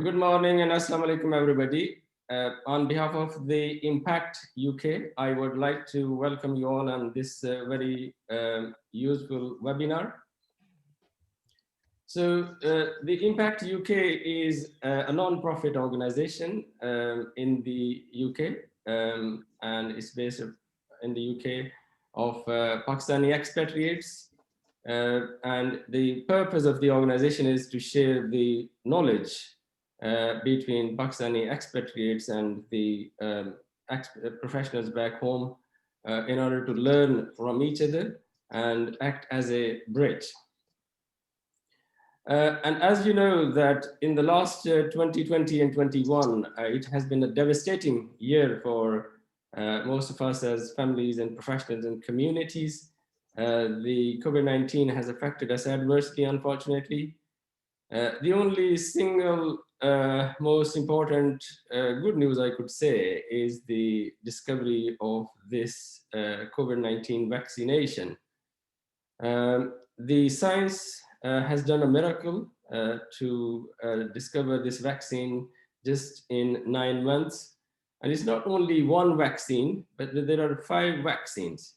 Good morning and Assalamu alaikum, everybody. On behalf of the Impact UK, I would like to welcome you all on this very useful webinar. So the Impact UK is a non-profit organization in the UK, and it's based in the UK of Pakistani expatriates. And the purpose of the organization is to share the knowledge between Pakistani expatriates and the professionals back home in order to learn from each other and act as a bridge. And as you know that in the last 2020 and 21, it has been a devastating year for most of us as families and professionals and communities. The COVID-19 has affected us adversely, unfortunately. The only single most important good news I could say is the discovery of this COVID-19 vaccination. The science has done a miracle to discover this vaccine just in 9 months. And it's not only one vaccine, but there are 5 vaccines.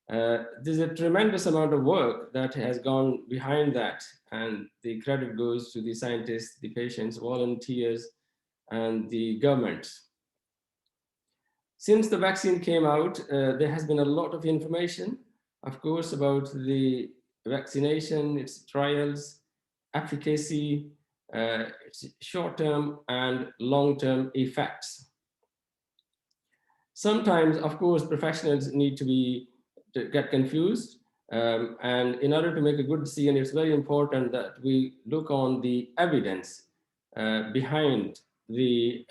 There's a tremendous amount of work that has gone behind that, and the credit goes to the scientists, the patients, volunteers, and the governments. Since the vaccine came out, there has been a lot of information, of course, about the vaccination, its trials, efficacy, its short-term and long-term effects. Sometimes, of course, professionals need to get confused. And in order to make a good decision, it's very important that we look on the evidence behind the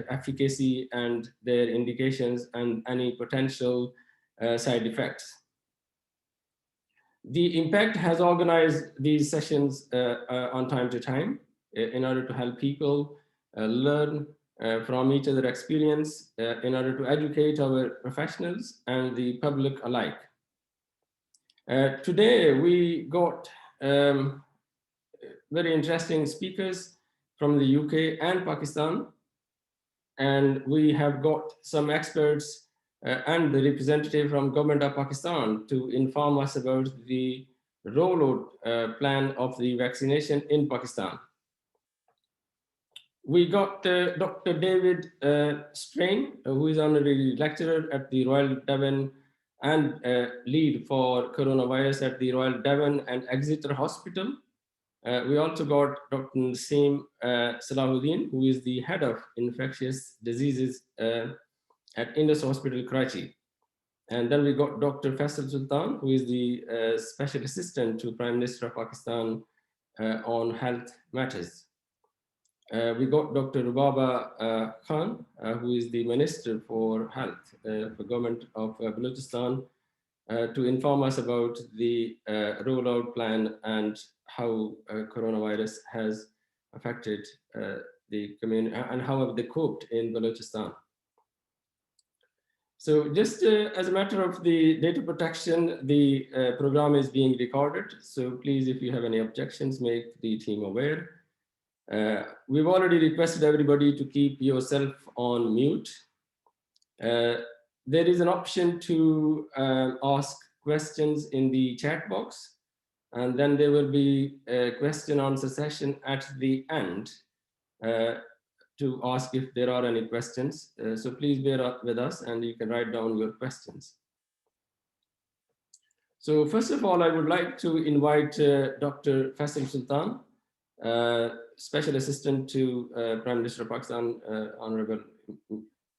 efficacy and their indications and any potential side effects. The Impact has organized these sessions on time to time in order to help people learn from each other's experience in order to educate our professionals and the public alike. Today, we got very interesting speakers from the UK and Pakistan, and we have got some experts and the representative from government of Pakistan to inform us about the rollout plan of the vaccination in Pakistan. We got Dr. David Strain, who is honorary lecturer at the Royal Devon and lead for coronavirus at the Royal Devon and Exeter Hospital. We also got Dr. Naseem Salahuddin, who is the head of infectious diseases at Indus Hospital, Karachi. And then we got Dr. Faisal Sultan, who is the special assistant to Prime Minister of Pakistan on health matters. We got Dr. Rubaba Khan, who is the Minister for Health for Government of Balochistan, to inform us about the rollout plan and how coronavirus has affected the community and how have they coped in Balochistan. So just as a matter of the data protection, the program is being recorded. So please, if you have any objections, make the team aware. We've already requested everybody to keep yourself on mute. There is an option to ask questions in the chat box, and then there will be a question answer session at the end to ask if there are any questions. So please bear up with us and you can write down your questions. So first of all, I would like to invite Dr. Faisal Sultan, Special Assistant to Prime Minister of Pakistan, Honorable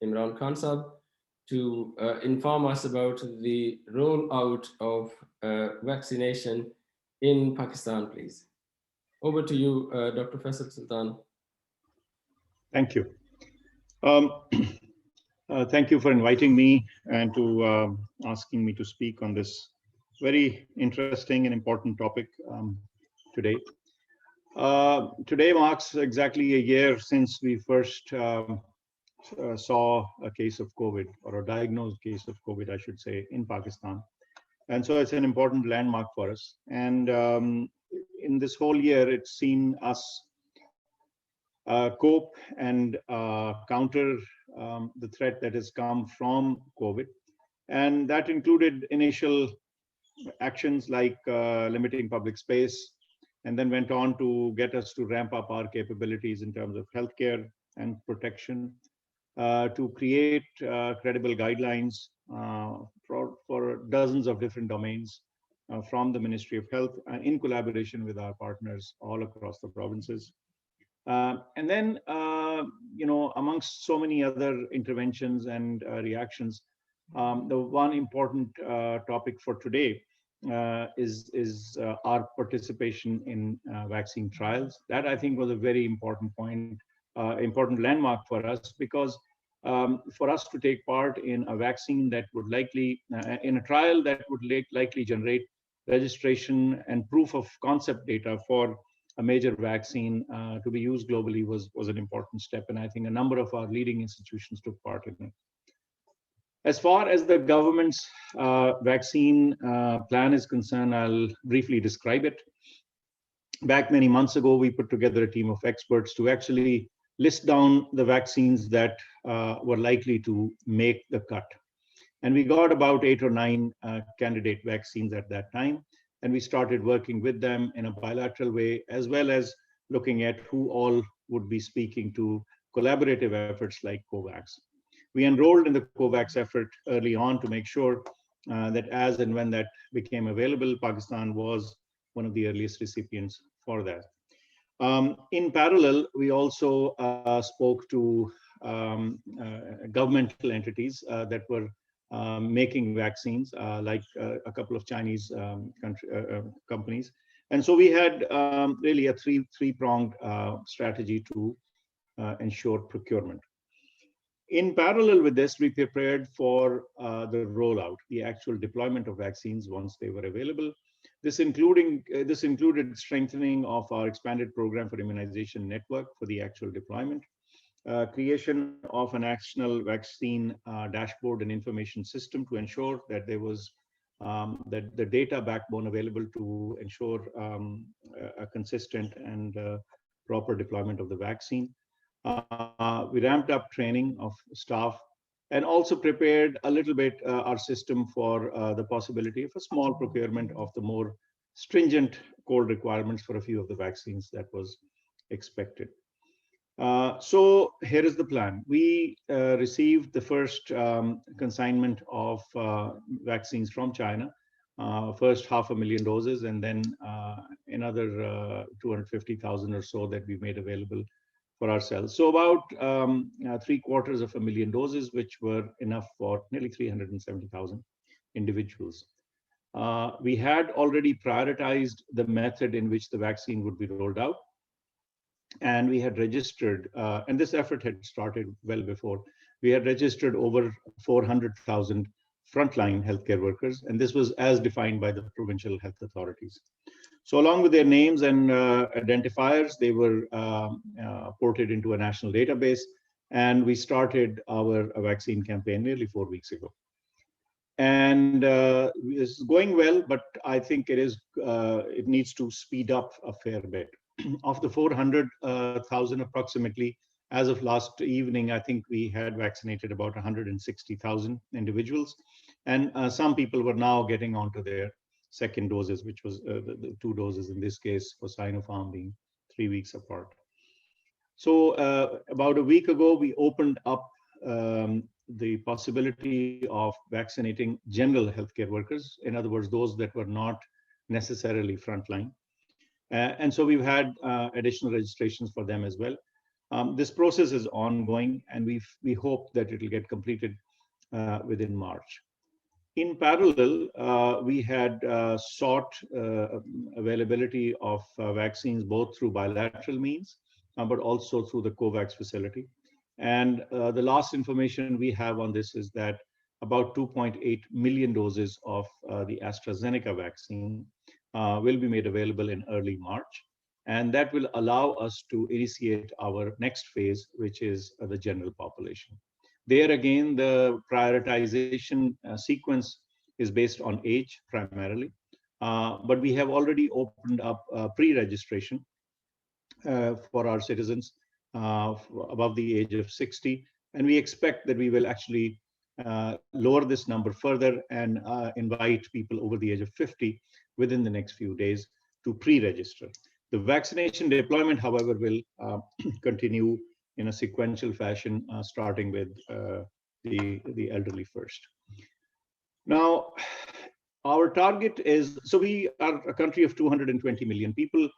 Imran Khan Sahab, to inform us about the rollout of vaccination in Pakistan, please. Over to you, Dr. Faisal Sultan. Thank you. Thank you for inviting me and to asking me to speak on this very interesting and important topic today. Today marks exactly a year since we first saw a case of COVID, or a diagnosed case of COVID, I should say, in Pakistan. And so it's an important landmark for us. And in this whole year, it's seen us cope and counter the threat that has come from COVID. And that included initial actions like limiting public space, and then went on to get us to ramp up our capabilities in terms of healthcare and protection, to create credible guidelines for dozens of different domains from the Ministry of Health in collaboration with our partners all across the provinces. And then, amongst so many other interventions and reactions, the one important topic for today is our participation in vaccine trials. That, I think, was a very important point, important landmark for us, because for us to take part in a vaccine that would likely, in a trial that would likely generate registration and proof of concept data for a major vaccine to be used globally was an important step. And I think a number of our leading institutions took part in it. As far as the government's vaccine plan is concerned, I'll briefly describe it. Back many months ago, we put together a team of experts to actually list down the vaccines that were likely to make the cut. And we got about 8 or 9 candidate vaccines at that time. And we started working with them in a bilateral way, as well as looking at who all would be speaking to collaborative efforts like COVAX. We enrolled in the COVAX effort early on to make sure that as and when that became available, Pakistan was one of the earliest recipients for that. In parallel, we also spoke to governmental entities that were making vaccines, like a couple of Chinese companies. And so we had really a three-pronged strategy to ensure procurement. In parallel with this, we prepared for the rollout, the actual deployment of vaccines once they were available. This included strengthening of our expanded program for immunization network for the actual deployment, creation of a national vaccine dashboard and information system to ensure that there was that the data backbone available to ensure a consistent and proper deployment of the vaccine. We ramped up training of staff and also prepared a little bit our system for the possibility of a small procurement of the more stringent core requirements for a few of the vaccines that was expected. So here is the plan. We received the first consignment of vaccines from China, first 500,000 doses, and then another 250,000 or so that we made available for ourselves. So about 750,000 doses, which were enough for nearly 370,000 individuals. We had already prioritized the method in which the vaccine would be rolled out. And we had registered, and this effort had started well before, we had registered over 400,000 frontline healthcare workers, and this was as defined by the provincial health authorities. So along with their names and identifiers, they were ported into a national database, and we started our vaccine campaign nearly 4 weeks ago. And it's going well, but I think it needs to speed up a fair bit. Of the 400,000 approximately, as of last evening, I think we had vaccinated about 160,000 individuals. And some people were now getting onto their second doses, which was the 2 doses in this case for Sinopharm being 3 weeks apart. So about a week ago, we opened up the possibility of vaccinating general healthcare workers. In other words, those that were not necessarily frontline. And so we've had additional registrations for them as well. This process is ongoing, and we hope that it will get completed within March. In parallel, we had sought availability of vaccines both through bilateral means, but also through the COVAX facility. And the last information we have on this is that about 2.8 million doses of the AstraZeneca vaccine will be made available in early March. And that will allow us to initiate our next phase, which is the general population. There again, the prioritization sequence is based on age primarily, but we have already opened up pre-registration for our citizens above the age of 60. And we expect that we will actually lower this number further and invite people over the age of 50 within the next few days to pre-register. The vaccination deployment, however, will continue in a sequential fashion, starting with the elderly first. Now, our target is, so we are a country of 220 million people.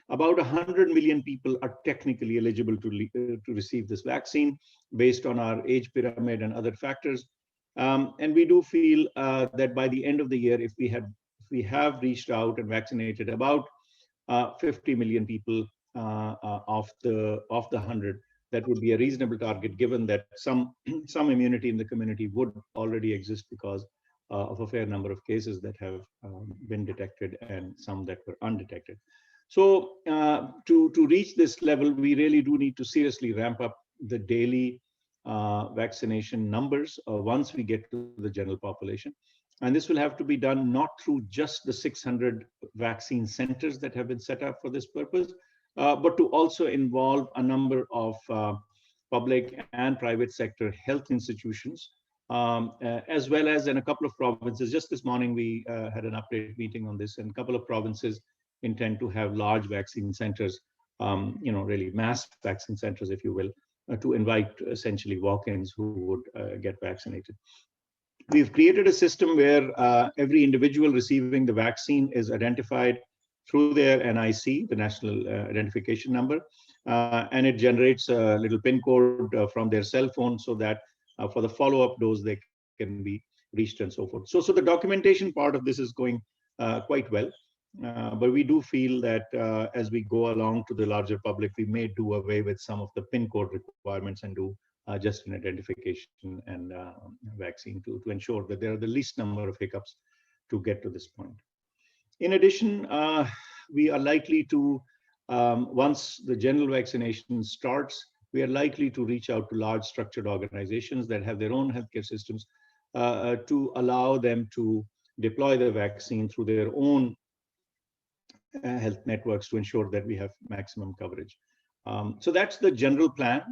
About 100 million people are technically eligible to receive this vaccine based on our age pyramid and other factors. And we do feel that by the end of the year, if we have reached out and vaccinated about 50 million people of the 100, that would be a reasonable target, given that some immunity in the community would already exist because of a fair number of cases that have been detected and some that were undetected. So to reach this level, we really do need to seriously ramp up the daily vaccination numbers once we get to the general population. And this will have to be done not through just the 600 vaccine centers that have been set up for this purpose, but to also involve a number of public and private sector health institutions, as well as in a couple of provinces. Just this morning, we had an update meeting on this, and a couple of provinces intend to have large vaccine centers, really mass vaccine centers, if you will, to invite essentially walk-ins who would get vaccinated. We've created a system where every individual receiving the vaccine is identified through their NIC, the National Identification Number, and it generates a little PIN code from their cell phone so that for the follow-up dose, they can be reached and so forth. So the documentation part of this is going quite well. But we do feel that as we go along to the larger public, we may do away with some of the PIN code requirements and do just an identification and vaccine to ensure that there are the least number of hiccups to get to this point. In addition, we are likely to, once the general vaccination starts, we are likely to reach out to large structured organizations that have their own healthcare systems to allow them to deploy the vaccine through their own health networks to ensure that we have maximum coverage. So that's the general plan.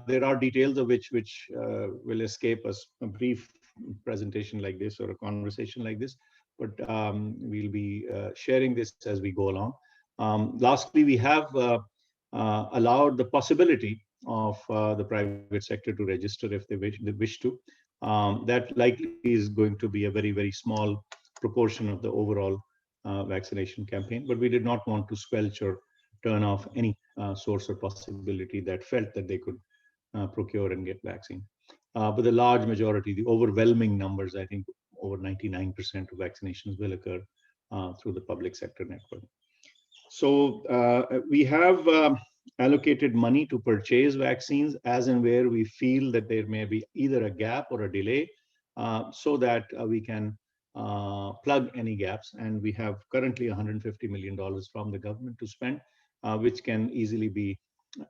There are details of which will escape us a brief presentation like this or a conversation like this, but we'll be sharing this as we go along. Lastly, we have allowed the possibility of the private sector to register if they wish to. That likely is going to be a very, very small proportion of the overall vaccination campaign, but we did not want to squelch or turn off any source or possibility that felt that they could procure and get vaccine. But the large majority, the overwhelming numbers, I think over 99% of vaccinations will occur through the public sector network. So we have allocated money to purchase vaccines as and where we feel that there may be either a gap or a delay, so that we can plug any gaps. And we have currently $150 million from the government to spend, which can easily be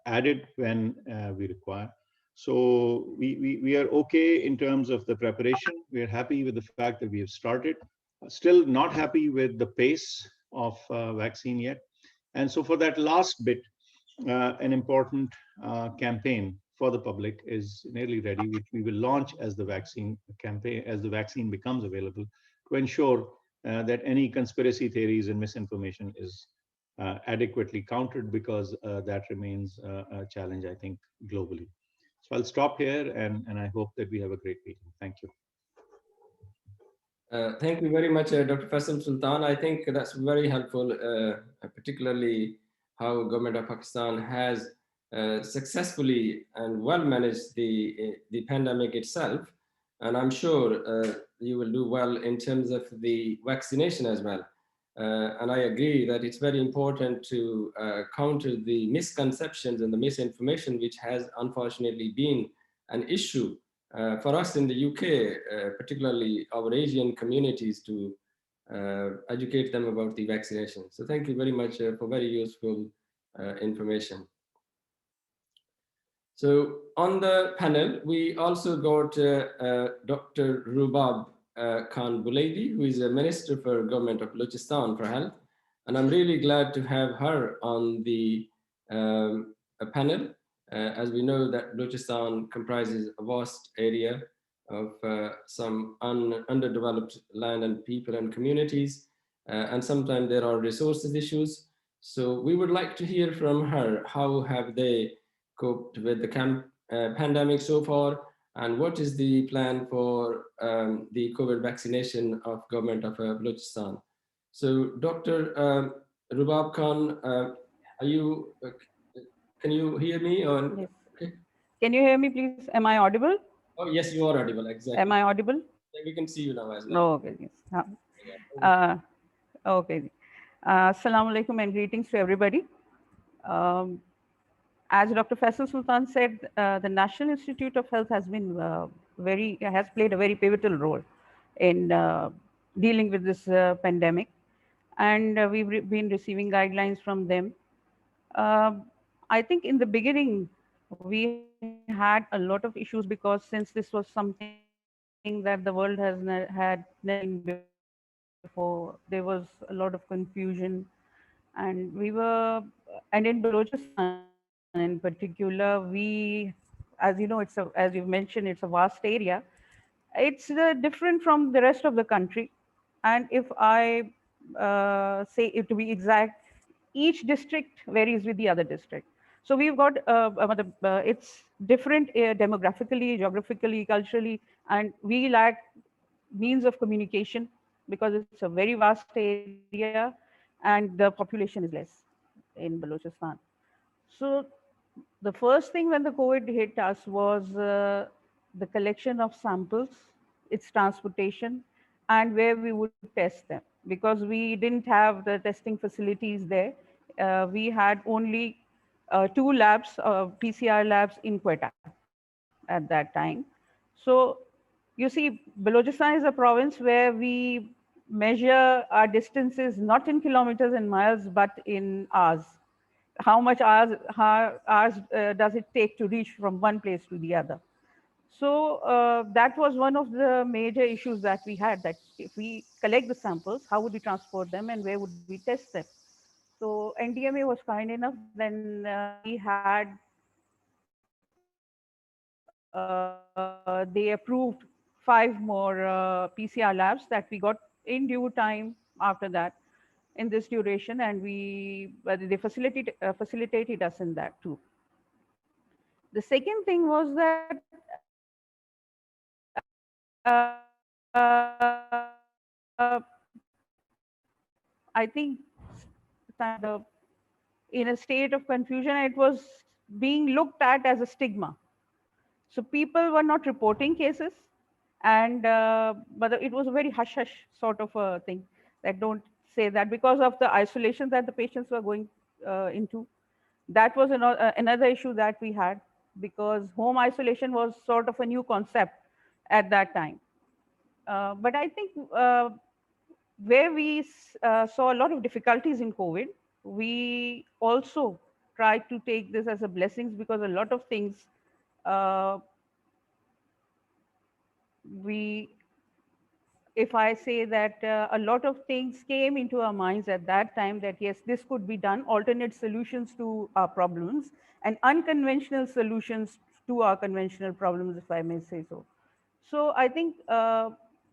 added when we require. So we are okay in terms of the preparation. We are happy with the fact that we have started. Still not happy with the pace of vaccine yet. And so for that last bit, an important campaign for the public is nearly ready, which we will launch as the vaccine campaign, as the vaccine becomes available, to ensure that any conspiracy theories and misinformation is adequately countered, because that remains a challenge, I think, globally. So I'll stop here, and I hope that we have a great meeting. Thank you. Thank you very much, Dr. Faisal Sultan. I think that's very helpful, particularly how government of Pakistan has successfully and well managed the pandemic itself. And I'm sure you will do well in terms of the vaccination as well. And I agree that it's very important to counter the misconceptions and the misinformation, which has unfortunately been an issue for us in the UK, particularly our Asian communities, to educate them about the vaccination. So thank you very much for very useful information. So on the panel, we also got Dr. Rubaba Khan Buledi, who is a Minister for Government of Balochistan for Health. And I'm really glad to have her on the panel. As we know that Balochistan comprises a vast area of some underdeveloped land and people and communities, and sometimes there are resources issues. So we would like to hear from her, how have they coped with the pandemic so far, and what is the plan for the COVID vaccination of government of Balochistan? So Dr. Rubab Khan, are you, can you hear me? Or, Yes. okay. Can you hear me, please? Am I audible? Oh, yes, you are audible. Am Exactly. I audible? Yeah, we can see you now as well. Oh, okay. Yes. Yeah. Uh, okay. Assalamu alaikum and greetings to everybody. Um, as Dr. Faisal Sultan said, the National Institute of Health has been has played a very pivotal role in dealing with this pandemic, and been receiving guidelines from them. Um I think in the beginning, we had a lot of issues because since this was something that the world had never seen before, there was a lot of confusion. And we were, and in Balochistan in particular, as you know, as you've mentioned, it's a vast area. It's different from the rest of the country. And if I say it to be exact, each district varies with the other district. So we've got, it's different demographically, geographically, culturally, and we lack means of communication because it's a very vast area and the population is less in Balochistan. So the first thing when the COVID hit us was the collection of samples, its transportation, and where we would test them. Because we didn't have the testing facilities there, we had only two labs, PCR labs in Quetta at that time. So you see, Balochistan is a province where we measure our distances not in kilometers and miles, but in hours. How much hours does it take to reach from one place to the other? So that was one of the major issues that we had, that if we collect the samples, how would we transport them and where would we test them? So NDMA was kind enough, then we had, they approved 5 more PCR labs that we got in due time after that in this duration, and they facilitated us in that too. The second thing was that I think in a state of confusion, it was being looked at as a stigma. So people were not reporting cases, and but it was a very hush hush sort of a thing, that don't say that, because of the isolation that the patients were going into. That was another issue that we had, because home isolation was sort of a new concept at that time. But I think where we saw a lot of difficulties in COVID, we also tried to take this as a blessings, because a lot of things uh, we if I say that a lot of things came into our minds at that time, that yes, this could be done, alternate solutions to our problems, and unconventional solutions to our conventional problems, if I may say so. So I think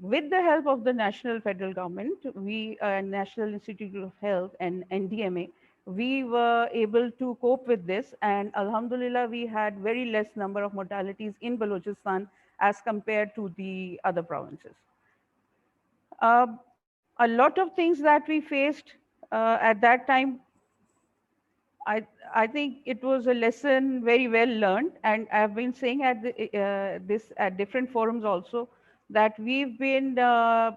with the help of the national federal government, we, National Institute of Health and NDMA, we were able to cope with this. And Alhamdulillah, we had very less number of mortalities in Balochistan as compared to the other provinces. A lot of things that we faced at that time, I, I think it was a lesson very well learned, and I've been saying at this at different forums also, that we've been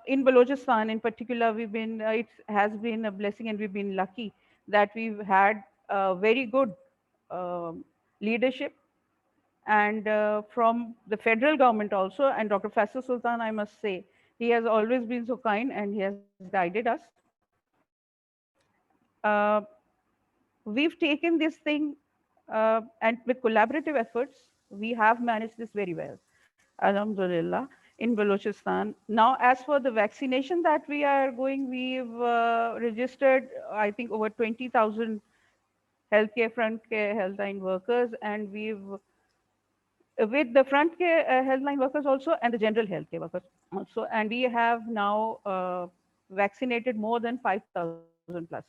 in Balochistan in particular, we've been it has been a blessing, and we've been lucky that we've had very good leadership, and from the federal government also. And Dr. Faisal Sultan, I must say, he has always been so kind and he has guided us. Uh, we've taken this thing, and with collaborative efforts, we have managed this very well, Alhamdulillah, in Balochistan. Now, as for the vaccination that we are going, we've registered, I think, over 20,000 healthcare, front care, health line workers, and we've with the front care health line workers also and the general healthcare workers also, and we have now vaccinated more than 5,000 plus.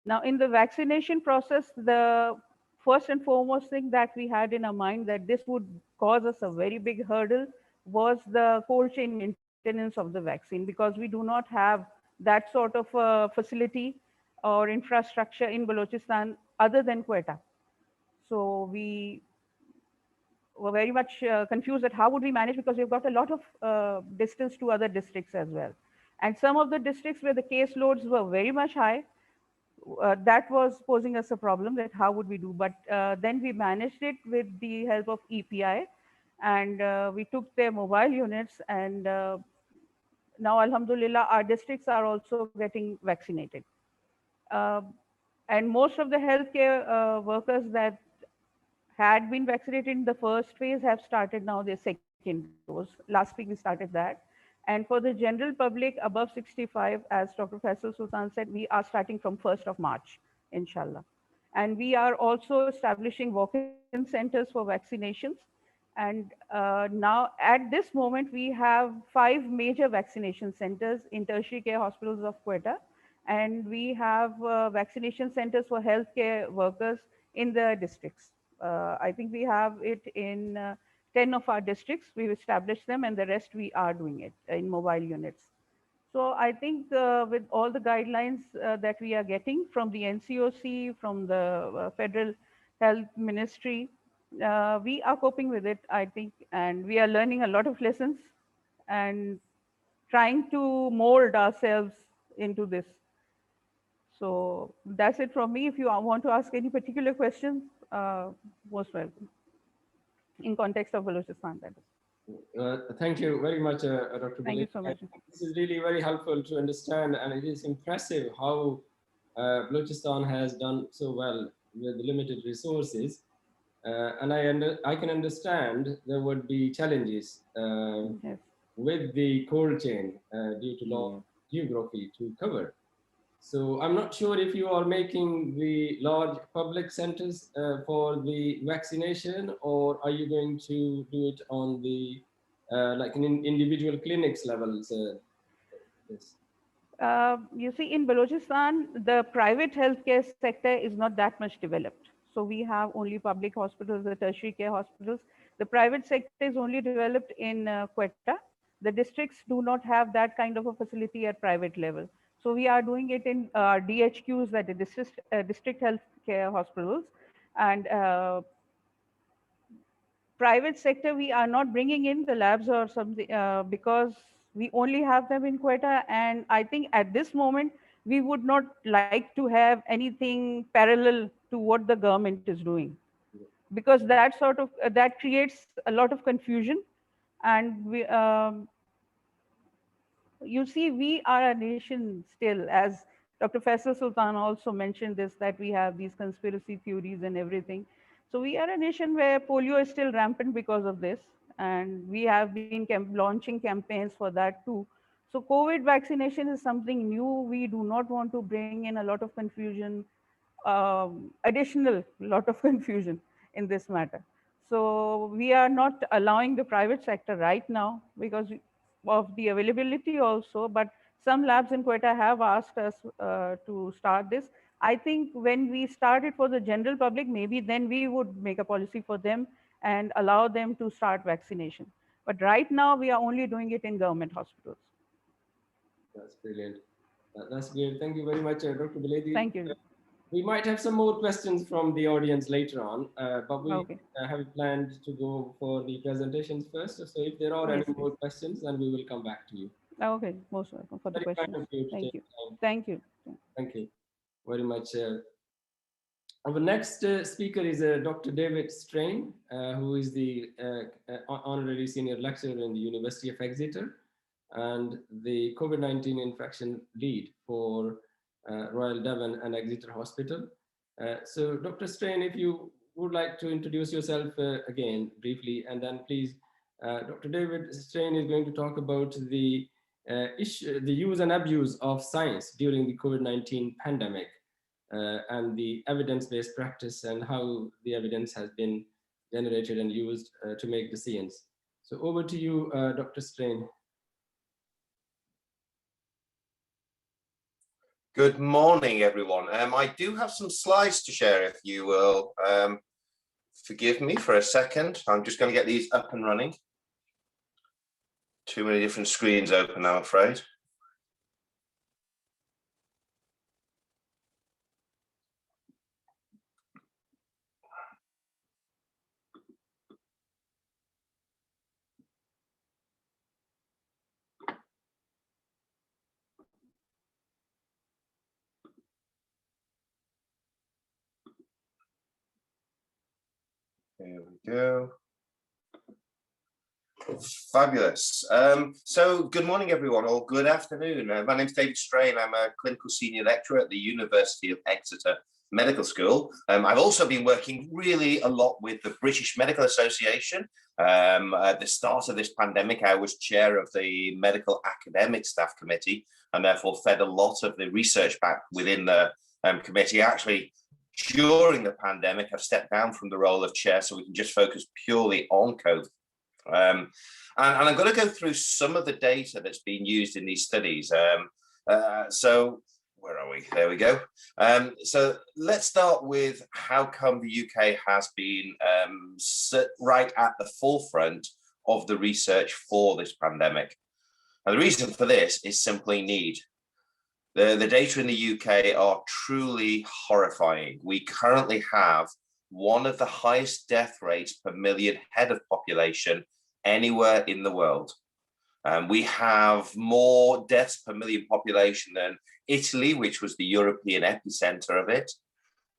Now, in the vaccination process, the first and foremost thing that we had in our mind that this would cause us a very big hurdle was the cold chain maintenance of the vaccine, because we do not have that sort of facility or infrastructure in Balochistan other than Quetta. So we were very much confused at how would we manage, because we've got a lot of distance to other districts as well. And some of the districts where the caseloads were very much high, that was posing us a problem that how would we do. But then we managed it with the help of EPI, and we took their mobile units, and now, Alhamdulillah, our districts are also getting vaccinated. Uh, and most of the healthcare workers that had been vaccinated in the first phase have started now their second dose. Last week we started that. And for the general public above 65, as Dr. Faisal Sultan said, we are starting from 1st of March, inshallah. And we are also establishing walk-in centers for vaccinations. And now at this moment, we have 5 major vaccination centers in tertiary care hospitals of Quetta. And we have vaccination centers for healthcare workers in the districts. I think we have it in 10 of our districts. We've established them, and the rest we are doing it in mobile units. So I think with all the guidelines that we are getting from the NCOC, from the Federal Health Ministry, we are coping with it, I think, and we are learning a lot of lessons and trying to mold ourselves into this. So that's it from me. If you want to ask any particular questions, most welcome. In context of Balochistan, that is. Thank you very much, Dr. Thank you Buledi. so much. This is really very helpful to understand, and it is impressive how Balochistan has done so well with limited resources. And I can understand there would be challenges Yes. with the cold chain due to long geography to cover. So I'm not sure if you are making the large public centers for the vaccination, or are you going to do it on the like in individual clinics levels? Yes. You see, in Balochistan, the private healthcare sector is not that much developed. So we have only public hospitals, the tertiary care hospitals. The private sector is only developed in Quetta. The districts do not have that kind of a facility at private level. So we are doing it in DHQs, that the district health care hospitals. And private sector, we are not bringing in the labs or something because we only have them in Quetta. And I think at this moment, we would not like to have anything parallel to what the government is doing, because that sort of that creates a lot of confusion. And you see, we are a nation still, as Dr. Faisal Sultan also mentioned this, that we have these conspiracy theories and everything. So we are a nation where polio is still rampant because of this, and we have been launching campaigns for that too. So COVID vaccination is something new. We do not want to bring in a lot of confusion, additional lot of confusion in this matter. So we are not allowing the private sector right now because of the availability also, but some labs in Quetta have asked us to start this. I think when we start it for the general public, maybe then we would make a policy for them and allow them to start vaccination. But right now, we are only doing it in government hospitals. That's brilliant. That's great. Thank you very much, Dr. Buledi. Thank you. We might have some more questions from the audience later on, but we Okay. have planned to go for the presentations first. So if there are any Yes, more questions, then we will come back to you. Okay, most welcome for the Very kind questions. of you to Thank take you. time. Thank you. Thank you very much. Our next speaker is Dr. David Strain, who is the honorary senior lecturer in the University of Exeter and the COVID-19 infection lead for Royal Devon and Exeter Hospital. So Dr. Strain, if you would like to introduce yourself again briefly, and then please, Dr. David Strain is going to talk about the use and abuse of science during the COVID-19 pandemic. and the evidence-based practice and how the evidence has been generated and used to make decisions. So over to you, Dr. Strain. Good morning, everyone. I do have some slides to share if you will forgive me for a second. I'm just going to get these up and running. Too many different screens open, I'm afraid. There we go. Fabulous. So good morning, everyone, or good afternoon. My name is David Strain. I'm a clinical senior lecturer at the University of Exeter Medical School. I've also been working really a lot with the British Medical Association. At the start of this pandemic, I was chair of the Medical Academic Staff Committee and therefore fed a lot of the research back within the committee. Actually, during the pandemic, I've stepped down from the role of chair so we can just focus purely on COVID. And I'm going to go through some of the data that's been used in these studies. So where are we? There we go. So let's start with how come the UK has been right at the forefront of the research for this pandemic. And the reason for this is simply need. The data in the UK are truly horrifying. We currently have one of the highest death rates per million head of population anywhere in the world. We have more deaths per million population than Italy, which was the European epicenter of it,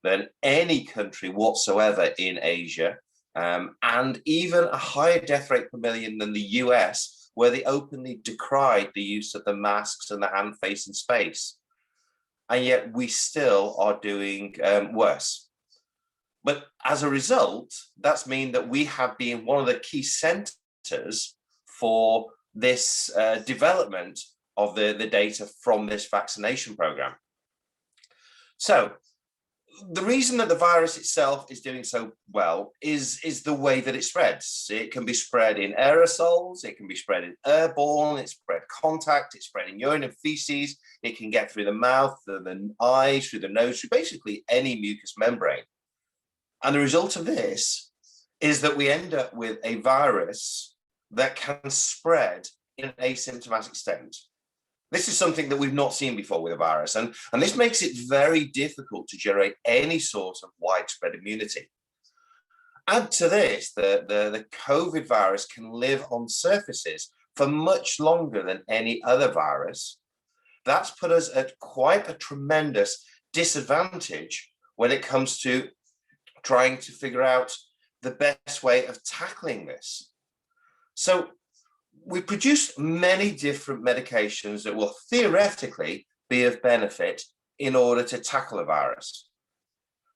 than any country whatsoever in Asia, and even a higher death rate per million than the US, where they openly decried the use of the masks and the hand, face, and space. And yet we still are doing worse. But as a result, that's mean that we have been one of the key centers for this development of the data from this vaccination program. So the reason that the virus itself is doing so well is the way that it spreads. It can be spread in aerosols, it can be spread in airborne, it's spread contact, it's spread in urine and feces, it can get through the mouth, the eyes, through the nose, through basically any mucous membrane. And the result of this is that we end up with a virus that can spread in an asymptomatic state. This is something that we've not seen before with a virus, and this makes it very difficult to generate any sort of widespread immunity. Add to this, the COVID virus can live on surfaces for much longer than any other virus. That's put us at quite a tremendous disadvantage when it comes to trying to figure out the best way of tackling this. So we produced many different medications that will theoretically be of benefit in order to tackle a virus.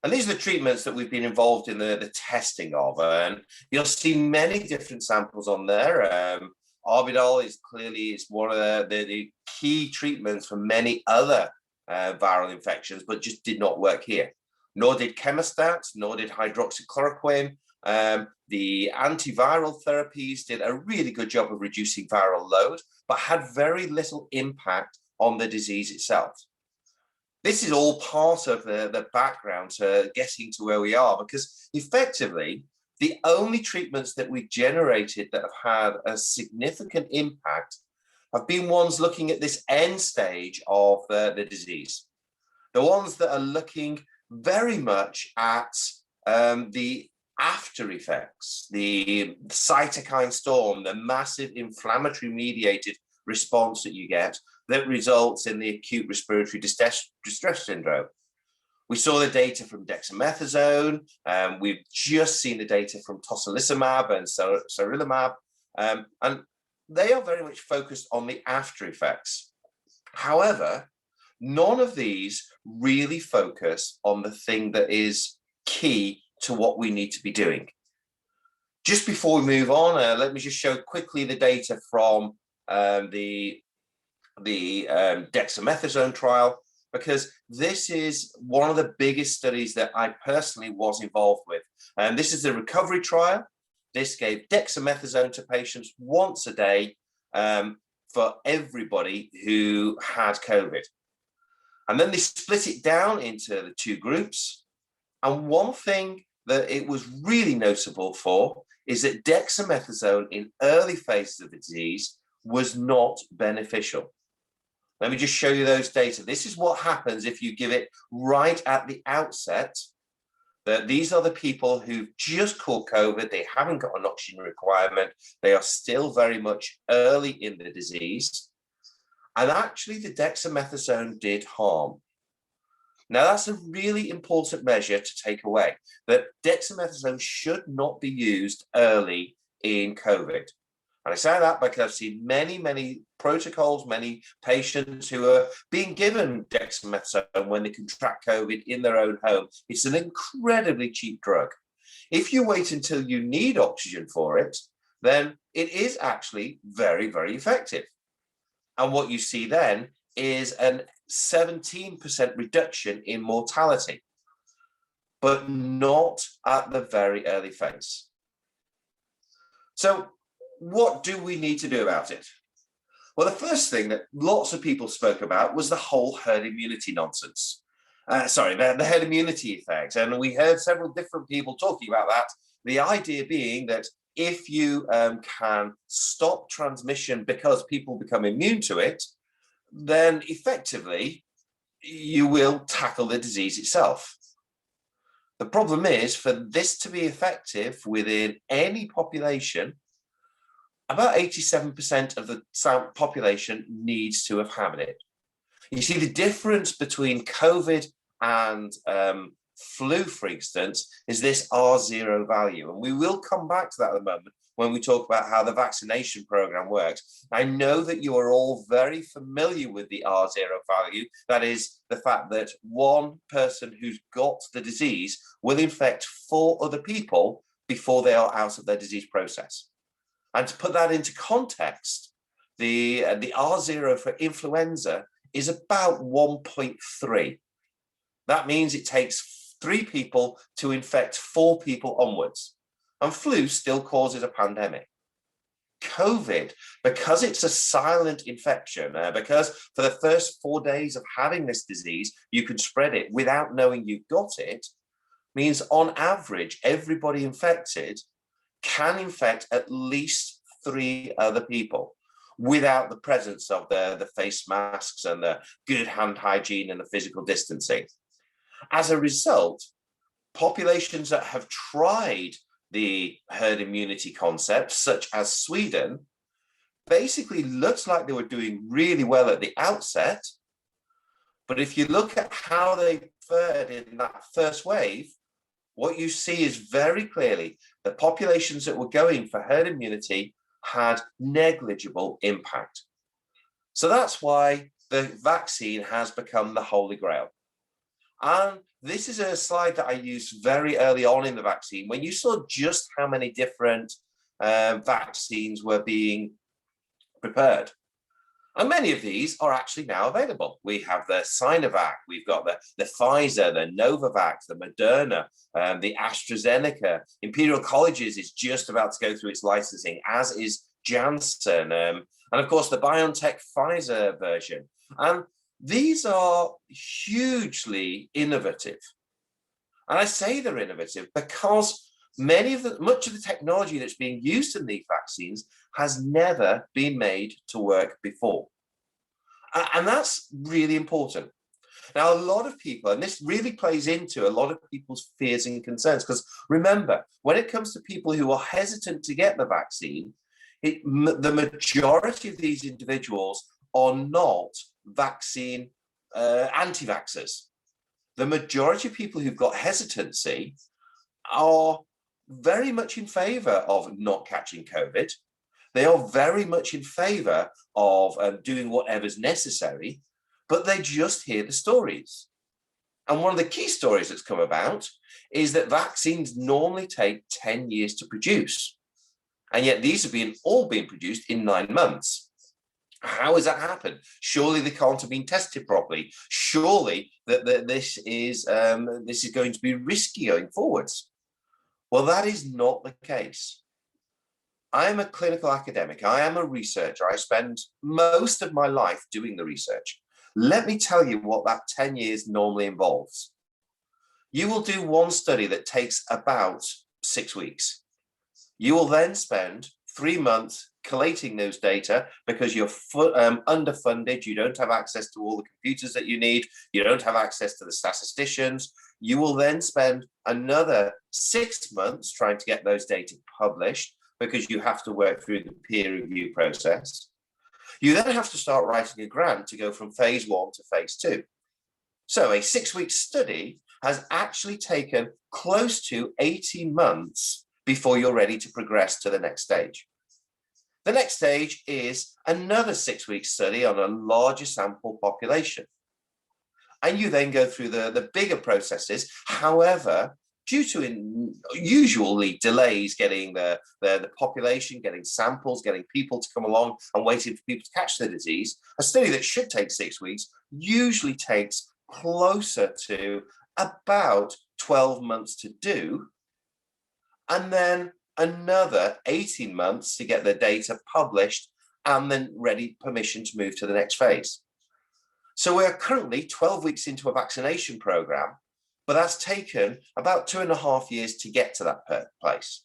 And these are the treatments that we've been involved in the testing of. And you'll see many different samples on there. Arbidol is clearly one of the key treatments for many other viral infections, but just did not work here. Nor did chemostat, nor did hydroxychloroquine. The antiviral therapies did a really good job of reducing viral load, but had very little impact on the disease itself. This is all part of the background to getting to where we are, because effectively, the only treatments that we generated that have had a significant impact have been ones looking at this end stage of the disease. The ones that are looking very much at the after effects, the cytokine storm, the massive inflammatory mediated response that you get that results in the acute respiratory distress syndrome. We saw the data from dexamethasone, we've just seen the data from tocilizumab and sarilumab, and they are very much focused on the after effects. However, none of these really focus on the thing that is key to what we need to be doing. Just before we move on, let me just show quickly the data from the dexamethasone trial. because this is one of the biggest studies that I personally was involved with. And this is the recovery trial. This gave dexamethasone to patients once a day for everybody who had COVID. And then they split it down into the two groups. And one thing that it was really notable for is that dexamethasone in early phases of the disease was not beneficial. Let me just show you those data. This is what happens if you give it right at the outset. That these are the people who've just caught COVID, they haven't got an oxygen requirement, they are still very much early in the disease. And actually the dexamethasone did harm. Now that's a really important measure to take away, that dexamethasone should not be used early in COVID. And I say that because I've seen many protocols, many patients who are being given dexamethasone when they contract COVID in their own home. It's an incredibly cheap drug. If you wait until you need oxygen for it, then it is actually very, very effective. And what you see then is a 17% reduction in mortality, but not at the very early phase. So what do we need to do about it? Well, the first thing that lots of people spoke about was the whole herd immunity nonsense. The herd immunity effect. And we heard several different people talking about that. The idea being that if you can stop transmission because people become immune to it, then effectively you will tackle the disease itself. The problem is, for this to be effective within any population, about 87% of the population needs to have had it. You see, the difference between COVID and flu, for instance, is this R0 value. And we will come back to that in a moment when we talk about how the vaccination program works. I know that you are all very familiar with the R0 value. That is the fact that one person who's got the disease will infect 4 other people before they are out of their disease process. And to put that into context, the R0 for influenza is about 1.3. That means it takes 3 people to infect 4 people onwards. And flu still causes a pandemic. COVID, because it's a silent infection, because for the first 4 days of having this disease, you can spread it without knowing you've got it, means on average, everybody infected can infect at least 3 other people without the presence of the face masks and the good hand hygiene and the physical distancing. As a result, populations that have tried the herd immunity concept, such as Sweden, basically looks like they were doing really well at the outset. But if you look at how they fared in that first wave, what you see is very clearly the populations that were going for herd immunity had negligible impact. So that's why the vaccine has become the holy grail. And this is a slide that I used very early on in the vaccine, when you saw just how many different vaccines were being prepared. And many of these are actually now available. We have the Sinovac, we've got the Pfizer, the Novavax, the Moderna, the AstraZeneca. Imperial Colleges is just about to go through its licensing, as is Janssen, and of course the BioNTech Pfizer version. And these are hugely innovative. And I say they're innovative because much of the technology that's being used in these vaccines has never been made to work before. And that's really important. Now, a lot of people, and this really plays into a lot of people's fears and concerns, because remember, when it comes to people who are hesitant to get the vaccine, the majority of these individuals are not vaccine anti-vaxxers. The majority of people who've got hesitancy are very much in favor of not catching COVID. They are very much in favor of doing whatever's necessary, but they just hear the stories. And one of the key stories that's come about is that vaccines normally take 10 years to produce. And yet these have all been produced in 9 months. How has that happened? Surely they can't have been tested properly. Surely this is going to be risky going forwards. Well, that is not the case. I am a clinical academic. I am a researcher. I spend most of my life doing the research. Let me tell you what that 10 years normally involves. You will do one study that takes about 6 weeks. You will then spend 3 months collating those data because you're underfunded, you don't have access to all the computers that you need, you don't have access to the statisticians. You will then spend another 6 months trying to get those data published because you have to work through the peer review process. You then have to start writing a grant to go from phase 1 to phase 2. So a 6-week study has actually taken close to 18 months before you're ready to progress to the next stage. The next stage is another 6-week study on a larger sample population. And you then go through the bigger processes. However, due to usually delays getting the population, getting samples, getting people to come along and waiting for people to catch the disease, a study that should take 6 weeks usually takes closer to about 12 months to do. And then another 18 months to get the data published and then ready permission to move to the next phase. So we're currently 12 weeks into a vaccination program, but that's taken about 2.5 years to get to that place.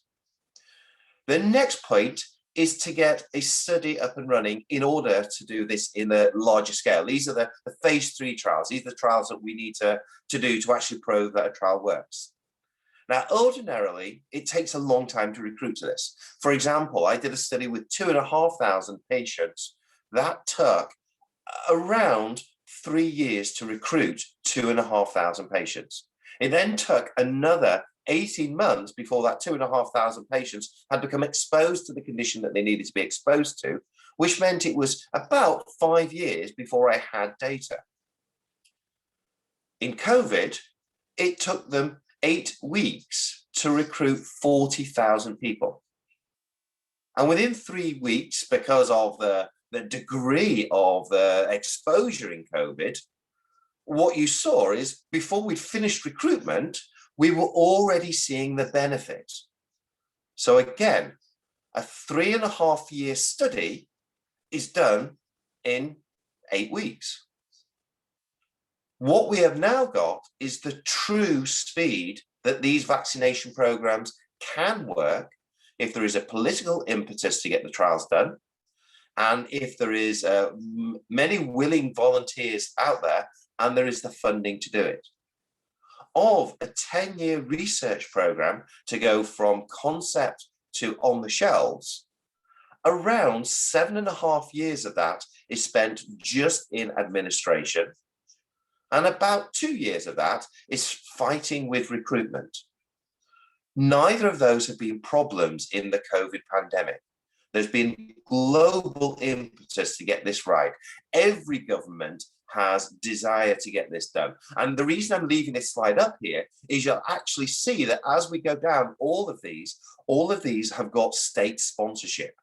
The next point is to get a study up and running in order to do this in a larger scale. These are the phase 3 trials. These are the trials that we need to do to actually prove that a trial works. Now, ordinarily, it takes a long time to recruit to this. For example, I did a study with 2,500 patients. That took around 3 years to recruit 2,500 patients. It then took another 18 months before that 2,500 patients had become exposed to the condition that they needed to be exposed to, which meant it was about 5 years before I had data. In COVID, it took them 8 weeks to recruit 40,000 people. And within 3 weeks, because of the degree of the exposure in COVID, what you saw is before we'd finished recruitment, we were already seeing the benefit. So again, a 3.5-year study is done in 8 weeks. What we have now got is the true speed that these vaccination programs can work if there is a political impetus to get the trials done, and if there is many willing volunteers out there, and there is the funding to do it. Of a 10-year research program to go from concept to on the shelves, around 7.5 years of that is spent just in administration, and about 2 years of that is fighting with recruitment. Neither of those have been problems in the COVID pandemic. There's been global impetus to get this right. Every government has desire to get this done. And the reason I'm leaving this slide up here is you'll actually see that as we go down all of these have got state sponsorship.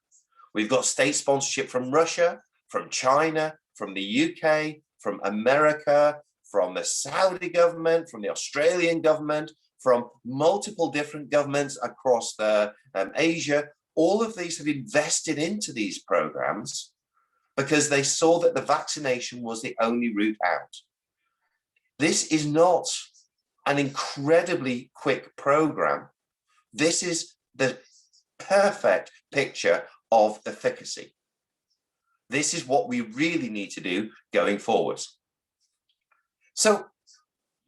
We've got state sponsorship from Russia, from China, from the UK, from America, from the Saudi government, from the Australian government, from multiple different governments across Asia. All of these have invested into these programs because they saw that the vaccination was the only route out. This is not an incredibly quick program. This is the perfect picture of efficacy. This is what we really need to do going forwards. So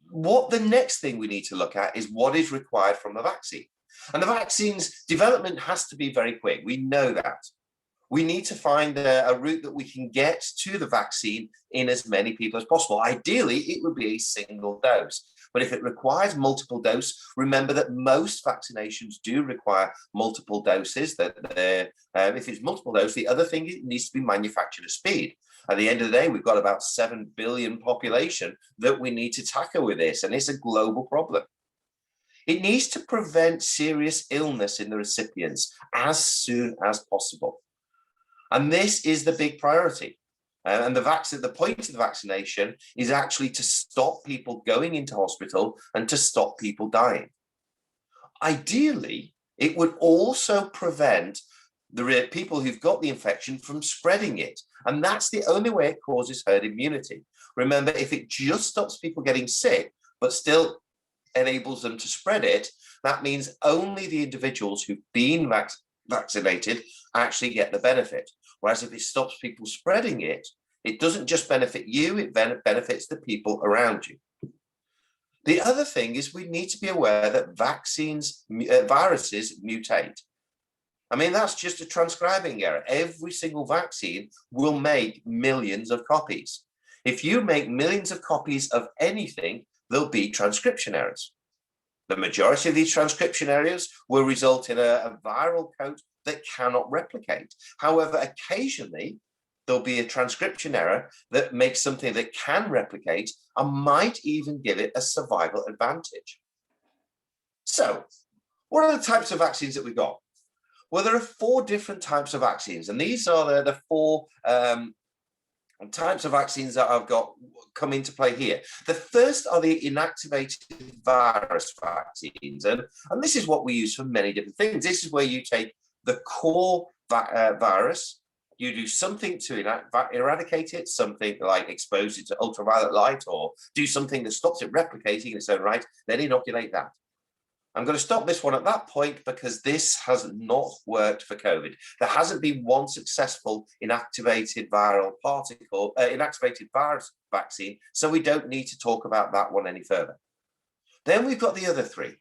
what the next thing we need to look at is what is required from the vaccine. And the vaccine's development has to be very quick. We know that. We need to find a route that we can get to the vaccine in as many people as possible. Ideally, it would be a single dose. But if it requires multiple doses, remember that most vaccinations do require multiple doses. If it's multiple doses, the other thing is it needs to be manufactured at speed. At the end of the day, we've got about 7 billion population that we need to tackle with this, and it's a global problem. It needs to prevent serious illness in the recipients as soon as possible. And this is the big priority. And the point of the vaccination is actually to stop people going into hospital and to stop people dying. Ideally, it would also prevent the people who've got the infection from spreading it. And that's the only way it causes herd immunity. Remember, if it just stops people getting sick, but still enables them to spread it, that means only the individuals who've been vaccinated actually get the benefit. Whereas if it stops people spreading it, it doesn't just benefit you, it benefits the people around you. The other thing is we need to be aware that viruses mutate. I mean, that's just a transcribing error. Every single vaccine will make millions of copies. If you make millions of copies of anything, there'll be transcription errors. The majority of these transcription errors will result in a viral code that cannot replicate. However, occasionally, there'll be a transcription error that makes something that can replicate and might even give it a survival advantage. So, what are the types of vaccines that we've got? Well, there are 4 different types of vaccines, and these are the 4 types of vaccines that I've got come into play here. The first are the inactivated virus vaccines, and this is what we use for many different things. This is where you take the core virus, you do something to eradicate it, something like expose it to ultraviolet light, or do something that stops it replicating in its own right, then inoculate that. I'm going to stop this one at that point because this has not worked for COVID. There hasn't been one successful inactivated virus vaccine, so we don't need to talk about that one any further. Then we've got the other 3.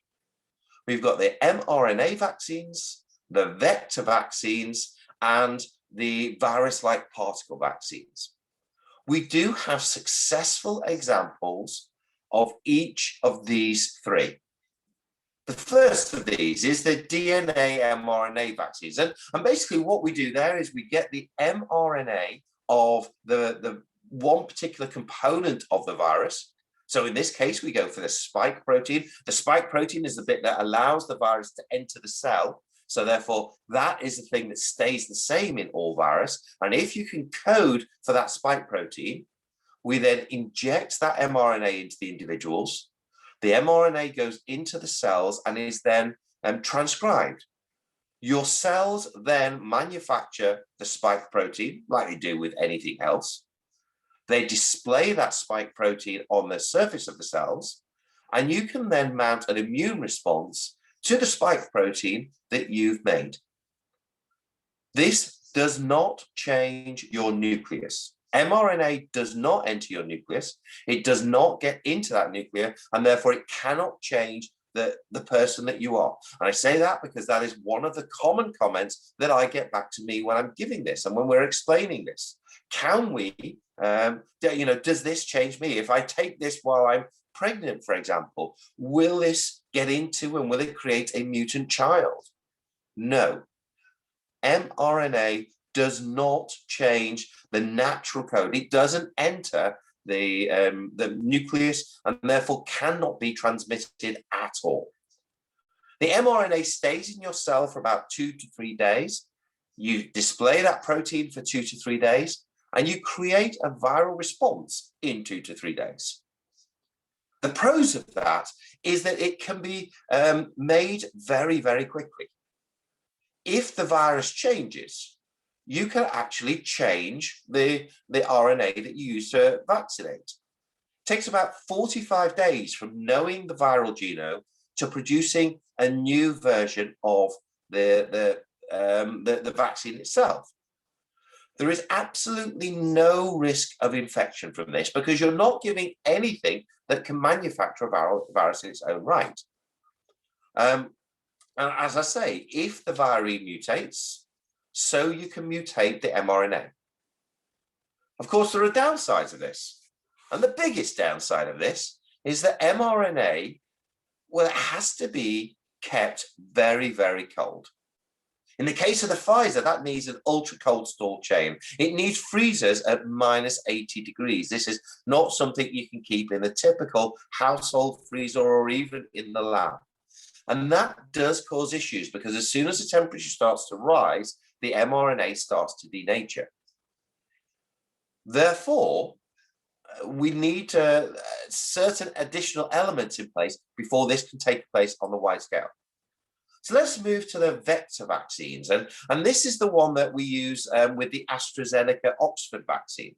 We've got the mRNA vaccines, the vector vaccines, and the virus-like particle vaccines. We do have successful examples of each of these 3. The first of these is the DNA mRNA vaccines. And basically what we do there is we get the mRNA of the one particular component of the virus. So in this case, we go for the spike protein. The spike protein is the bit that allows the virus to enter the cell. So therefore, that is the thing that stays the same in all virus. And if you can code for that spike protein, we then inject that mRNA into the individuals. The mRNA goes into the cells and is then transcribed. Your cells then manufacture the spike protein, like they do with anything else. They display that spike protein on the surface of the cells, and you can then mount an immune response to the spike protein that you've made. This does not change your nucleus. mRNA does not enter your nucleus. It does not get into that nucleus, and therefore it cannot change the person that you are. And I say that because that is one of the common comments that I get back to me when I'm giving this and when we're explaining this. Can we, does this change me? If I take this while I'm pregnant, for example, will this get into and will it create a mutant child? No. mRNA does not change the natural code. It doesn't enter the nucleus and therefore cannot be transmitted at all. The mRNA stays in your cell for about 2 to 3 days. You display that protein for 2 to 3 days, and you create a viral response in 2 to 3 days. The pros of that is that it can be made very, very quickly. If the virus changes, you can actually change the RNA that you use to vaccinate. It takes about 45 days from knowing the viral genome to producing a new version of the vaccine itself. There is absolutely no risk of infection from this because you're not giving anything that can manufacture a virus in its own right. And as I say, if the virus mutates, so you can mutate the mRNA. Of course, there are downsides of this. And the biggest downside of this is that mRNA, well, it has to be kept very, very cold. In the case of the Pfizer, that needs an ultra cold stall chain. It needs freezers at minus 80 degrees. This is not something you can keep in a typical household freezer or even in the lab. And that does cause issues because as soon as the temperature starts to rise, the mRNA starts to denature. Therefore, we need certain additional elements in place before this can take place on the wide scale. So let's move to the vector vaccines. And this is the one that we use with the AstraZeneca Oxford vaccine.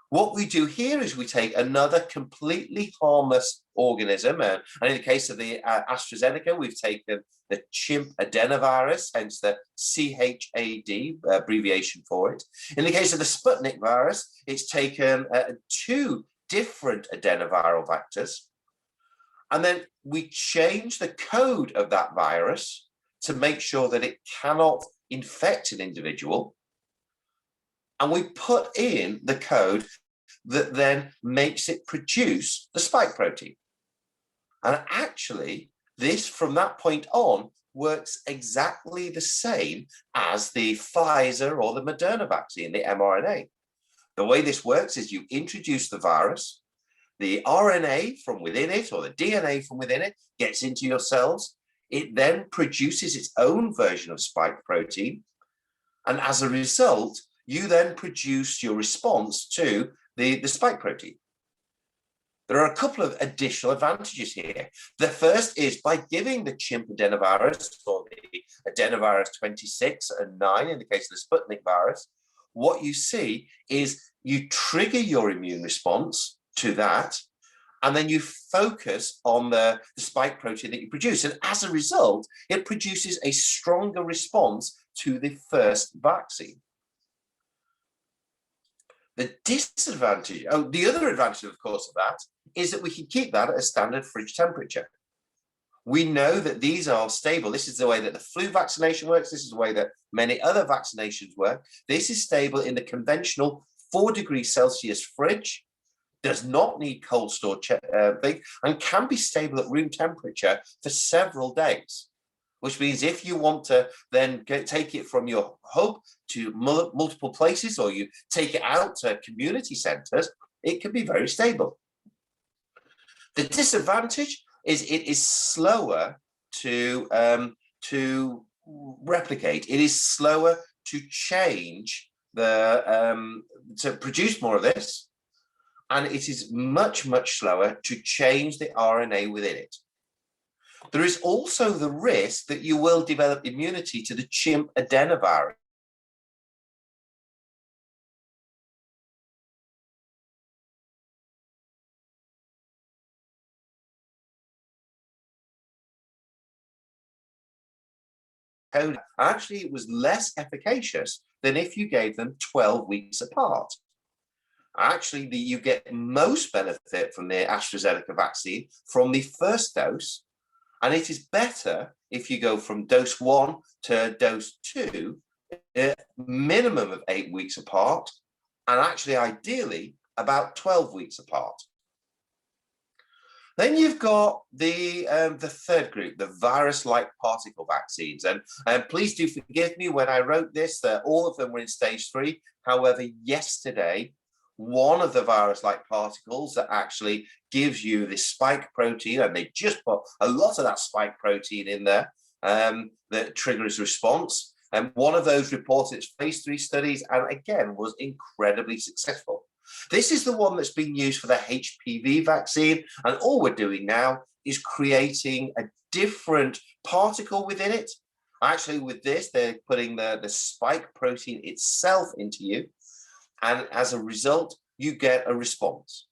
What we do here is we take another completely harmless organism, and in the case of the AstraZeneca, we've taken the chimp adenovirus, hence the CHAD abbreviation for it. In the case of the Sputnik virus, it's taken 2 different adenoviral vectors, and then we change the code of that virus to make sure that it cannot infect an individual, and we put in the code that then makes it produce the spike protein. And actually, this from that point on works exactly the same as the Pfizer or the Mrna vaccine, the mRNA. The way this works is you introduce the virus, the RNA from within it or the DNA from within it gets into your cells. It then produces its own version of spike protein. And as a result, you then produce your response to the spike protein. There are a couple of additional advantages here. The first is by giving the chimp adenovirus or the adenovirus 26 and 9 in the case of the Sputnik virus, what you see is you trigger your immune response to that, and then you focus on the spike protein that you produce. And as a result, it produces a stronger response to the first vaccine. The disadvantage, the other advantage, of course, of that is that we can keep that at a standard fridge temperature. We know that these are stable. This is the way that the flu vaccination works. This is the way that many other vaccinations work. This is stable in the conventional 4 degrees Celsius fridge, does not need cold store thing, and can be stable at room temperature for several days. Which means if you want to then take it from your hub to multiple places, or you take it out to community centers, it can be very stable. The disadvantage is it is slower to replicate. It is slower to change to produce more of this, and it is much, much slower to change the RNA within it. There is also the risk that you will develop immunity to the chimp adenovirus. Actually, it was less efficacious than if you gave them 12 weeks apart. Actually, you get most benefit from the AstraZeneca vaccine from the first dose, and it is better if you go from dose 1 to dose 2, a minimum of 8 weeks apart, and actually, ideally, about 12 weeks apart. Then you've got the third group, the virus-like particle vaccines. And please do forgive me when I wrote this, that all of them were in stage 3. However, yesterday, one of the virus-like particles that actually gives you this spike protein, and they just put a lot of that spike protein in there that triggers response. And one of those reported its phase 3 studies, and again, was incredibly successful. This is the one that's been used for the HPV vaccine, and all we're doing now is creating a different particle within it. Actually, with this, they're putting the spike protein itself into you, and as a result, you get a response.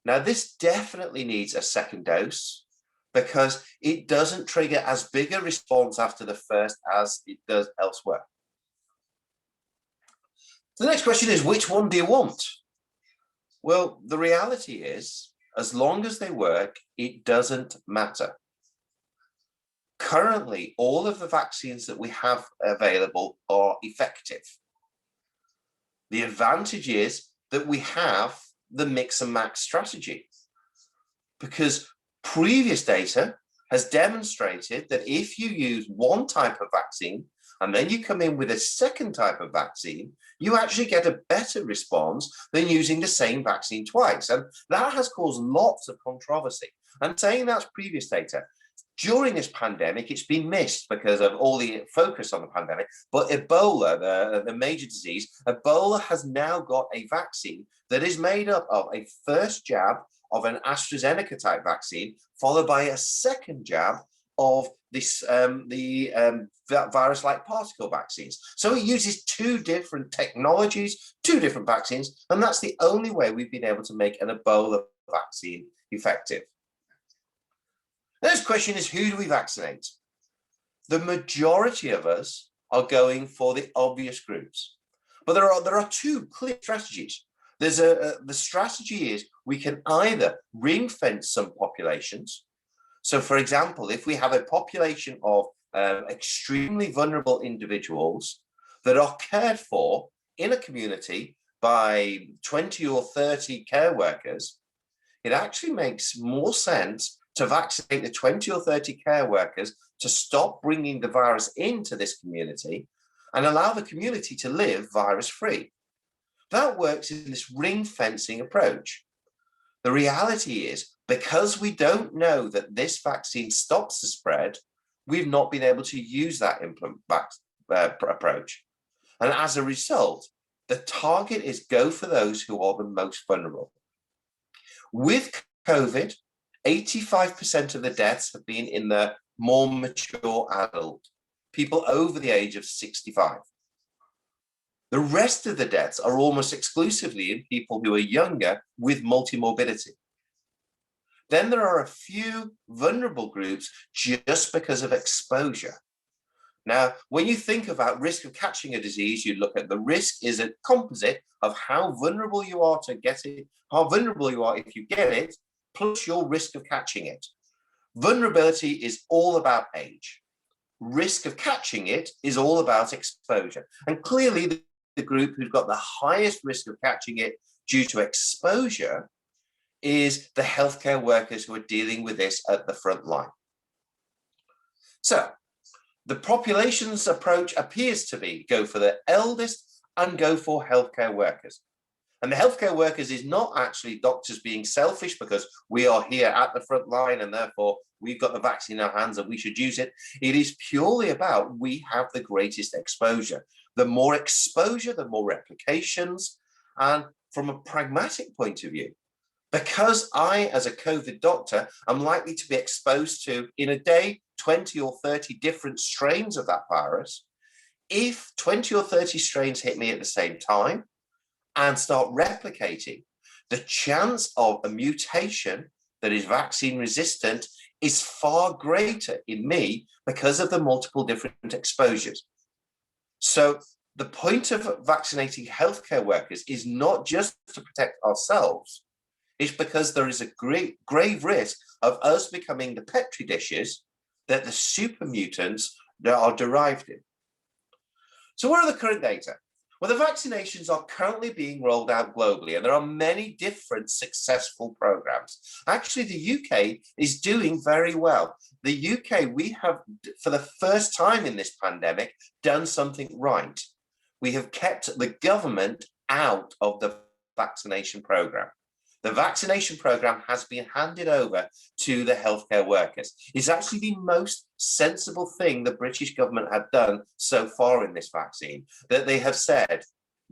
Now, this definitely needs a second dose because it doesn't trigger as big a response after the first as it does elsewhere. The next question is, which one do you want? Well, the reality is, as long as they work, it doesn't matter. Currently, all of the vaccines that we have available are effective. The advantage is that we have the mix and match strategy, because previous data has demonstrated that if you use one type of vaccine and then you come in with a second type of vaccine, you actually get a better response than using the same vaccine twice. And that has caused lots of controversy. I'm saying that's previous data. During this pandemic, it's been missed because of all the focus on the pandemic, but Ebola, the major disease, Ebola has now got a vaccine that is made up of a first jab of an AstraZeneca type vaccine, followed by a second jab of this virus-like particle vaccines. So it uses two different technologies, two different vaccines, and that's the only way we've been able to make an Ebola vaccine effective. The next question is, who do we vaccinate? The majority of us are going for the obvious groups, but there are two clear strategies. The strategy is we can either ring fence some populations. So, for example, if we have a population of extremely vulnerable individuals that are cared for in a community by 20 or 30 care workers, it actually makes more sense to vaccinate the 20 or 30 care workers to stop bringing the virus into this community and allow the community to live virus-free. That works in this ring fencing approach. The reality is, because we don't know that this vaccine stops the spread, we've not been able to use that approach. And as a result, the target is go for those who are the most vulnerable. With COVID, 85% of the deaths have been in the more mature adult, people over the age of 65. The rest of the deaths are almost exclusively in people who are younger with multimorbidity. Then there are a few vulnerable groups just because of exposure. Now, when you think about risk of catching a disease, you look at the risk is a composite of how vulnerable you are to get it, how vulnerable you are if you get it, plus your risk of catching it. Vulnerability is all about age. Risk of catching it is all about exposure. And clearly the group who's got the highest risk of catching it due to exposure is the healthcare workers who are dealing with this at the front line. So the population's approach appears to be go for the eldest and go for healthcare workers. And the healthcare workers is not actually doctors being selfish because we are here at the front line and therefore we've got the vaccine in our hands and we should use it. It is purely about we have the greatest exposure. The more exposure, the more replications. And from a pragmatic point of view, because I, as a COVID doctor, am likely to be exposed to, in a day, 20 or 30 different strains of that virus, if 20 or 30 strains hit me at the same time and start replicating, the chance of a mutation that is vaccine resistant is far greater in me because of the multiple different exposures. So the point of vaccinating healthcare workers is not just to protect ourselves, it's because there is a grave risk of us becoming the petri dishes that the super mutants that are derived in. So what are the current data? Well, the vaccinations are currently being rolled out globally, and there are many different successful programs. Actually, the UK is doing very well. The UK, we have, for the first time in this pandemic, done something right. We have kept the government out of the vaccination program. The vaccination program has been handed over to the healthcare workers. It's actually the most sensible thing the British government have done so far in this vaccine, that they have said,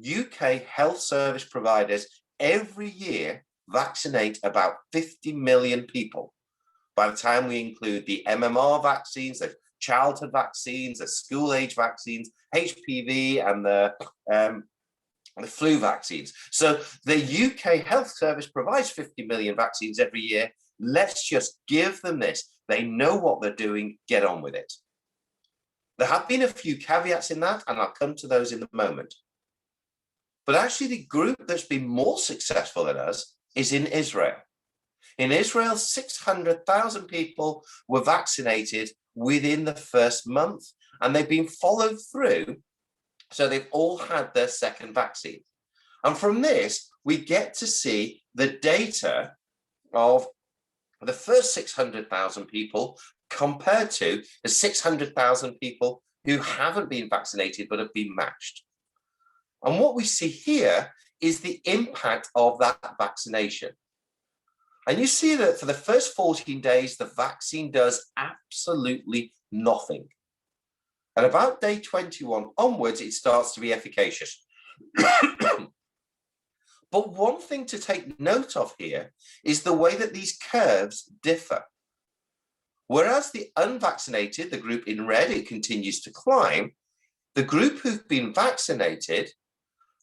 UK health service providers every year vaccinate about 50 million people. By the time we include the MMR vaccines, the childhood vaccines, the school age vaccines, HPV, and the flu vaccines. So the UK health service provides 50 million vaccines every year. Let's just give them this. They know what they're doing. Get on with it. There have been a few caveats in that, and I'll come to those in a moment. But actually, the group that's been more successful than us is in Israel. In Israel, 600,000 people were vaccinated within the first month, and they've been followed through. So they've all had their second vaccine. And from this, we get to see the data of the first 600,000 people compared to the 600,000 people who haven't been vaccinated but have been matched. And what we see here is the impact of that vaccination. And you see that for the first 14 days, the vaccine does absolutely nothing. And about day 21 onwards, it starts to be efficacious. But one thing to take note of here is the way that these curves differ. Whereas the unvaccinated, the group in red, it continues to climb, the group who've been vaccinated,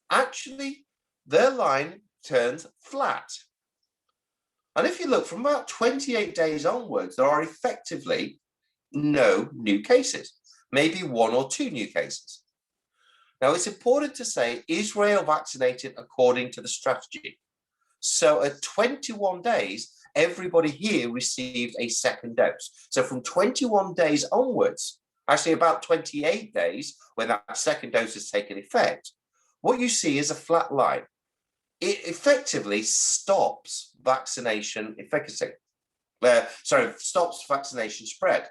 actually, their line turns flat. And if you look from about 28 days onwards, there are effectively no new cases, maybe 1 or 2 new cases. Now, it's important to say Israel vaccinated according to the strategy. So at 21 days, everybody here received a second dose. So from 21 days onwards, actually about 28 days, when that second dose has taken effect, what you see is a flat line. It effectively stops vaccination efficacy. Stops vaccination spread.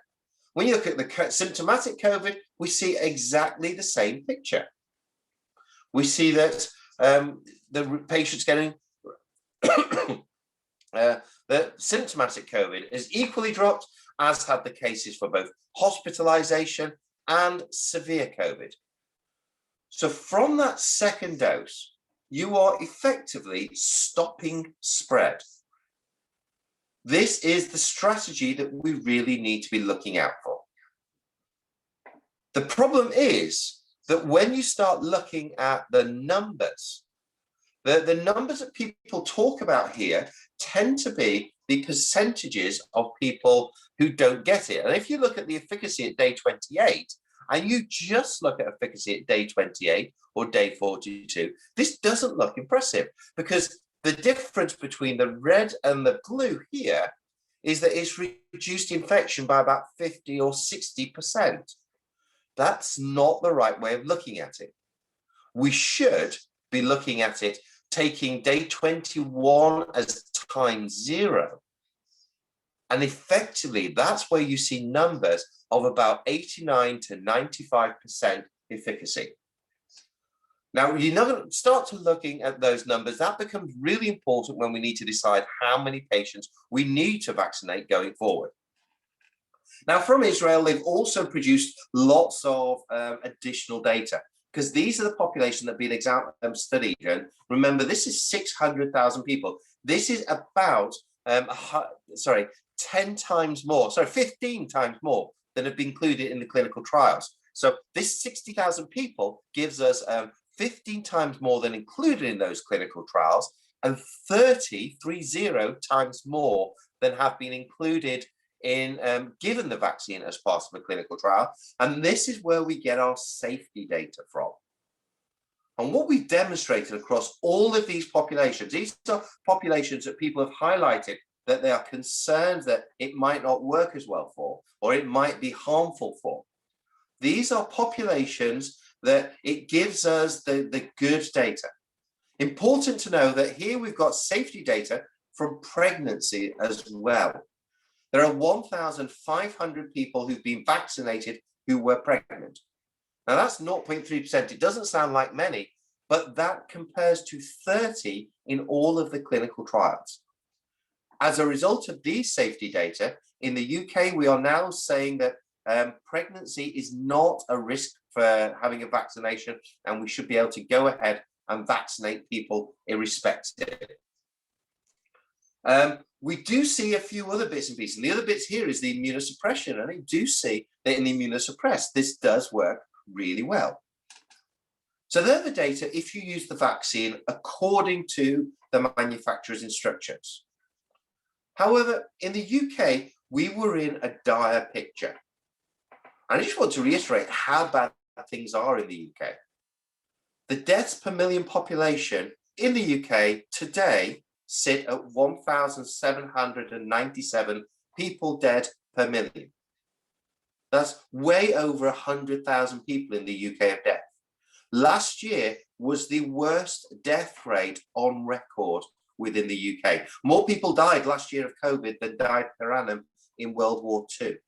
When you look at the symptomatic COVID, we see exactly the same picture. We see that the patients getting the symptomatic COVID is equally dropped, as had the cases for both hospitalization and severe COVID. So from that second dose, you are effectively stopping spread. This is the strategy that we really need to be looking out for. The problem is that when you start looking at the numbers, the numbers that people talk about here tend to be the percentages of people who don't get it. And if you look at the efficacy at day 28, and you just look at efficacy at day 28 or day 42, this doesn't look impressive, because the difference between the red and the blue here is that it's reduced infection by about 50 or 60%. That's not the right way of looking at it. We should be looking at it taking day 21 as time 0. And effectively, that's where you see numbers of about 89 to 95% efficacy. Now, you start to looking at those numbers, that becomes really important when we need to decide how many patients we need to vaccinate going forward. Now, from Israel, they've also produced lots of additional data, because these are the population that have been studied. And remember, this is 600,000 people. This is about 15 times more than have been included in the clinical trials. So this 60,000 people gives us 15 times more than included in those clinical trials, and 30 times more than have been included in given the vaccine as part of a clinical trial. And this is where we get our safety data from. And what we've demonstrated across all of these populations, these are populations that people have highlighted that they are concerned that it might not work as well for, or it might be harmful for. These are populations that it gives us the good data. Important to know that here we've got safety data from pregnancy as well. There are 1,500 people who've been vaccinated who were pregnant. Now that's 0.3%. It doesn't sound like many, but that compares to 30 in all of the clinical trials. As a result of these safety data, in the UK, we are now saying that pregnancy is not a risk for having a vaccination, and we should be able to go ahead and vaccinate people irrespective. We do see a few other bits and pieces. And the other bits here is the immunosuppression. And I do see that in the immunosuppressed, this does work really well. So they're the data if you use the vaccine according to the manufacturer's instructions. However, in the UK, we were in a dire picture. And I just want to reiterate how bad things are in the UK. The deaths per million population in the UK today sit at 1,797 people dead per million. That's way over 100,000 people in the UK of death. Last year was the worst death rate on record within the UK. More people died last year of COVID than died per annum in World War II.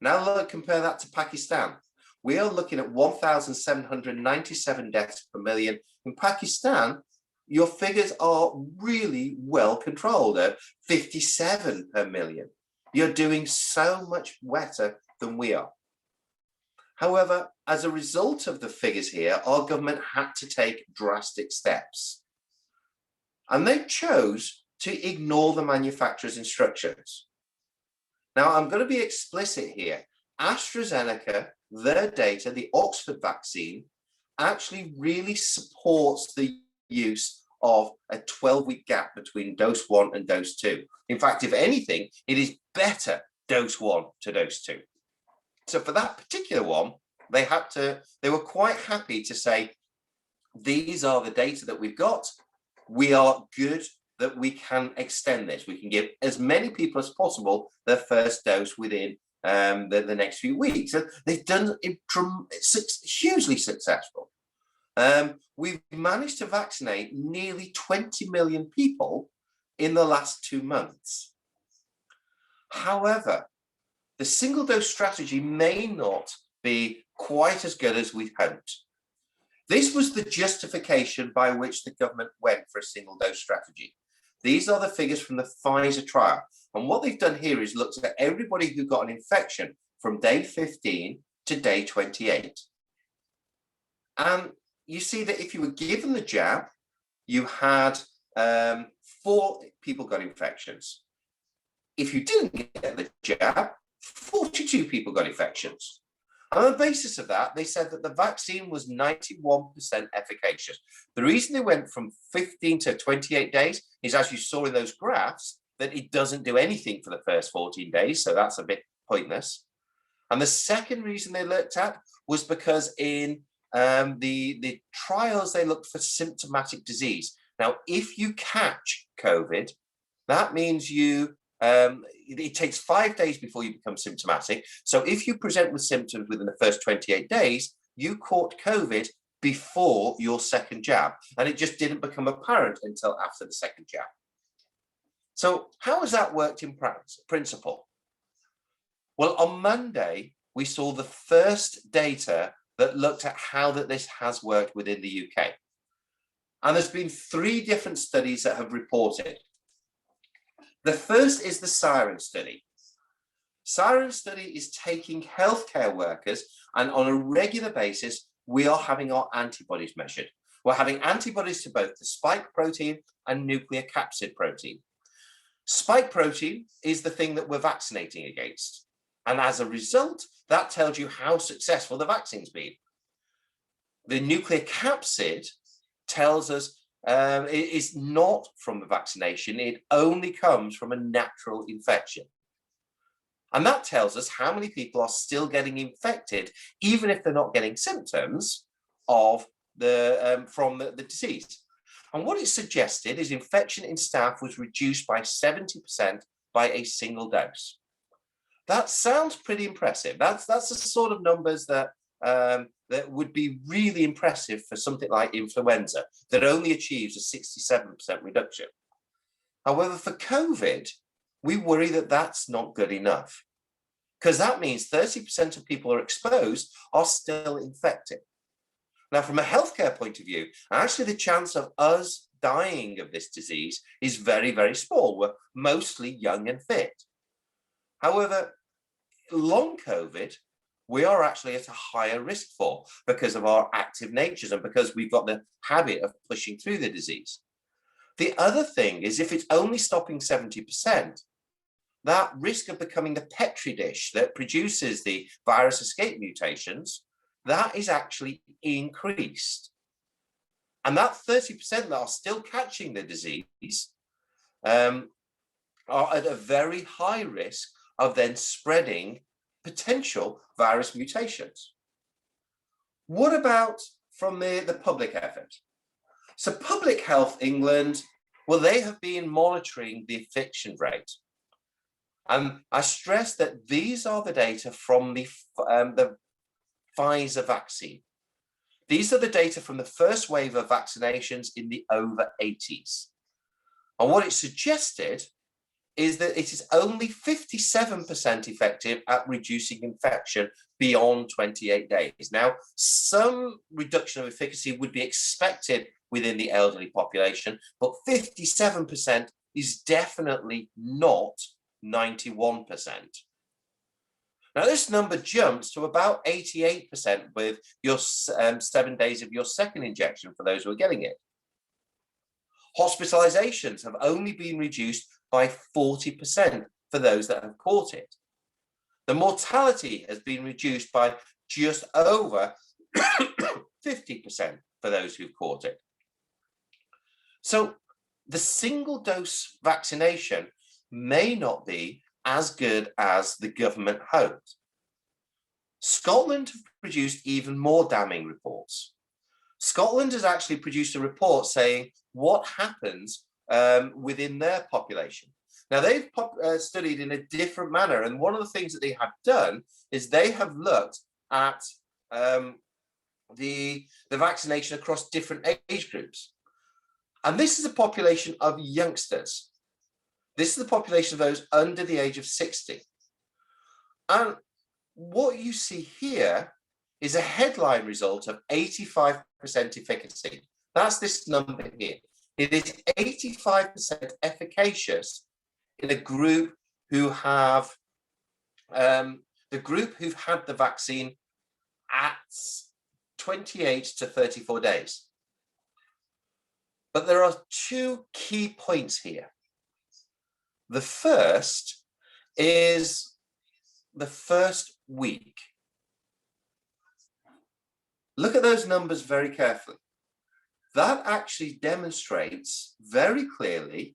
Now compare that to Pakistan. We are looking at 1,797 deaths per million. In Pakistan, your figures are really well controlled at 57 per million. You're doing so much better than we are. However, as a result of the figures here, our government had to take drastic steps. And they chose to ignore the manufacturer's instructions. Now, I'm going to be explicit here. AstraZeneca, their data, the Oxford vaccine, actually really supports the use of a 12-week gap between dose 1 and dose 2. In fact, if anything, it is better dose 1 to dose 2. So for that particular one, they were quite happy to say, these are the data that we've got. We are good that we can extend this. We can give as many people as possible their first dose within the next few weeks. And they've done it hugely successful. We've managed to vaccinate nearly 20 million people in the last 2 months. However, the single dose strategy may not be quite as good as we hoped. This was the justification by which the government went for a single dose strategy. These are the figures from the Pfizer trial. And what they've done here is looked at everybody who got an infection from day 15 to day 28. And you see that if you were given the jab, you had 4 people got infections. If you didn't get the jab, 42 people got infections. And on the basis of that, they said that the vaccine was 91% efficacious. The reason they went from 15 to 28 days is, as you saw in those graphs, that it doesn't do anything for the first 14 days. So that's a bit pointless. And the second reason they looked at was because in the trials, they looked for symptomatic disease. Now, if you catch COVID, that means it takes 5 days before you become symptomatic. So if you present with symptoms within the first 28 days, you caught COVID before your second jab, and it just didn't become apparent until after the second jab. So how has that worked in principle? Well, on Monday, we saw the first data that looked at how this has worked within the UK. And there's been 3 different studies that have reported. The first is the Siren study. Siren study is taking healthcare workers, and on a regular basis, we are having our antibodies measured. We're having antibodies to both the spike protein and nuclear capsid protein. Spike protein is the thing that we're vaccinating against. And as a result, that tells you how successful the vaccine's been. The nuclear capsid tells us it is not from the vaccination, it only comes from a natural infection. And that tells us how many people are still getting infected, even if they're not getting symptoms of from the disease. And what it suggested is infection in staff was reduced by 70% by a single dose. That sounds pretty impressive. That's the sort of numbers that that would be really impressive for something like influenza that only achieves a 67% reduction. However, for COVID, we worry that that's not good enough, because that means 30% of people who are exposed are still infected. Now, from a healthcare point of view, actually the chance of us dying of this disease is very, very small. We're mostly young and fit. However, long COVID, we are actually at a higher risk for, because of our active natures and because we've got the habit of pushing through the disease. The other thing is, if it's only stopping 70%, that risk of becoming the petri dish that produces the virus escape mutations, that is actually increased. And that 30% that are still catching the disease are at a very high risk of then spreading potential virus mutations. What about from the public effort? So Public Health England, well, they have been monitoring the infection rate. And I stress that these are the data from the Pfizer vaccine. These are the data from the first wave of vaccinations in the over 80s. And what it suggested is that it is only 57% effective at reducing infection beyond 28 days. Now, some reduction of efficacy would be expected within the elderly population, but 57% is definitely not 91%. Now, this number jumps to about 88% with your 7 days of your second injection for those who are getting it. Hospitalizations have only been reduced by 40% for those that have caught it. The mortality has been reduced by just over 50% for those who've caught it. So the single dose vaccination may not be as good as the government hoped. Scotland have produced even more damning reports. Scotland has actually produced a report saying what happens within their population. Now, they've studied in a different manner, and one of the things that they have done is they have looked at the vaccination across different age groups. And this is a population of youngsters. This is the population of those under the age of 60. And what you see here is a headline result of 85% efficacy. That's this number here. It is 85% efficacious in a group who have who've had the vaccine at 28 to 34 days. But there are two key points here. The first is the first week. Look at those numbers very carefully. That actually demonstrates very clearly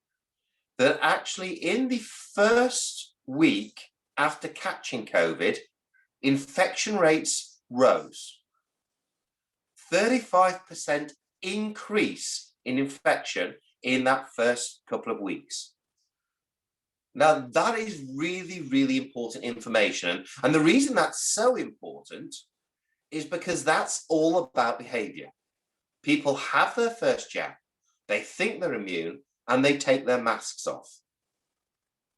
that actually in the first week after catching COVID, infection rates rose. 35% increase in infection in that first couple of weeks. Now, that is really, really important information. And the reason that's so important is because that's all about behavior. People have their first jab, they think they're immune, and they take their masks off.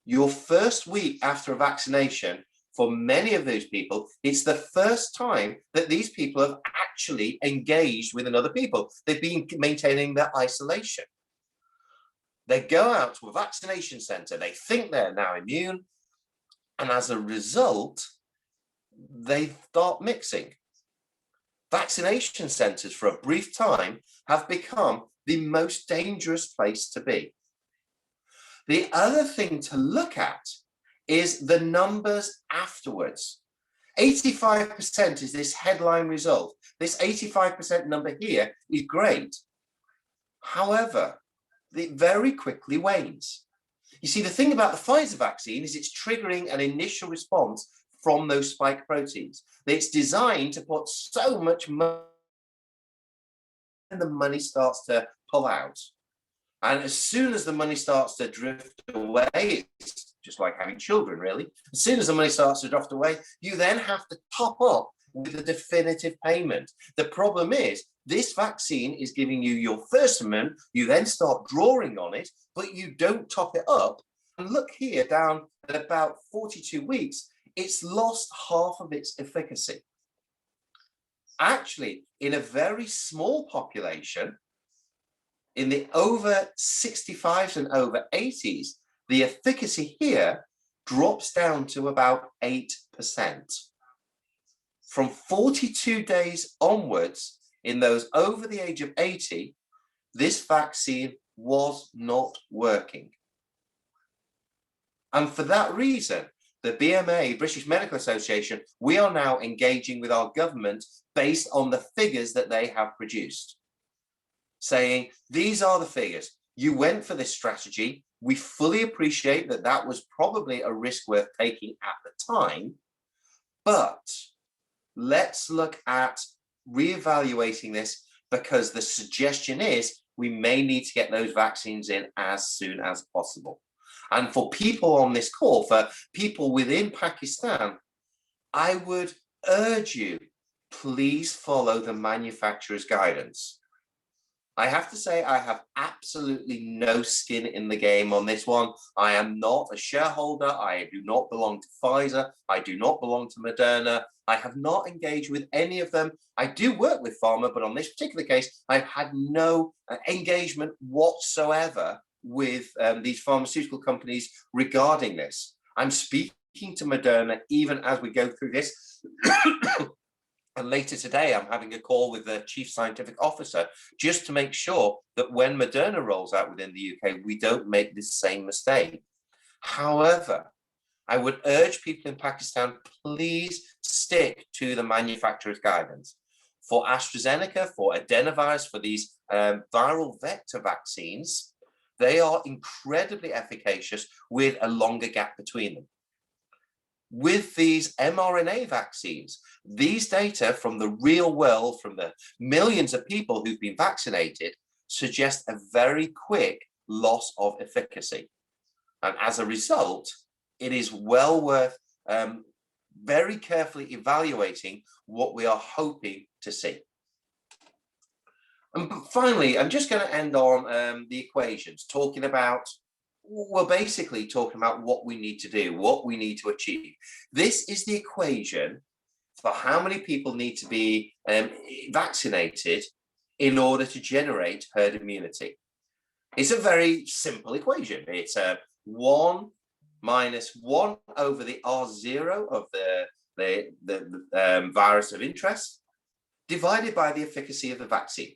Your first week after a vaccination, for many of those people, it's the first time that these people have actually engaged with other people. They've been maintaining their isolation. They go out to a vaccination center, they think they're now immune, and as a result, they start mixing. Vaccination centers for a brief time have become the most dangerous place to be. The other thing to look at is the numbers afterwards. 85% is this headline result. This 85% number here is great. However, it very quickly wanes. You see, the thing about the Pfizer vaccine is it's triggering an initial response from those spike proteins. It's designed to put so much money, and the money starts to pull out. And as soon as the money starts to drift away, it's just like having children, really. As soon as the money starts to drift away, you then have to top up with a definitive payment. The problem is, this vaccine is giving you your first amount, you then start drawing on it, but you don't top it up. And look here, down at about 42 weeks, it's lost half of its efficacy. Actually, in a very small population, in the over 65s and over 80s, the efficacy here drops down to about 8%. From 42 days onwards, in those over the age of 80, this vaccine was not working. And for that reason, the BMA, British Medical Association, we are now engaging with our government based on the figures that they have produced, saying, these are the figures. You went for this strategy. We fully appreciate that that was probably a risk worth taking at the time, but let's look at reevaluating this, because the suggestion is we may need to get those vaccines in as soon as possible. And for people on this call, for people within Pakistan, I would urge you, please follow the manufacturer's guidance. I have to say I have absolutely no skin in the game on this one. I am not a shareholder. I do not belong to Pfizer. I do not belong to Moderna. I have not engaged with any of them. I do work with pharma, but on this particular case, I've had no engagement whatsoever with these pharmaceutical companies regarding this. I'm speaking to Moderna even as we go through this. And later today, I'm having a call with the chief scientific officer just to make sure that when Moderna rolls out within the UK, we don't make this same mistake. However, I would urge people in Pakistan, please stick to the manufacturer's guidance. For AstraZeneca, for adenovirus, for these viral vector vaccines, they are incredibly efficacious with a longer gap between them. With these mRNA vaccines, these data from the real world, from the millions of people who've been vaccinated, suggest a very quick loss of efficacy. And as a result, it is well worth very carefully evaluating what we are hoping to see. And finally, I'm just going to end on the equations, talking about, we're basically talking about what we need to do, what we need to achieve. This is the equation for how many people need to be vaccinated in order to generate herd immunity. It's a very simple equation. It's 1 minus 1 over the R0 of the virus of interest divided by the efficacy of the vaccine.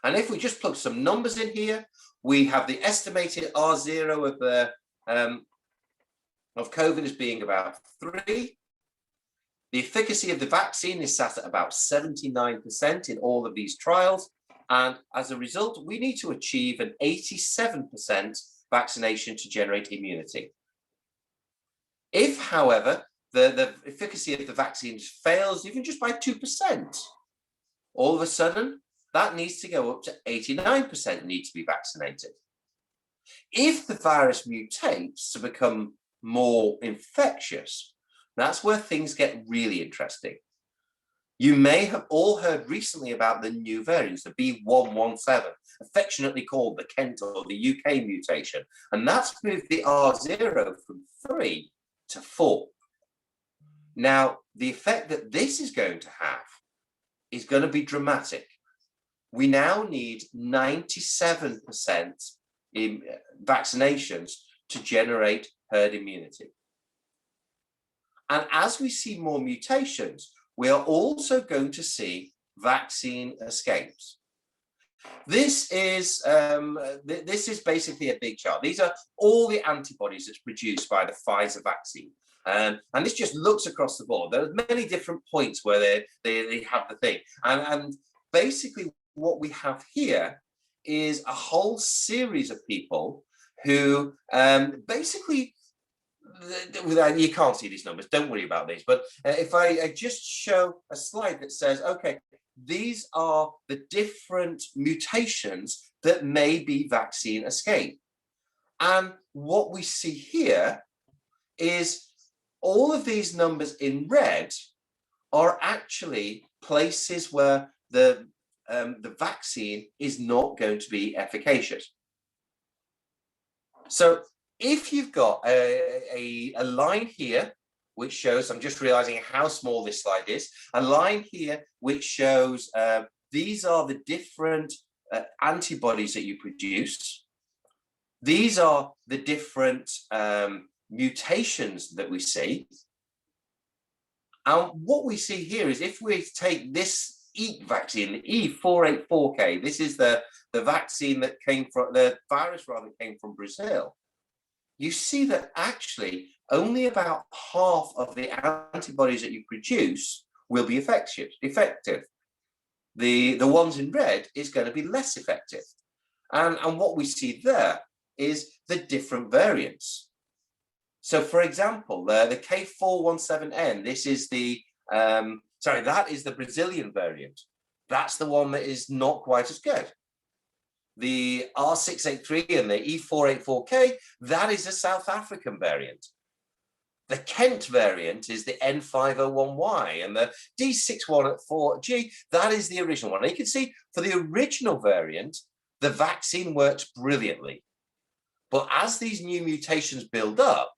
And if we just plug some numbers in here, we have the estimated R0 of the of COVID as being about 3. The efficacy of the vaccine is sat at about 79% in all of these trials. And as a result, we need to achieve an 87% vaccination to generate immunity. If, however, the efficacy of the vaccine fails even just by 2%, all of a sudden, that needs to go up to 89% need to be vaccinated. If the virus mutates to become more infectious, that's where things get really interesting. You may have all heard recently about the new variants, the B117, affectionately called the Kent or the UK mutation, and that's moved the R0 from 3 to 4. Now, the effect that this is going to have is going to be dramatic. We now need 97% in vaccinations to generate herd immunity. And as we see more mutations, we are also going to see vaccine escapes. This is basically a big chart. These are all the antibodies that's produced by the Pfizer vaccine. And this just looks across the board. There are many different points where they have the thing. And basically what we have here is a whole series of people who basically, you can't see these numbers, don't worry about these, but if I just show a slide that says, okay, these are the different mutations that may be vaccine escape. And what we see here is all of these numbers in red are actually places where the vaccine is not going to be efficacious. So if you've got a line here, which shows, I'm just realizing how small this slide is, a line here which shows these are the different antibodies that you produce. These are the different mutations that we see. And what we see here is if we take this vaccine, the E484K, this is the vaccine that came from, the virus rather came from Brazil. You see that actually only about half of the antibodies that you produce will be effective. The ones in red is going to be less effective. And what we see there is the different variants. So for example, the K417N, this is the, that is the Brazilian variant. That's the one that is not quite as good. The R683 and the E484K, that is a South African variant. The Kent variant is the N501Y, and the D614G, that is the original one. And you can see for the original variant, the vaccine works brilliantly. But as these new mutations build up,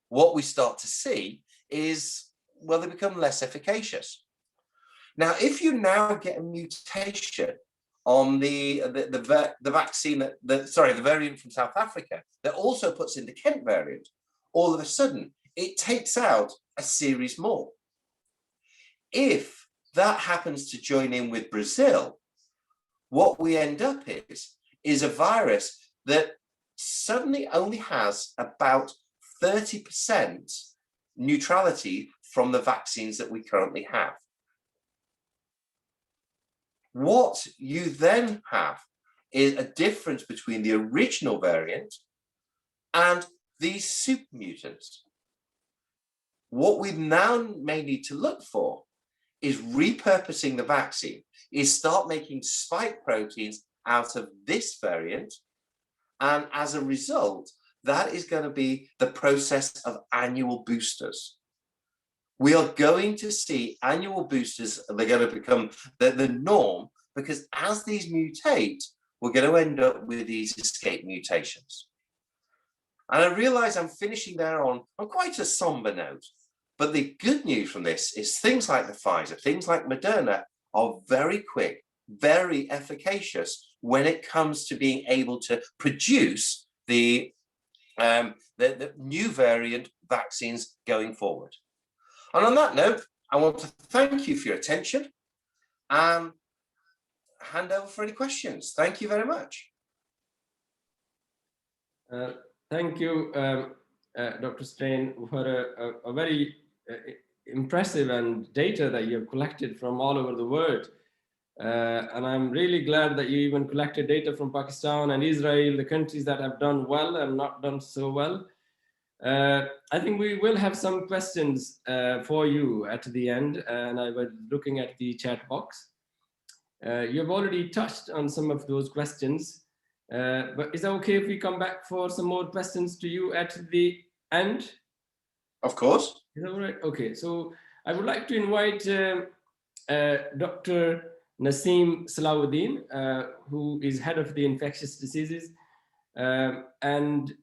what we start to see is, well, they become less efficacious. Now, if you now get a mutation on the vaccine, the variant from South Africa that also puts in the Kent variant, all of a sudden, it takes out a series more. If that happens to join in with Brazil, what we end up is a virus that suddenly only has about 30% neutrality from the vaccines that we currently have. What you then have is a difference between the original variant and these super mutants. What we now may need to look for is repurposing the vaccine, is start making spike proteins out of this variant. And as a result, that is going to be the process of annual boosters. We are going to see annual boosters, they're going to become the norm, because as these mutate, we're going to end up with these escape mutations. And I realize I'm finishing there on quite a somber note, but the good news from this is things like the Pfizer, things like Moderna are very quick, very efficacious when it comes to being able to produce the new variant vaccines going forward. And on that note, I want to thank you for your attention and hand over for any questions. Thank you very much. Thank you, Dr. Strain, for a very impressive and data that you have collected from all over the world. And I'm really glad that you even collected data from Pakistan and Israel, the countries that have done well and not done so well. I think we will have some questions for you at the end, and I was looking at the chat box. You've already touched on some of those questions, but is that okay if we come back for some more questions to you at the end? Of course. Is that all right? Okay, so I would like to invite Dr. Naseem Salahuddin, who is head of the infectious diseases, and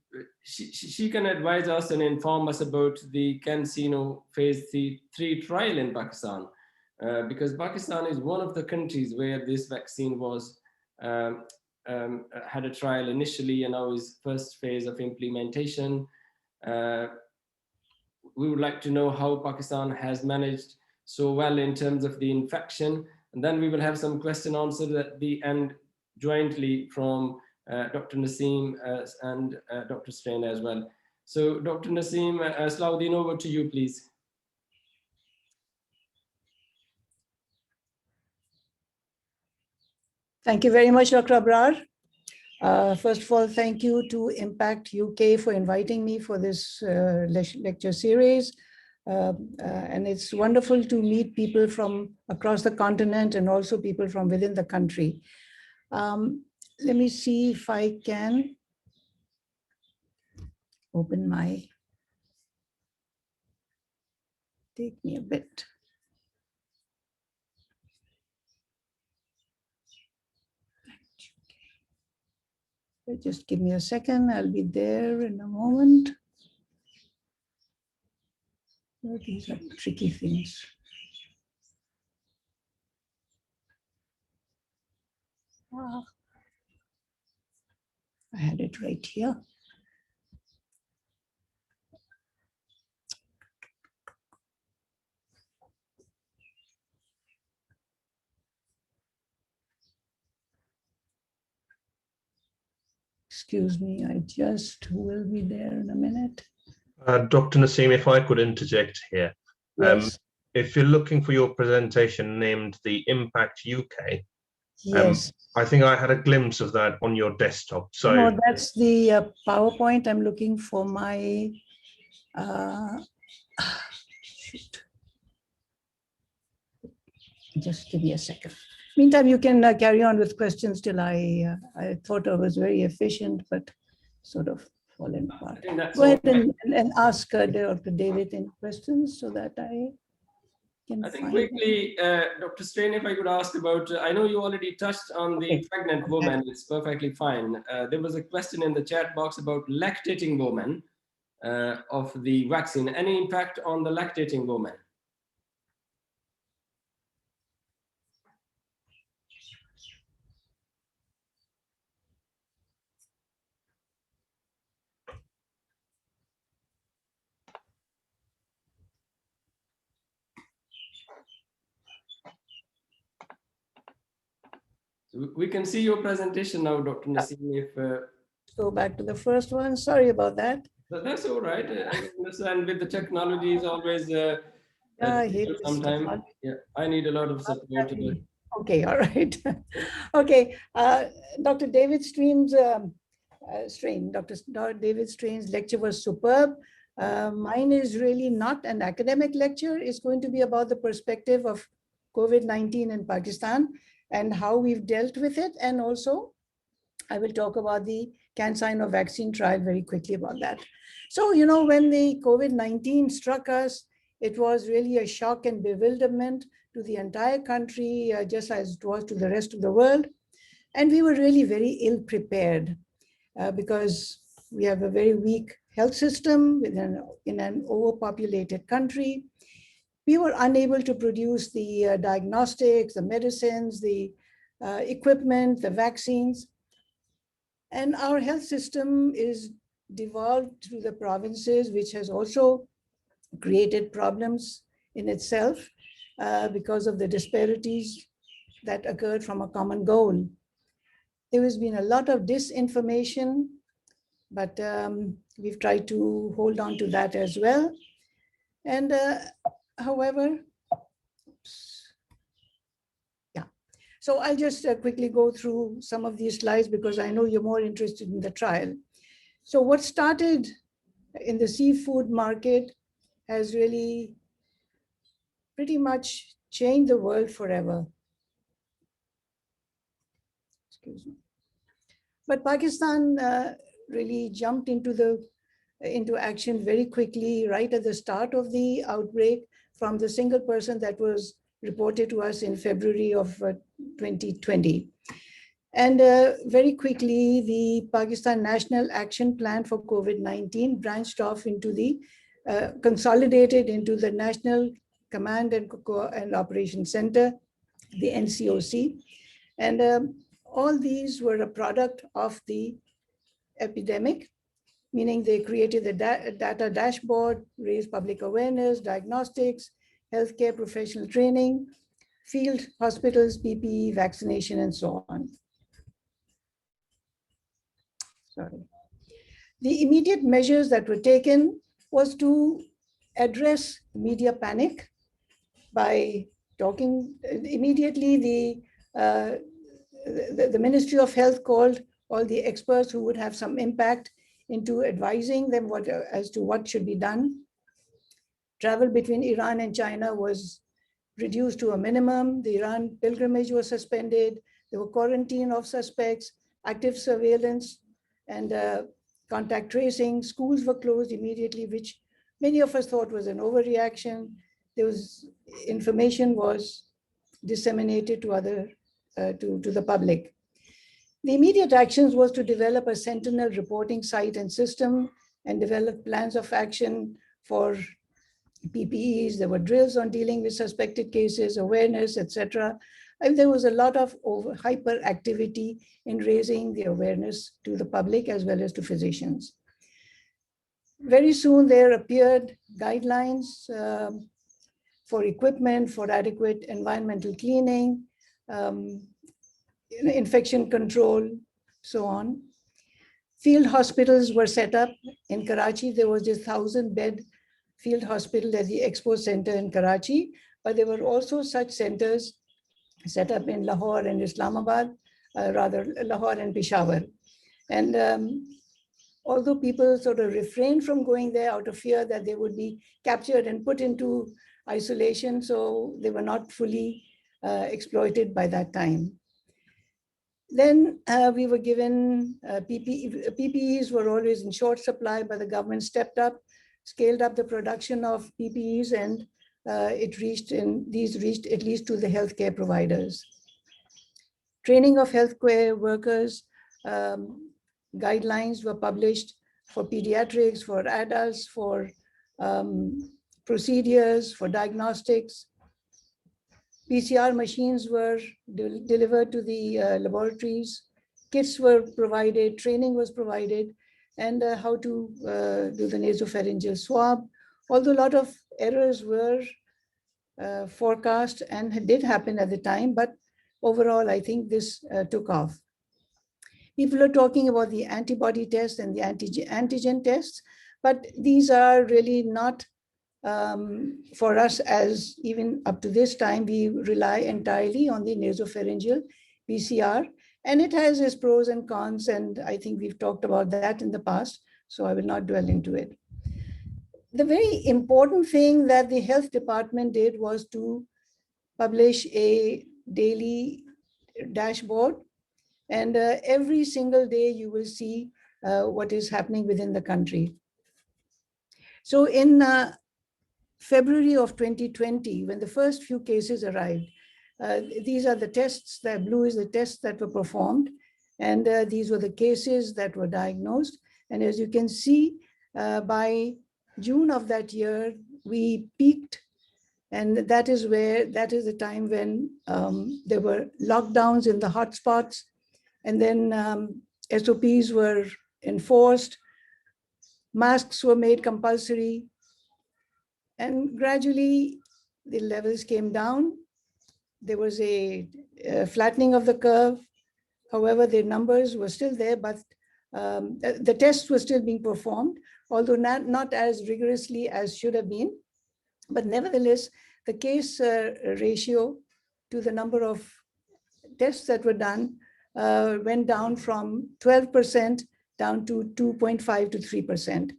she can advise us and inform us about the Cansino phase 3 trial in Pakistan, because Pakistan is one of the countries where this vaccine was had a trial initially, and now is first phase of implementation. We would like to know how Pakistan has managed so well in terms of the infection, and then we will have some question answers at the end jointly from Dr. Naseem and Dr. Strain as well. So Dr. Naseem Salahuddin, over to you, please. Thank you very much, Dr. Abrar. First of all, thank you to Impact UK for inviting me for this lecture series. And it's wonderful to meet people from across the continent and also people from within the country. Let me see if I can open my, take me a bit. Just give me a second, I'll be there in a moment. These are tricky things. I had it right here. Excuse me, I just will be there in a minute. Dr. Naseem, if I could interject here. Yes. If you're looking for your presentation named the Impact UK, Yes. I think I had a glimpse of that on your desktop. So no, that's the PowerPoint. I'm looking for my, shoot. Just give me a second. Meantime, you can carry on with questions till I thought I was very efficient, but sort of fallen apart. I think that's Go ahead all. and ask Dr. David any questions so that I can I think find quickly, Dr. Strain, if I could ask about, I know you already touched on the Okay. pregnant Okay. woman, it's perfectly fine. There was a question in the chat box about lactating women of the vaccine. Any impact on the lactating woman? So we can see your presentation now, Dr. Naseem. If Go back to the first one. Sorry about that. but that's all right. I understand with the technology is always I hate difficult this sometime. technology. Yeah, I need a lot of support. Okay, all right. Okay, Dr. David Dr. David Strain's lecture was superb. Mine is really not an academic lecture. It's going to be about the perspective of COVID-19 in Pakistan and how we've dealt with it. And also, I will talk about the Cansino vaccine trial very quickly about that. So, you know, when the COVID-19 struck us, it was really a shock and bewilderment to the entire country, just as it was to the rest of the world. And we were really very ill prepared because we have a very weak health system in an overpopulated country. We were unable to produce the diagnostics, the medicines, the equipment, the vaccines. And our health system is devolved to the provinces, which has also created problems in itself because of the disparities that occurred from a common goal. There has been a lot of disinformation, but we've tried to hold on to that as well. And however, so I'll just quickly go through some of these slides because I know you're more interested in the trial. So what started in the seafood market has really pretty much changed the world forever. Excuse me. But Pakistan really jumped into action very quickly, right at the start of the outbreak, from the single person that was reported to us in February of 2020. And very quickly, the Pakistan National Action Plan for COVID-19 branched off into the, consolidated into the National Command and Operation Center, the NCOC. And all these were a product of the epidemic, meaning they created the data dashboard, raised public awareness, diagnostics, healthcare professional training, field hospitals, PPE, vaccination, and so on. Sorry. The immediate measures that were taken was to address media panic by talking immediately. The Ministry of Health called all the experts who would have some impact into advising them as to what should be done. Travel between Iran and China was reduced to a minimum. The Iran pilgrimage was suspended. There were quarantine of suspects, active surveillance, and contact tracing. Schools were closed immediately, which many of us thought was an overreaction. Information was disseminated to the public. The immediate actions was to develop a sentinel reporting site and system and develop plans of action for PPEs. There were drills on dealing with suspected cases, awareness, etc. And there was a lot of hyperactivity in raising the awareness to the public as well as to physicians. Very soon there appeared guidelines for equipment, for adequate environmental cleaning, infection control, so on. Field hospitals were set up. In Karachi, there was this 1,000-bed field hospital at the Expo Center in Karachi, but there were also such centers set up in Lahore and Islamabad, Lahore and Peshawar. And although people sort of refrained from going there out of fear that they would be captured and put into isolation, so they were not fully exploited by that time. Then we were given PPEs were always in short supply, but the government stepped up, scaled up the production of PPEs, and these reached at least to the healthcare providers. Training of healthcare workers, guidelines were published for pediatrics, for adults, for procedures, for diagnostics. PCR machines were delivered to the laboratories. Kits were provided, training was provided, and how to do the nasopharyngeal swab. Although a lot of errors were forecast and did happen at the time, but overall, I think this took off. People are talking about the antibody tests and the antigen tests, but these are really not for us, as even up to this time, we rely entirely on the nasopharyngeal PCR, and it has its pros and cons, and I think we've talked about that in the past, so I will not dwell into it. The very important thing that the health department did was to publish a daily dashboard, and every single day you will see what is happening within the country. So in February of 2020, when the first few cases arrived, these are the tests, that blue is the tests that were performed, and these were the cases that were diagnosed. And as you can see, by June of that year, we peaked, and that is the time when there were lockdowns in the hotspots, and then SOPs were enforced, masks were made compulsory, and gradually the levels came down. There was a flattening of the curve. However, the numbers were still there, but the tests were still being performed, although not as rigorously as should have been. But nevertheless, the case ratio to the number of tests that were done went down from 12% down to 2.5 to 3%.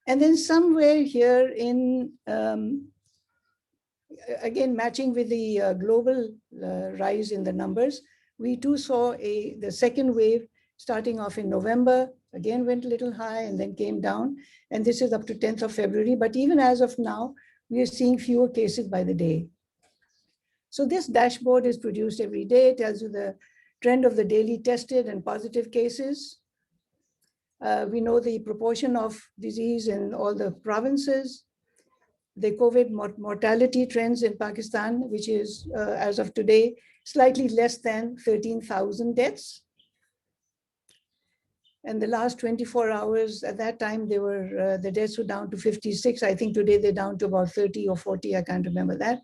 And then somewhere here in, again, matching with the global rise in the numbers, we too saw the second wave starting off in November, again went a little high and then came down. And this is up to 10th of February. But even as of now, we are seeing fewer cases by the day. So this dashboard is produced every day. It tells you the trend of the daily tested and positive cases. We know the proportion of disease in all the provinces, the COVID mortality trends in Pakistan, which is, as of today, slightly less than 13,000 deaths. And the last 24 hours, at that time, the deaths were down to 56. I think today they're down to about 30 or 40, I can't remember that.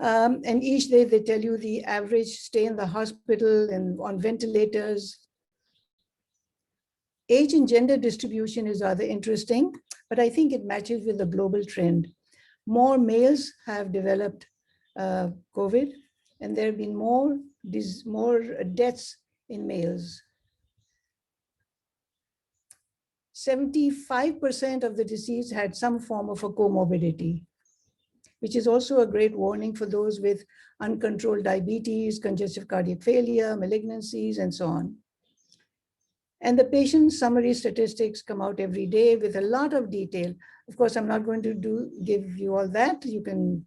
And each day they tell you the average stay in the hospital and on ventilators. Age and gender distribution is rather interesting, but I think it matches with the global trend. More males have developed COVID, and there have been more deaths in males. 75% of the deceased had some form of a comorbidity, which is also a great warning for those with uncontrolled diabetes, congestive cardiac failure, malignancies, and so on. And the patient summary statistics come out every day with a lot of detail. Of course, I'm not going to give you all that. You can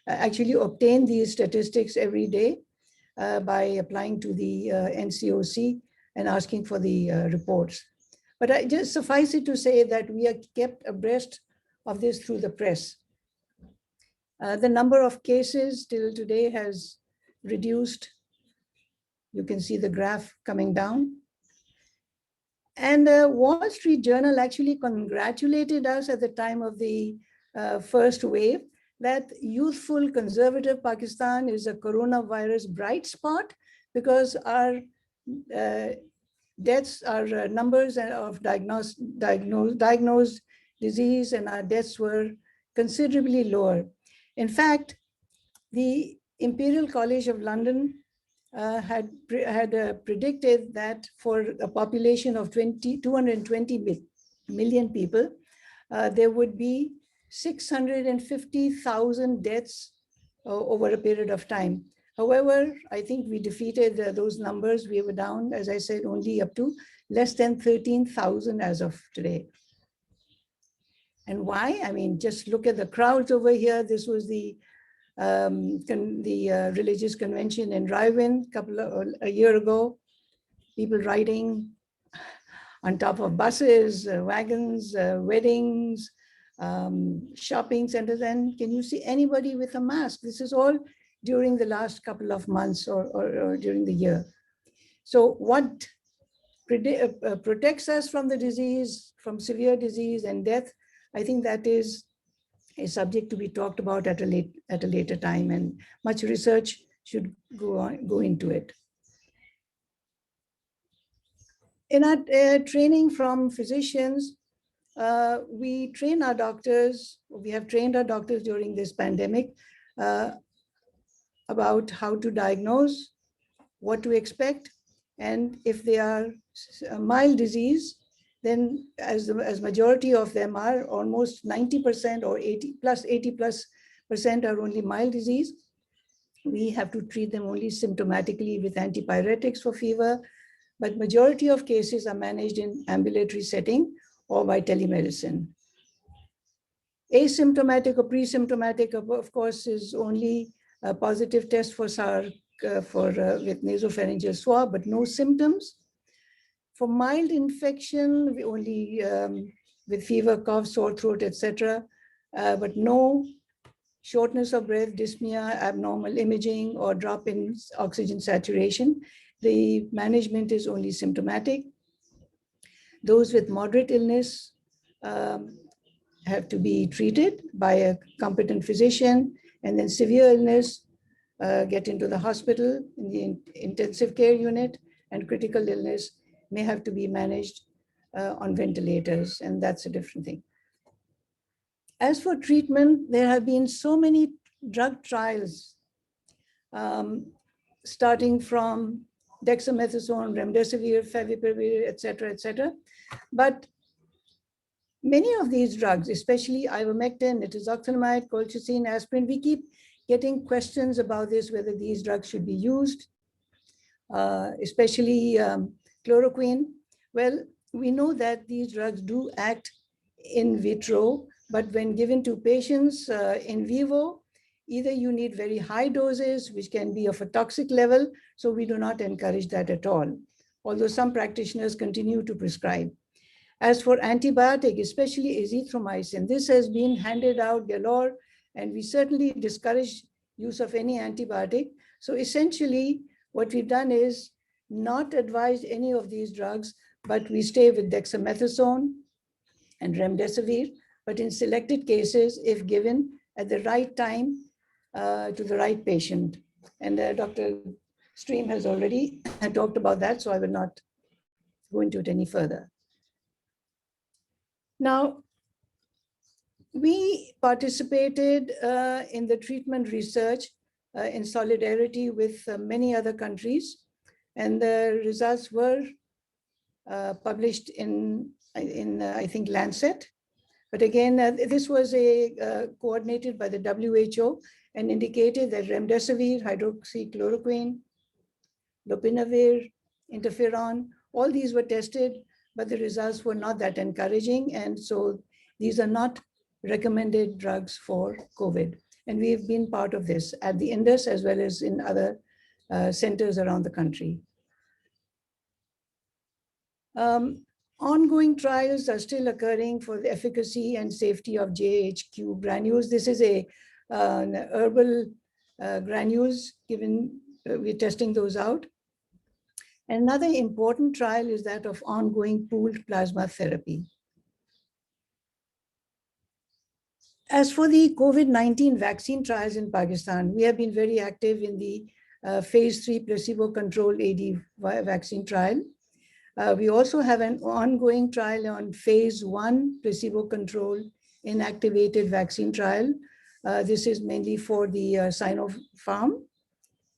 actually obtain these statistics every day by applying to the NCOC and asking for the reports. But I just suffice it to say that we are kept abreast of this through the press. The number of cases till today has reduced. You can see the graph coming down. And Wall Street Journal actually congratulated us at the time of the first wave that youthful conservative Pakistan is a coronavirus bright spot because our deaths, our numbers of diagnosed disease and our deaths were considerably lower. In fact, the Imperial College of London had predicted that for a population of 220 million people, there would be 650,000 deaths over a period of time. However, I think we defeated those numbers. We were down, as I said, only up to less than 13,000 as of today. And why? I mean, just look at the crowds over here. This was the religious convention in Raiwin a year ago. People riding on top of buses, wagons, weddings, shopping centers. And can you see anybody with a mask? This is all during the last couple of months or during the year. So what protects us from the disease, from severe disease and death, I think that is a subject to be talked about at a later time, and much research should go into it. In our training from physicians, we train our doctors, we have trained our doctors during this pandemic about how to diagnose, what to expect, and if they are a mild disease, then as majority of them are, almost 90% or 80+ % are only mild disease, we have to treat them only symptomatically with antipyretics for fever, but majority of cases are managed in ambulatory setting or by telemedicine. Asymptomatic or pre-symptomatic, of course, is only a positive test for SARS with nasopharyngeal swab, but no symptoms. For mild infection, we only with fever, cough, sore throat, etc., but no shortness of breath, dyspnea, abnormal imaging, or drop in oxygen saturation. The management is only symptomatic. Those with moderate illness have to be treated by a competent physician, and then severe illness get into the hospital in the intensive care unit, and critical illness may have to be managed on ventilators, and that's a different thing. As for treatment, there have been so many drug trials, starting from dexamethasone, remdesivir, favipiravir, etc. But many of these drugs, especially ivermectin, nitazoxanide, colchicine, aspirin, we keep getting questions about this, whether these drugs should be used, especially chloroquine. Well, we know that these drugs do act in vitro, but when given to patients in vivo, either you need very high doses, which can be of a toxic level, so we do not encourage that at all, although some practitioners continue to prescribe. As for antibiotic, especially azithromycin, this has been handed out galore, and we certainly discourage use of any antibiotic. So essentially, what we've done is not advise any of these drugs, but we stay with dexamethasone and remdesivir, but in selected cases, if given at the right time to the right patient. And Dr. Stream has already talked about that, so I will not go into it any further. Now, we participated in the treatment research in solidarity with many other countries, and the results were published in I think, Lancet. But again, this was coordinated by the WHO and indicated that remdesivir, hydroxychloroquine, lopinavir, interferon, all these were tested, but the results were not that encouraging. And so these are not recommended drugs for COVID. And we've been part of this at the Indus as well as in other centers around the country. Ongoing trials are still occurring for the efficacy and safety of JHQ granules. This is an herbal granules given, we're testing those out. Another important trial is that of ongoing pooled plasma therapy. As for the COVID-19 vaccine trials in Pakistan, we have been very active in the phase 3 placebo-controlled AD vaccine trial. We also have an ongoing trial on phase 1 placebo-controlled inactivated vaccine trial. This is mainly for the Sinopharm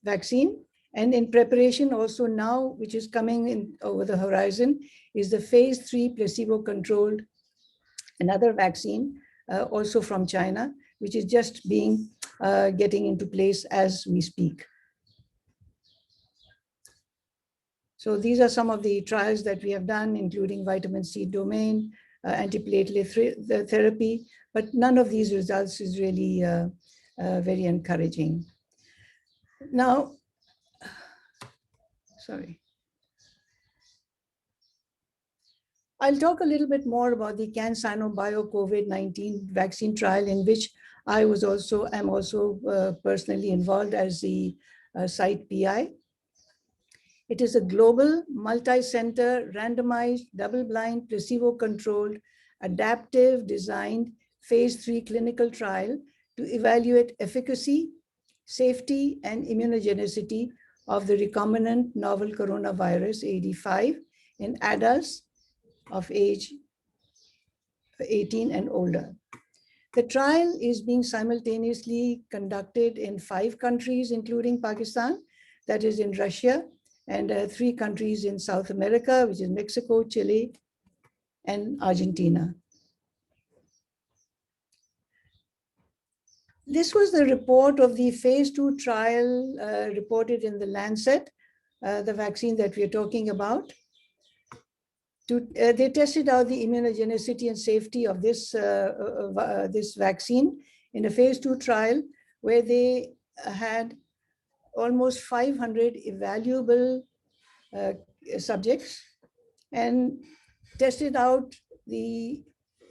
vaccine. And in preparation also now, which is coming in over the horizon, is the phase 3 placebo-controlled another vaccine, also from China, which is just getting into place as we speak. So these are some of the trials that we have done, including vitamin C domain, antiplatelet therapy, but none of these results is really very encouraging. Now, sorry. I'll talk a little bit more about the Cansino Bio COVID-19 vaccine trial, in which I was also, am also personally involved as the site PI. It is a global, multi-center, randomized, double-blind, placebo-controlled, adaptive designed phase 3 clinical trial to evaluate efficacy, safety, and immunogenicity of the recombinant novel coronavirus AD5 in adults of age 18 and older. The trial is being simultaneously conducted in 5 countries, including Pakistan, that is in Russia, and 3 countries in South America, which is Mexico, Chile, and Argentina. This was the report of the phase 2 trial reported in the Lancet, the vaccine that we're talking about. They tested out the immunogenicity and safety of this, this vaccine in a phase 2 trial where they had almost 500 evaluable subjects and tested out the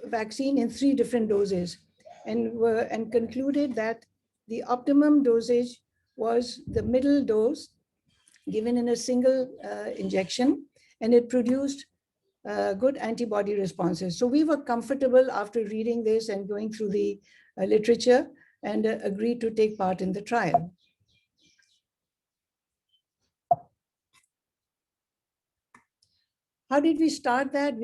vaccine in 3 different doses and concluded that the optimum dosage was the middle dose given in a single injection, and it produced good antibody responses. So we were comfortable after reading this and going through the literature and agreed to take part in the trial. How did we start that?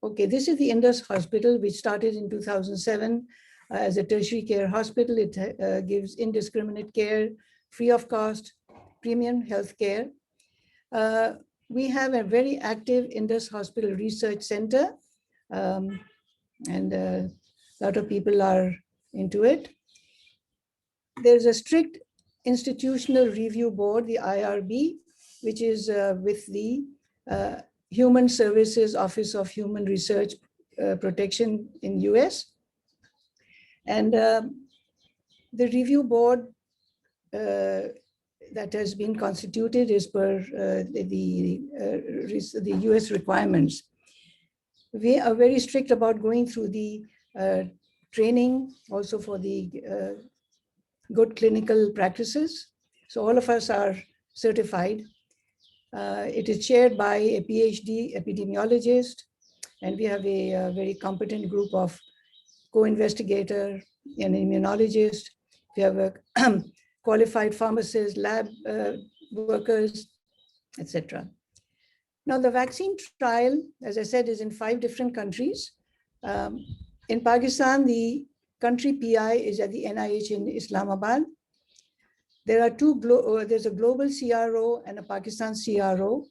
Okay, this is the Indus Hospital, which started in 2007 as a tertiary care hospital. It gives indiscriminate care, free of cost, premium health care. We have a very active Indus Hospital Research Center, and a lot of people are into it. There's a strict institutional review board, the IRB, which is with the Human Services Office of Human Research Protection in US. And the review board that has been constituted is per the US requirements. We are very strict about going through the training also for the good clinical practices. So all of us are certified. It is chaired by a PhD epidemiologist, and we have a very competent group of co-investigator and immunologist. We have a qualified pharmacists, lab workers, etc. Now the vaccine trial, as I said, is in 5 different countries. In Pakistan, the country PI is at the NIH in Islamabad. There are there's a global CRO and a Pakistan CRO.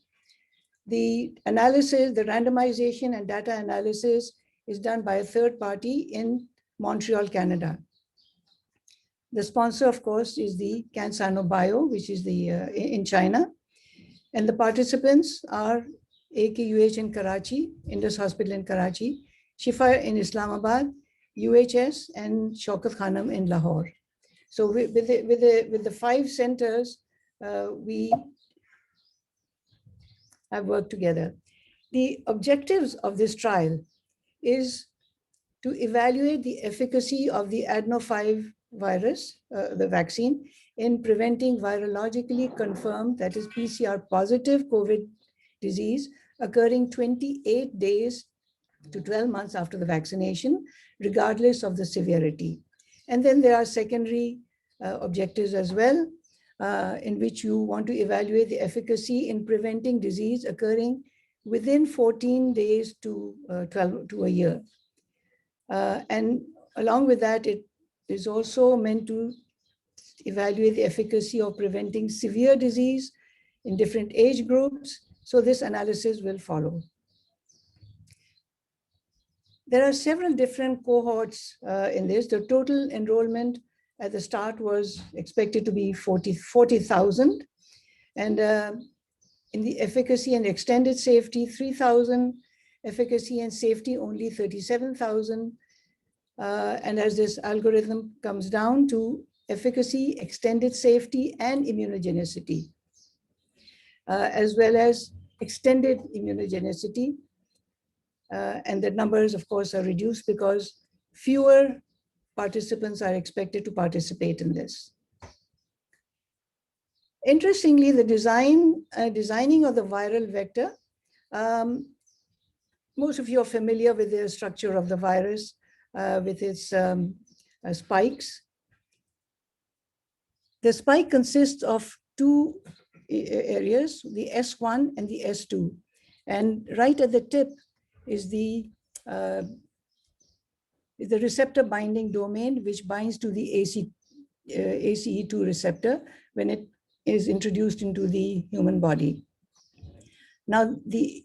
The analysis, the randomization and data analysis is done by a third party in Montreal, Canada. The sponsor, of course, is the Cansino Bio, which is the in China. And the participants are AKUH in Karachi, Indus Hospital in Karachi, Shifa in Islamabad, UHS, and Shaukat Khanam in Lahore. So with the 5 centers, we have worked together. The objectives of this trial is to evaluate the efficacy of the adeno5 virus, the vaccine, in preventing virologically confirmed, that is PCR positive COVID disease occurring 28 days to 12 months after the vaccination, regardless of the severity. And then there are secondary objectives as well, in which you want to evaluate the efficacy in preventing disease occurring within 14 days to 12 to a year. And along with that, it is also meant to evaluate the efficacy of preventing severe disease in different age groups. So this analysis will follow. There are several different cohorts in this. The total enrollment at the start was expected to be 40,000. And In the efficacy and extended safety, 3,000. Efficacy and safety, only 37,000. And as this algorithm comes down to efficacy, extended safety, and immunogenicity, as well as extended immunogenicity. And the numbers, of course, are reduced because fewer participants are expected to participate in this. Interestingly, the designing of the viral vector, most of you are familiar with the structure of the virus with its spikes. The spike consists of two areas, the S1 and the S2. And right at the tip is the receptor binding domain, which binds to the ACE2 receptor when it is introduced into the human body. Now, the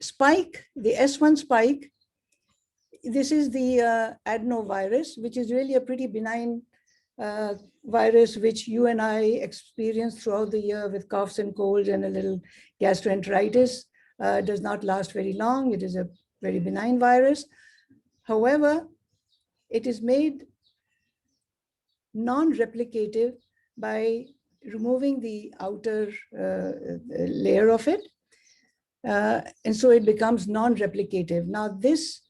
spike, the S1 spike, this is the adenovirus, which is really a pretty benign virus, which you and I experience throughout the year with coughs and colds and a little gastroenteritis. Does not last very long. It is a very benign virus. However, it is made non-replicative by removing the outer layer of it. And so it becomes non-replicative. Now this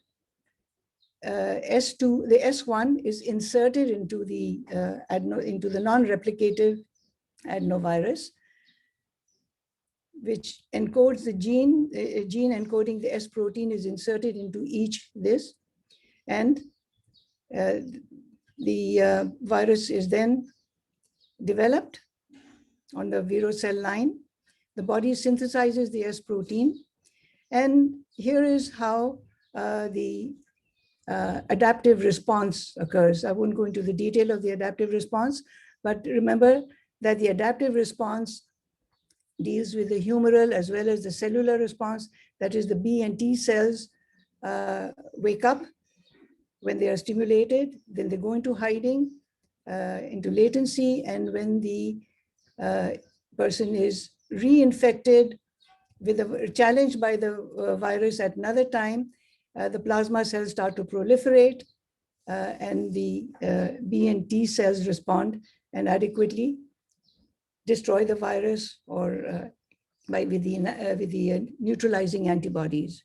S2, the S1 is inserted into the non-replicative adenovirus, which encodes the gene encoding the S protein is inserted into each this. And the virus is then developed on the Vero cell line. The body synthesizes the S protein. And here is how the adaptive response occurs. I won't go into the detail of the adaptive response, but remember that the adaptive response deals with the humoral as well as the cellular response. That is, the B and T cells wake up when they are stimulated, then they go into hiding, into latency, and when the person is reinfected with a challenged by the virus at another time, the plasma cells start to proliferate, and the B and T cells respond and adequately destroy the virus or with the neutralizing antibodies.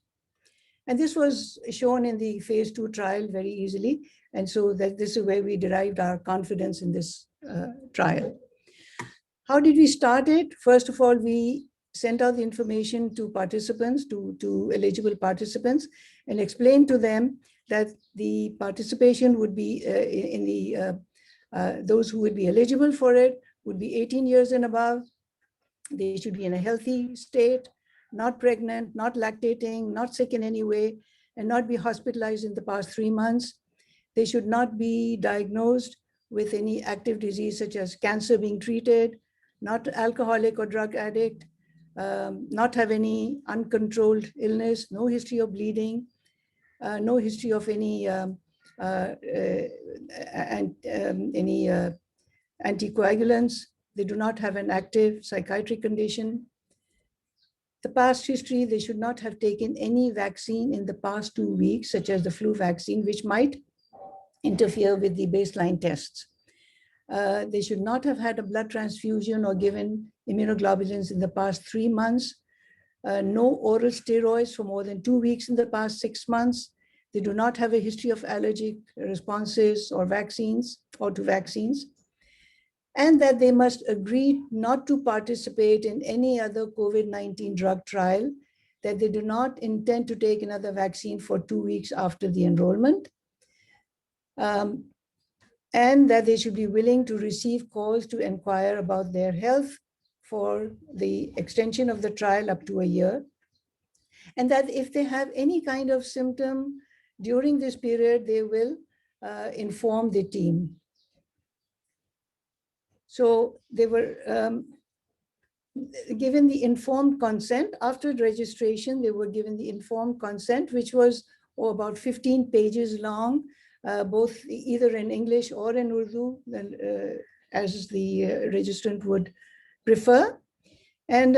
And this was shown in the phase 2 trial very easily. And so that this is where we derived our confidence in this trial. How did we start it? First of all, we sent out the information to participants, to eligible participants, and explained to them that the participation would be those who would be eligible for it would be 18 years and above. They should be in a healthy state, not pregnant, not lactating, not sick in any way, and not be hospitalized in the past 3 months. They should not be diagnosed with any active disease such as cancer being treated, not alcoholic or drug addict, not have any uncontrolled illness, no history of bleeding, no history of any anticoagulants. They do not have an active psychiatric condition. The past history, they should not have taken any vaccine in the past 2 weeks, such as the flu vaccine, which might interfere with the baseline tests. They should not have had a blood transfusion or given immunoglobulins in the past 3 months. No oral steroids for more than 2 weeks in the past 6 months. They do not have a history of allergic responses or vaccines or to vaccines. And that they must agree not to participate in any other COVID-19 drug trial, that they do not intend to take another vaccine for 2 weeks after the enrollment, and that they should be willing to receive calls to inquire about their health for the extension of the trial up to a year, and that if they have any kind of symptom during this period, they will inform the team. So they were given the informed consent. After registration, they were given the informed consent, which was about 15 pages long, both either in English or in Urdu, as the registrant would prefer. And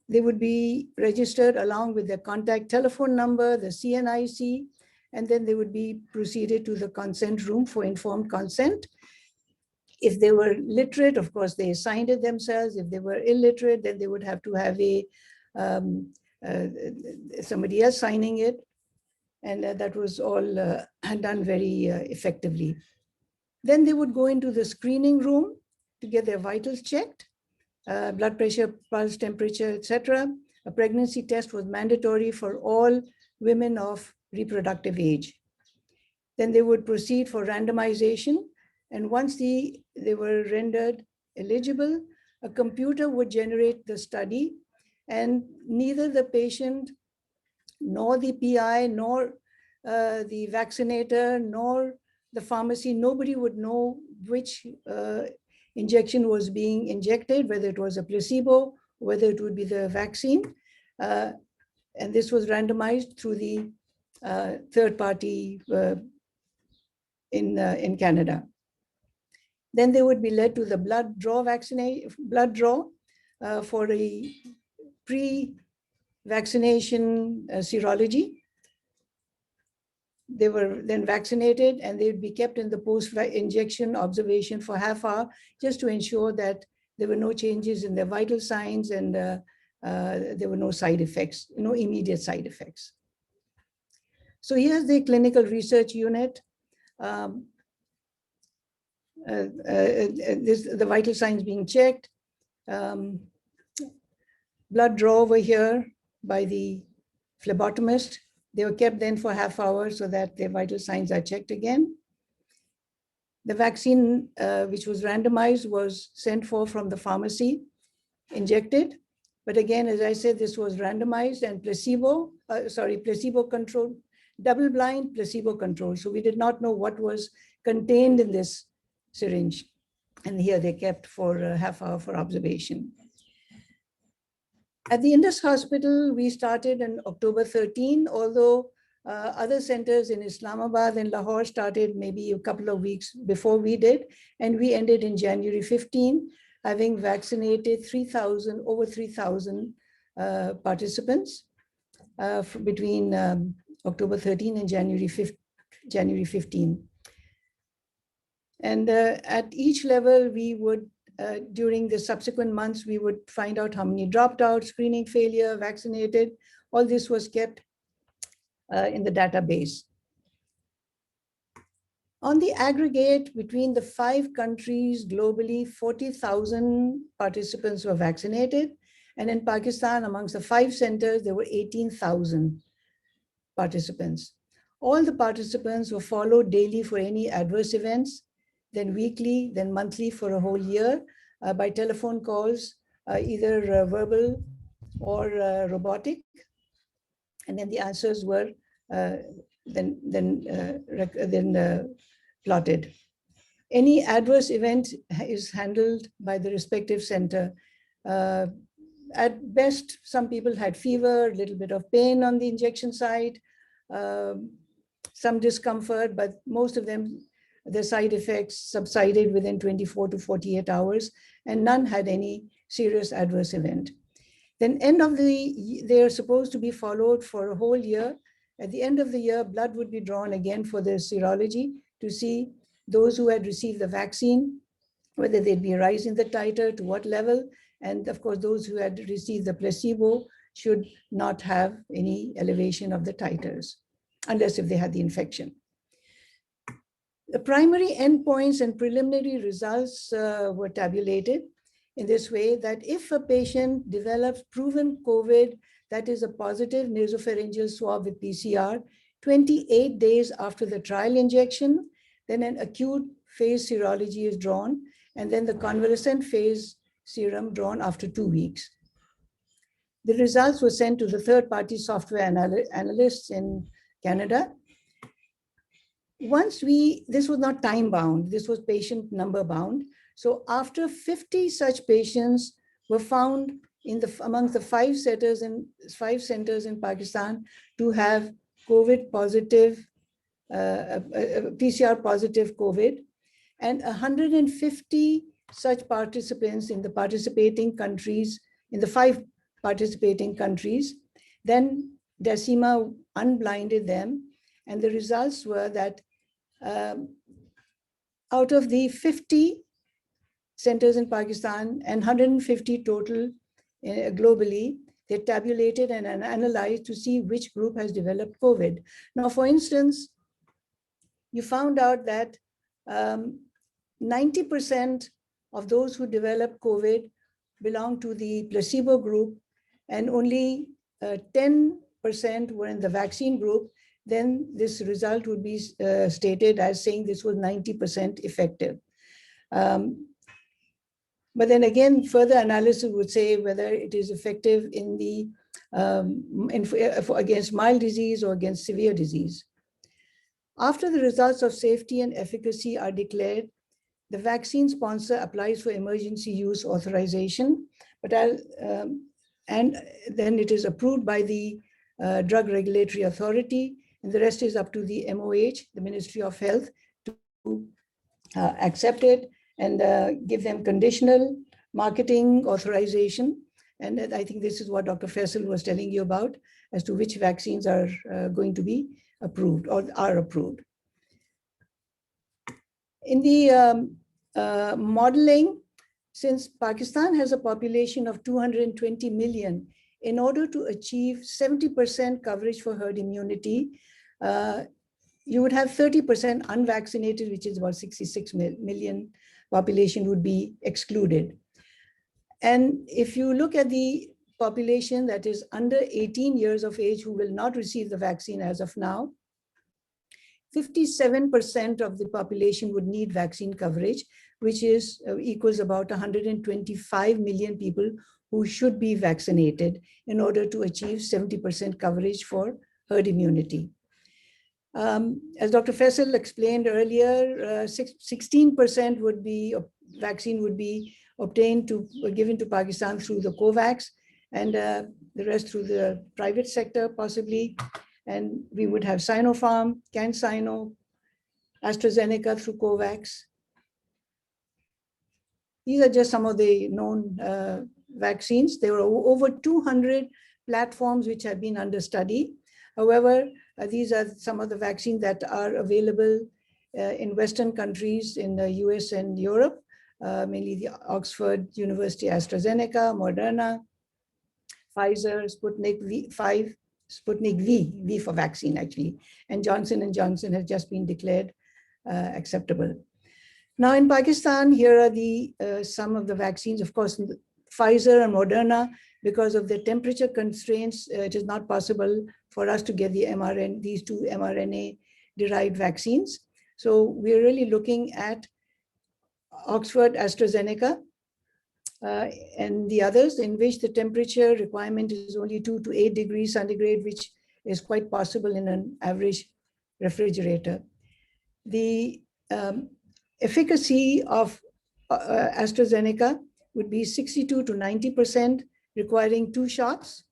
They would be registered along with their contact telephone number, the CNIC, and then they would be proceeded to the consent room for informed consent. If they were literate, of course, they signed it themselves. If they were illiterate, then they would have to have somebody else signing it. And that was all done very effectively. Then they would go into the screening room to get their vitals checked, blood pressure, pulse, temperature, etc. A pregnancy test was mandatory for all women of reproductive age. Then they would proceed for randomization. And once they were rendered eligible, a computer would generate the study, and neither the patient nor the PI, nor the vaccinator, nor the pharmacy, nobody would know which injection was being injected, whether it was a placebo, whether it would be the vaccine. And this was randomized through the third party in Canada. Then they would be led to the blood draw for a pre-vaccination serology. They were then vaccinated, and they would be kept in the post-injection observation for half hour, just to ensure that there were no changes in their vital signs, and there were no side effects, no immediate side effects. So here's the clinical research unit. The vital signs being checked. Blood draw over here by the phlebotomist. They were kept then for half hour so that their vital signs are checked again. The vaccine, which was randomized, was sent for from the pharmacy, injected. But again, as I said, this was randomized and placebo controlled, double-blind placebo controlled. So we did not know what was contained in this syringe. And here they kept for a half hour for observation. At the Indus Hospital, we started on October 13, although other centers in Islamabad and Lahore started maybe a couple of weeks before we did. And we ended in January 15, having vaccinated over 3,000 participants between October 13 and January 15. And at each level, we would, during the subsequent months, we would find out how many dropped out, screening failure, vaccinated. All this was kept in the database. On the aggregate, between the 5 countries globally, 40,000 participants were vaccinated. And in Pakistan, amongst the 5 centers, there were 18,000 participants. All the participants were followed daily for any adverse events, then weekly, then monthly for a whole year by telephone calls, either verbal or robotic. And then the answers were plotted. Any adverse event is handled by the respective center. At best, some people had fever, a little bit of pain on the injection site, some discomfort, but most of them, the side effects subsided within 24 to 48 hours, and none had any serious adverse event. Then they are supposed to be followed for a whole year. At the end of the year, blood would be drawn again for the serology to see those who had received the vaccine, whether they'd be rising the titer, to what level. And of course, those who had received the placebo should not have any elevation of the titers, unless if they had the infection. The primary endpoints and preliminary results were tabulated in this way, that if a patient develops proven COVID, that is a positive nasopharyngeal swab with PCR, 28 days after the trial injection, then an acute phase serology is drawn, and then the convalescent phase serum drawn after 2 weeks. The results were sent to the third-party software analysts in Canada. This was not time-bound, this was patient number-bound. So after 50 such patients were found amongst the 5 centers in Pakistan to have COVID positive, PCR positive COVID, and 150 such participants in the participating countries, in the 5 participating countries. Then Decima unblinded them, and the results were that out of the 50 centers in Pakistan and 150 total globally, they tabulated and analyzed to see which group has developed COVID. Now, for instance, you found out that 90% of those who developed COVID belong to the placebo group, and only 10% were in the vaccine group. Then this result would be stated as saying this was 90% effective. But then again, further analysis would say whether it is effective in the against mild disease or against severe disease. After the results of safety and efficacy are declared, the vaccine sponsor applies for emergency use authorization, and then it is approved by the Drug Regulatory Authority, and the rest is up to the MOH, the Ministry of Health, to accept it and give them conditional marketing authorization. And I think this is what Dr. Faisal was telling you about as to which vaccines are going to be approved or are approved. In the modeling, since Pakistan has a population of 220 million, in order to achieve 70% coverage for herd immunity, you would have 30% unvaccinated, which is about 66 million population would be excluded. And if you look at the population that is under 18 years of age who will not receive the vaccine as of now, 57% of the population would need vaccine coverage, which is equals about 125 million people who should be vaccinated in order to achieve 70% coverage for herd immunity. As Dr. Faisal explained earlier, 16% would be vaccine would be obtained given to Pakistan through the COVAX, and the rest through the private sector possibly. And we would have Sinopharm, Cansino, AstraZeneca through COVAX. These are just some of the known vaccines. There were over 200 platforms which have been under study. However, these are some of the vaccines that are available in Western countries in the US and Europe, mainly the Oxford University AstraZeneca, Mrna, Pfizer, Sputnik V for vaccine actually, and Johnson & Johnson has just been declared acceptable. Now in Pakistan, here are the some of the vaccines. Of course, Pfizer and Mrna, because of the temperature constraints, it is not possible for us to get the these two mRNA-derived vaccines. So we're really looking at Oxford, AstraZeneca, and the others, in which the temperature requirement is only 2 to 8 degrees centigrade, which is quite possible in an average refrigerator. The efficacy of AstraZeneca would be 62 to 90%, requiring 2 shots.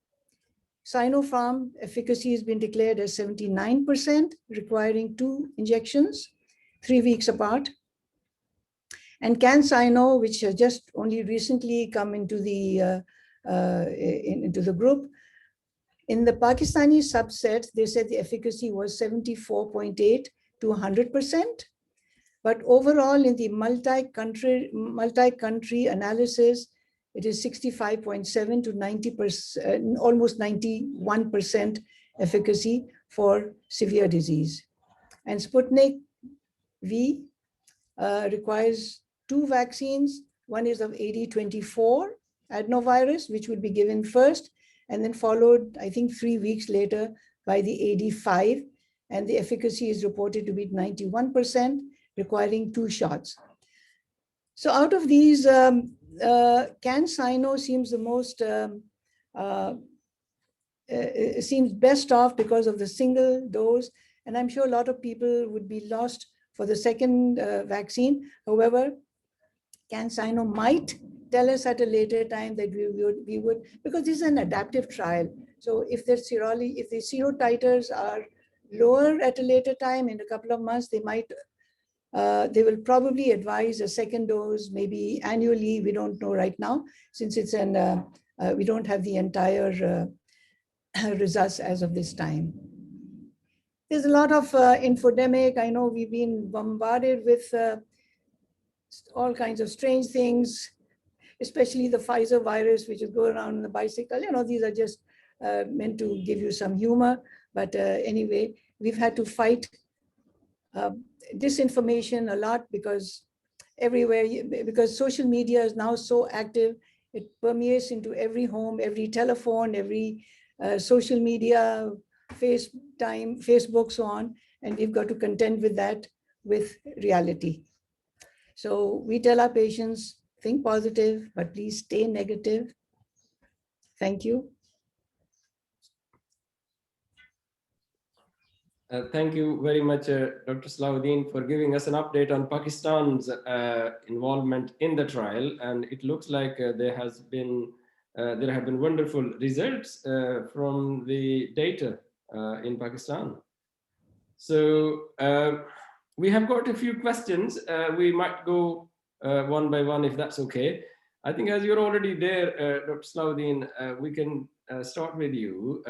Sinopharm efficacy has been declared as 79%, requiring 2 injections, 3 weeks apart. And Cansino, which has just only recently come into the group, in the Pakistani subset, they said the efficacy was 74.8 to 100%. But overall, in the multi-country analysis, it is 65.7 to 90%, almost 91% efficacy for severe disease. And Sputnik V requires 2 vaccines. One is of AD24 adenovirus, which would be given first, and then followed, I think, 3 weeks later by the AD5. And the efficacy is reported to be 91%, requiring 2 shots. So out of these, Cansino seems the most, seems best off because of the single dose. And I'm sure a lot of people would be lost for the second vaccine. However, Cansino might tell us at a later time that we would, because this is an adaptive trial. So if the serotiters are lower at a later time, in a couple of months, they might They will probably advise a second dose, maybe annually. We don't know right now, since it's we don't have the entire results as of this time. There's a lot of infodemic. I know we've been bombarded with all kinds of strange things, especially the Pfizer virus, which is going around on the bicycle. You know, these are just meant to give you some humor. But anyway, we've had to fight disinformation a lot because everywhere, because social media is now so active, it permeates into every home, every telephone, every social media, FaceTime, Facebook, so on, and we've got to contend with that with reality. So we tell our patients, think positive, but please stay negative. Thank you. Thank you very much, Dr. Salahuddin, for giving us an update on Pakistan's involvement in the trial. And it looks like there have been wonderful results from the data in Pakistan. So we have got a few questions. We might go one by one, if that's okay. I think as you're already there, Dr. Salahuddin, we can start with you.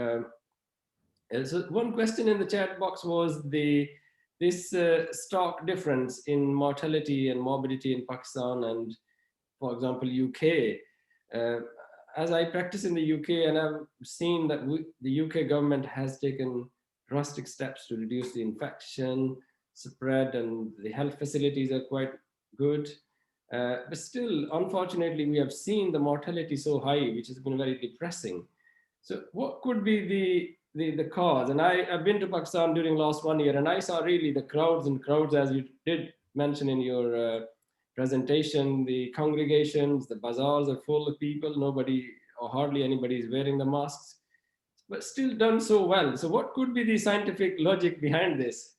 So one question in the chat box was this stark difference in mortality and morbidity in Pakistan and, for example, UK. As I practice in the UK, and I've seen that the UK government has taken drastic steps to reduce the infection spread, and the health facilities are quite good. But still, unfortunately, we have seen the mortality so high, which has been very depressing. So what could be the cause? And I've been to Pakistan during last 1 year, and I saw really the crowds and crowds, as you did mention in your presentation. The congregations, the bazaars are full of people. Nobody or hardly anybody is wearing the masks, but still done so well. So what could be the scientific logic behind this?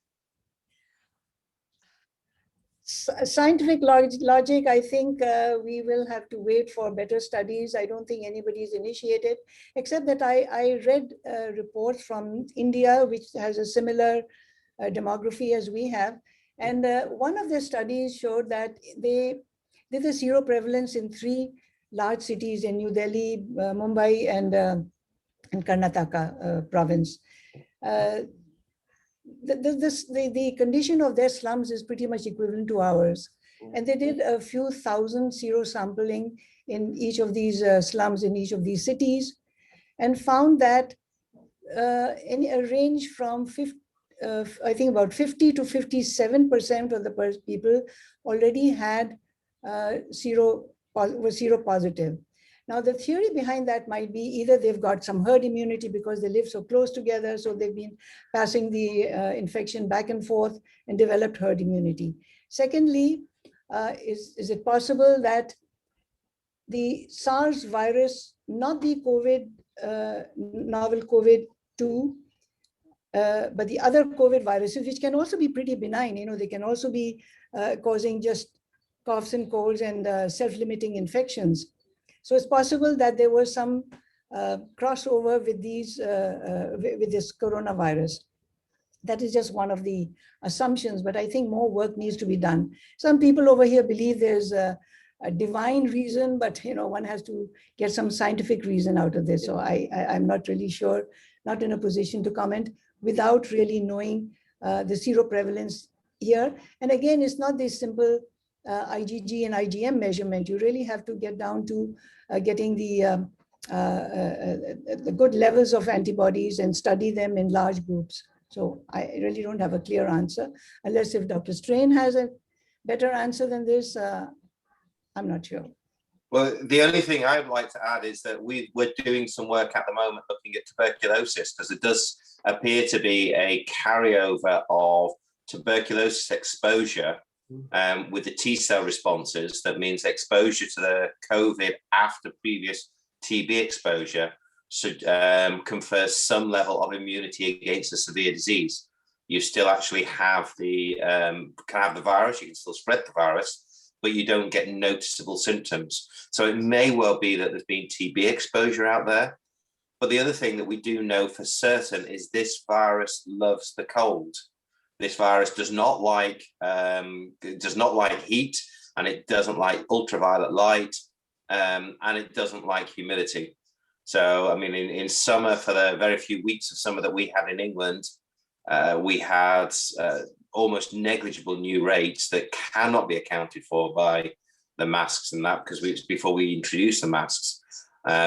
Scientific logic, I think we will have to wait for better studies. I don't think anybody's initiated, except that I read reports from India, which has a similar demography as we have. And one of the studies showed that they did a zero prevalence in 3 large cities in New Delhi, Mumbai, and Karnataka province. The condition of their slums is pretty much equivalent to ours. And they did a few thousand sero sampling in each of these slums in each of these cities, and found that in a range from I think about 50 to 57% of the people already had were seropositive. Now, the theory behind that might be either they've got some herd immunity because they live so close together, so they've been passing the infection back and forth and developed herd immunity. Secondly, is it possible that the SARS virus, not the novel COVID-2, but the other COVID viruses, which can also be pretty benign, you know, they can also be causing just coughs and colds and self-limiting infections. So it's possible that there was some crossover with with this coronavirus. That is just one of the assumptions, but I think more work needs to be done. Some people over here believe there's a divine reason, but you know, one has to get some scientific reason out of this. So I'm not really sure, not in a position to comment without really knowing the seroprevalence here. And again, it's not this simple IgG and IgM measurement. You really have to get down to getting the good levels of antibodies and study them in large groups. So I really don't have a clear answer, unless if Dr. Strain has a better answer than this, I'm not sure. Well, the only thing I'd like to add is that we're doing some work at the moment looking at tuberculosis, because it does appear to be a carryover of tuberculosis exposure with the T-cell responses. That means exposure to the COVID after previous TB exposure should confer some level of immunity against a severe disease. You still actually have can have the virus, you can still spread the virus, but you don't get noticeable symptoms. So it may well be that there's been TB exposure out there. But the other thing that we do know for certain is this virus loves the cold. This virus does not like heat, and it doesn't like ultraviolet light, and it doesn't like humidity. So, I mean, in summer, for the very few weeks of summer that we had in England, we had almost negligible new rates that cannot be accounted for by the masks and that, because before we introduced the masks.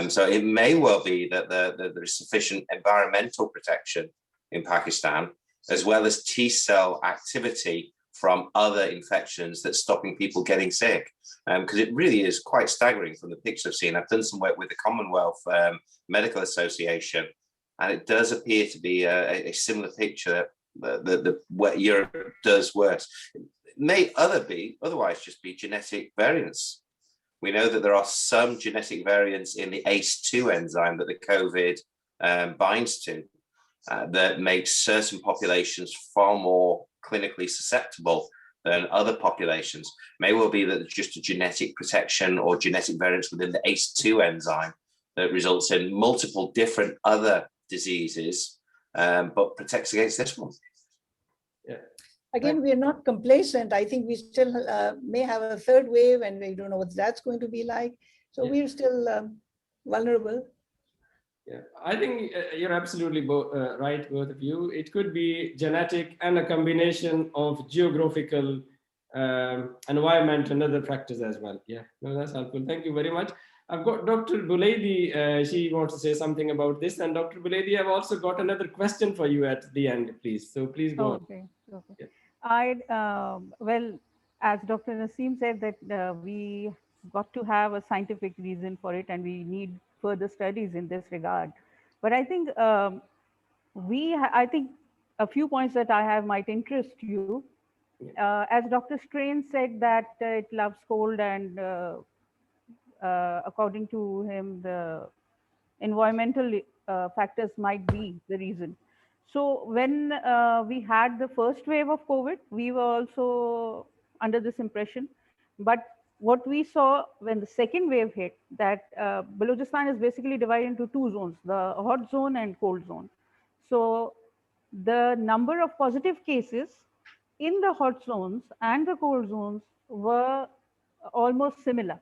So it may well be that there is sufficient environmental protection in Pakistan, as well as T-cell activity from other infections that's stopping people getting sick. Because it really is quite staggering from the pictures I've seen. I've done some work with the Commonwealth Medical Association, and it does appear to be a similar picture that what Europe does worse. It may otherwise just be genetic variants. We know that there are some genetic variants in the ACE2 enzyme that the COVID binds to that makes certain populations far more clinically susceptible than other populations. May well be that it's just a genetic protection or genetic variants within the ACE2 enzyme that results in multiple different other diseases, but protects against this one. Yeah. Again, we are not complacent. I think we still may have a third wave, and we don't know what that's going to be like. So Yeah. we're still vulnerable. Yeah, I think you're absolutely right, both of you. It could be genetic and a combination of geographical, environment, and other factors as well. Yeah, no, that's helpful. Thank you very much. I've got Dr. Buledi. She wants to say something about this. And Dr. Buledi, I've also got another question for you at the end, please. So please go on. Okay. Yeah. Well, as Dr. Naseem said, that we got to have a scientific reason for it, and we need further studies in this regard. But I think I think a few points that I have might interest you. As Dr. Strain said that it loves cold, and according to him, the environmental factors might be the reason. So when we had the first wave of COVID, we were also under this impression. But what we saw when the second wave hit, that Balochistan is basically divided into two zones, the hot zone and cold zone. So the number of positive cases in the hot zones and the cold zones were almost similar.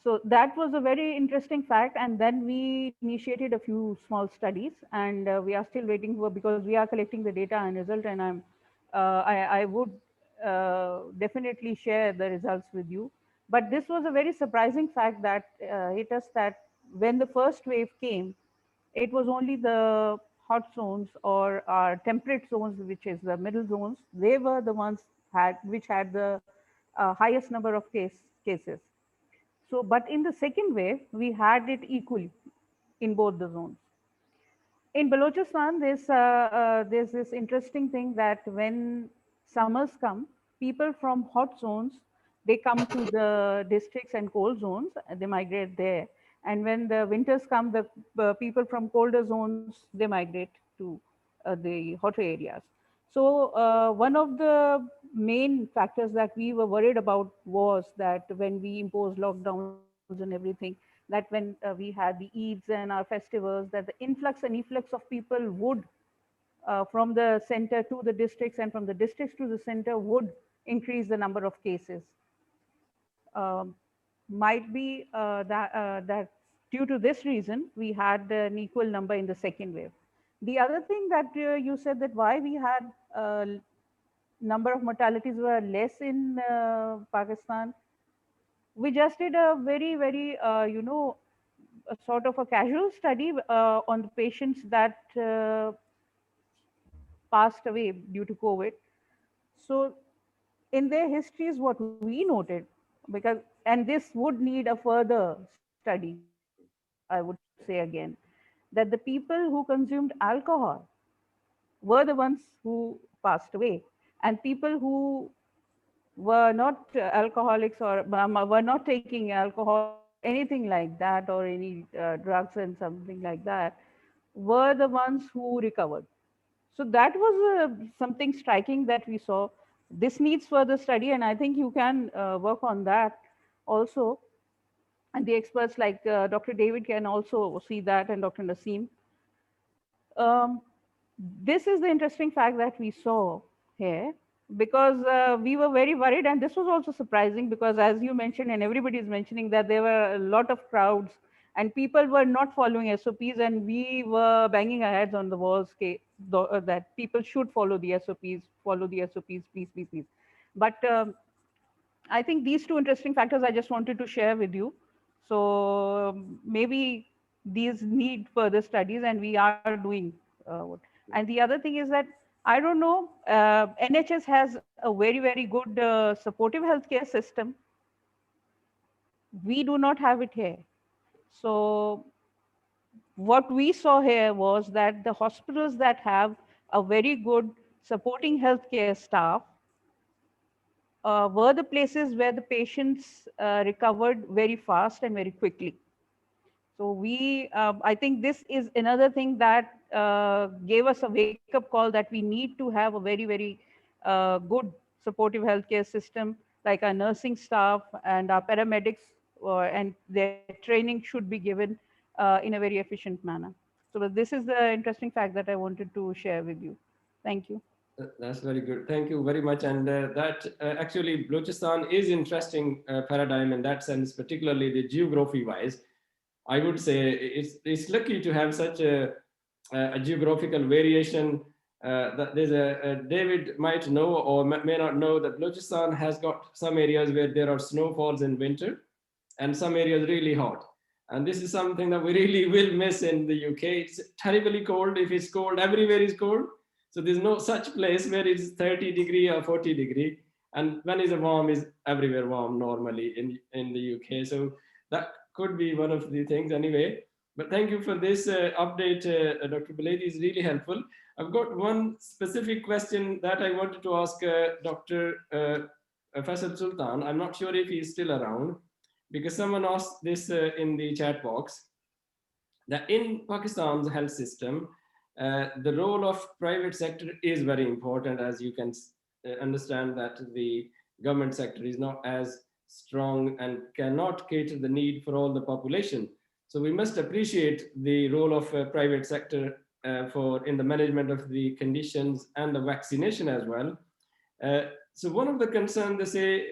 So that was a very interesting fact. And then we initiated a few small studies, and we are still waiting for, because we are collecting the data and result, and I would definitely share the results with you. But this was a very surprising fact that hit us, that when the first wave came, it was only the hot zones or our temperate zones, which is the middle zones. They were the ones which had the highest number of cases. So, but in the second wave, we had it equally in both the zones. In Balochistan, there's this interesting thing that when summers come, people from hot zones, they come to the districts and cold zones, they migrate there. And when the winters come, the people from colder zones, they migrate to the hotter areas. So one of the main factors that we were worried about was that when we imposed lockdowns and everything, that when we had the Eids and our festivals, that the influx and efflux of people would, from the center to the districts and from the districts to the center, would increase the number of cases. Might be that due to this reason, we had an equal number in the second wave. The other thing that you said, that why we had number of mortalities were less in Pakistan, we just did a very, a sort of a casual study on the patients that passed away due to COVID. So in their histories, what we noted, because, and this would need a further study, I would say again, that the people who consumed alcohol were the ones who passed away, and people who were not alcoholics or were not taking alcohol or anything like that, or any drugs and something like that, were the ones who recovered. So that was something striking that we saw. This needs further study, and I think you can work on that also. And the experts like Dr. David can also see that, and Dr. Naseem. this is the interesting fact that we saw here, because we were very worried, and this was also surprising because, as you mentioned, and everybody is mentioning, that there were a lot of crowds and people were not following SOPs, and we were banging our heads on the walls that people should follow the SOPs, please, please, please. But I think these two interesting factors I just wanted to share with you. So maybe these need further studies, and we are doing. And the other thing is that, I don't know, NHS has a very, very good supportive healthcare system. We do not have it here. So what we saw here was that the hospitals that have a very good supporting healthcare staff were the places where the patients recovered very fast and very quickly. So I think this is another thing that gave us a wake-up call that we need to have a very, very good supportive healthcare system, like our nursing staff and our paramedics, and their training should be given in a very efficient manner. So this is the interesting fact that I wanted to share with you. Thank you. That's very good. Thank you very much. And that actually, Balochistan is interesting paradigm in that sense, particularly the geography-wise. I would say it's lucky to have such a geographical variation. That there's David might know or may not know that Balochistan has got some areas where there are snowfalls in winter, and some areas really hot. And this is something that we really will miss in the UK. It's terribly cold. If it's cold, everywhere is cold. So there's no such place where it's 30 degree or 40 degree. And when it's warm, is everywhere warm normally in the UK. So that could be one of the things anyway. But thank you for this update, Dr. Buledi, is really helpful. I've got one specific question that I wanted to ask Dr. Faisal Sultan. I'm not sure if he's still around, because someone asked this in the chat box, that in Pakistan's health system, the role of private sector is very important, as you can understand that the government sector is not as strong and cannot cater the need for all the population. So we must appreciate the role of private sector in the management of the conditions and the vaccination as well. So one of the concerns, they say,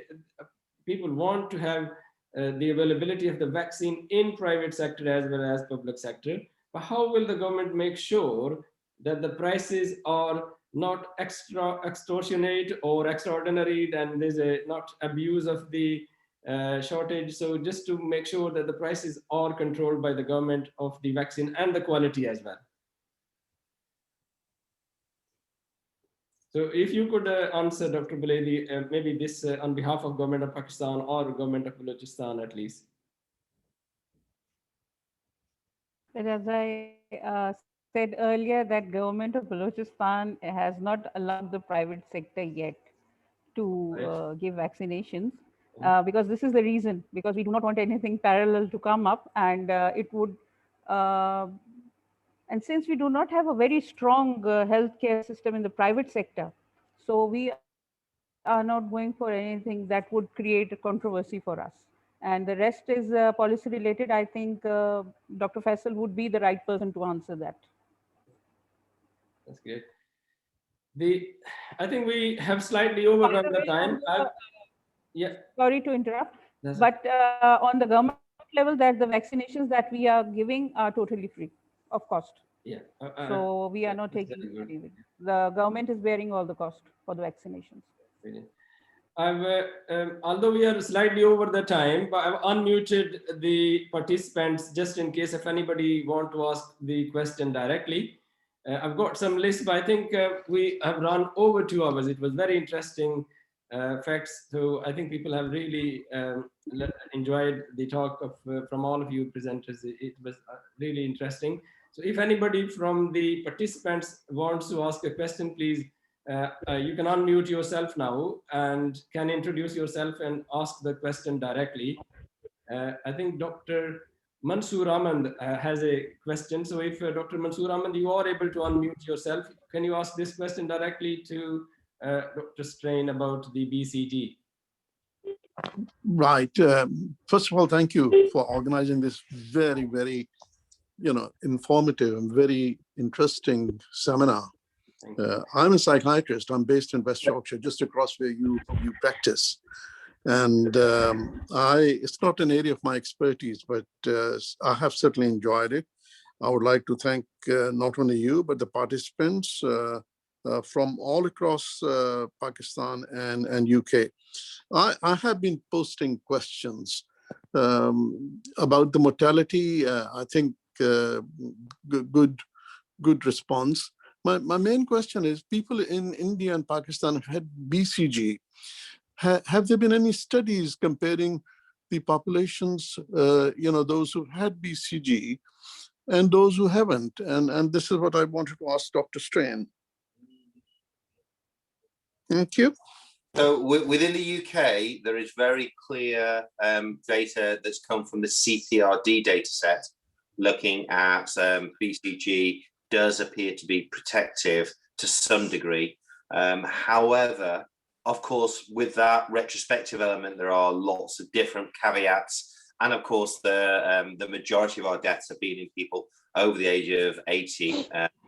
people want to have the availability of the vaccine in private sector as well as public sector. But how will the government make sure that the prices are not extortionate or extraordinary, and there's not abuse of the shortage? So just to make sure that the prices are controlled by the government of the vaccine and the quality as well. So if you could answer, Dr. Buledi, maybe this on behalf of government of Pakistan or government of Balochistan at least. But as I said earlier, that government of Balochistan has not allowed the private sector yet to give vaccinations, because this is the reason, because we do not want anything parallel to come up, and it would, and since we do not have a very strong healthcare system in the private sector, so we are not going for anything that would create a controversy for us. And the rest is policy related. I think Dr. Faisal would be the right person to answer that. That's great. I think we have slightly overrun the time. Yeah. Sorry to interrupt, but on the government level, that the vaccinations that we are giving are totally free of cost. Yeah. So we are not taking anything. The government is bearing all the cost for the vaccinations. Brilliant. Although we are slightly over the time, but I've unmuted the participants just in case if anybody want to ask the question directly. I've got some lists, but I think we have run over 2 hours. It was very interesting facts. So I think people have really enjoyed the talk from all of you presenters. It was really interesting. So if anybody from the participants wants to ask a question, please, you can unmute yourself now and can introduce yourself and ask the question directly. I think Dr. Mansoor Ahmed has a question. So if Dr. Mansoor Ahmed, you are able to unmute yourself, can you ask this question directly to Dr. Strain about the BCG? Right. First of all, thank you for organizing this very, very, informative and very interesting seminar. I'm a psychiatrist. I'm based in West Yorkshire, just across where you practice. And it's not an area of my expertise, but I have certainly enjoyed it. I would like to thank not only you, but the participants from all across Pakistan and UK. I have been posting questions about the mortality. I think good response. My main question is, people in India and Pakistan have had BCG. Have there been any studies comparing the populations, those who had BCG and those who haven't? And this is what I wanted to ask Dr. Strain. Thank you. So within the UK, there is very clear data that's come from the CTRD data set, looking at BCG does appear to be protective to some degree. However, of course, with that retrospective element, there are lots of different caveats. And of course, the majority of our deaths have been in people over the age of 80,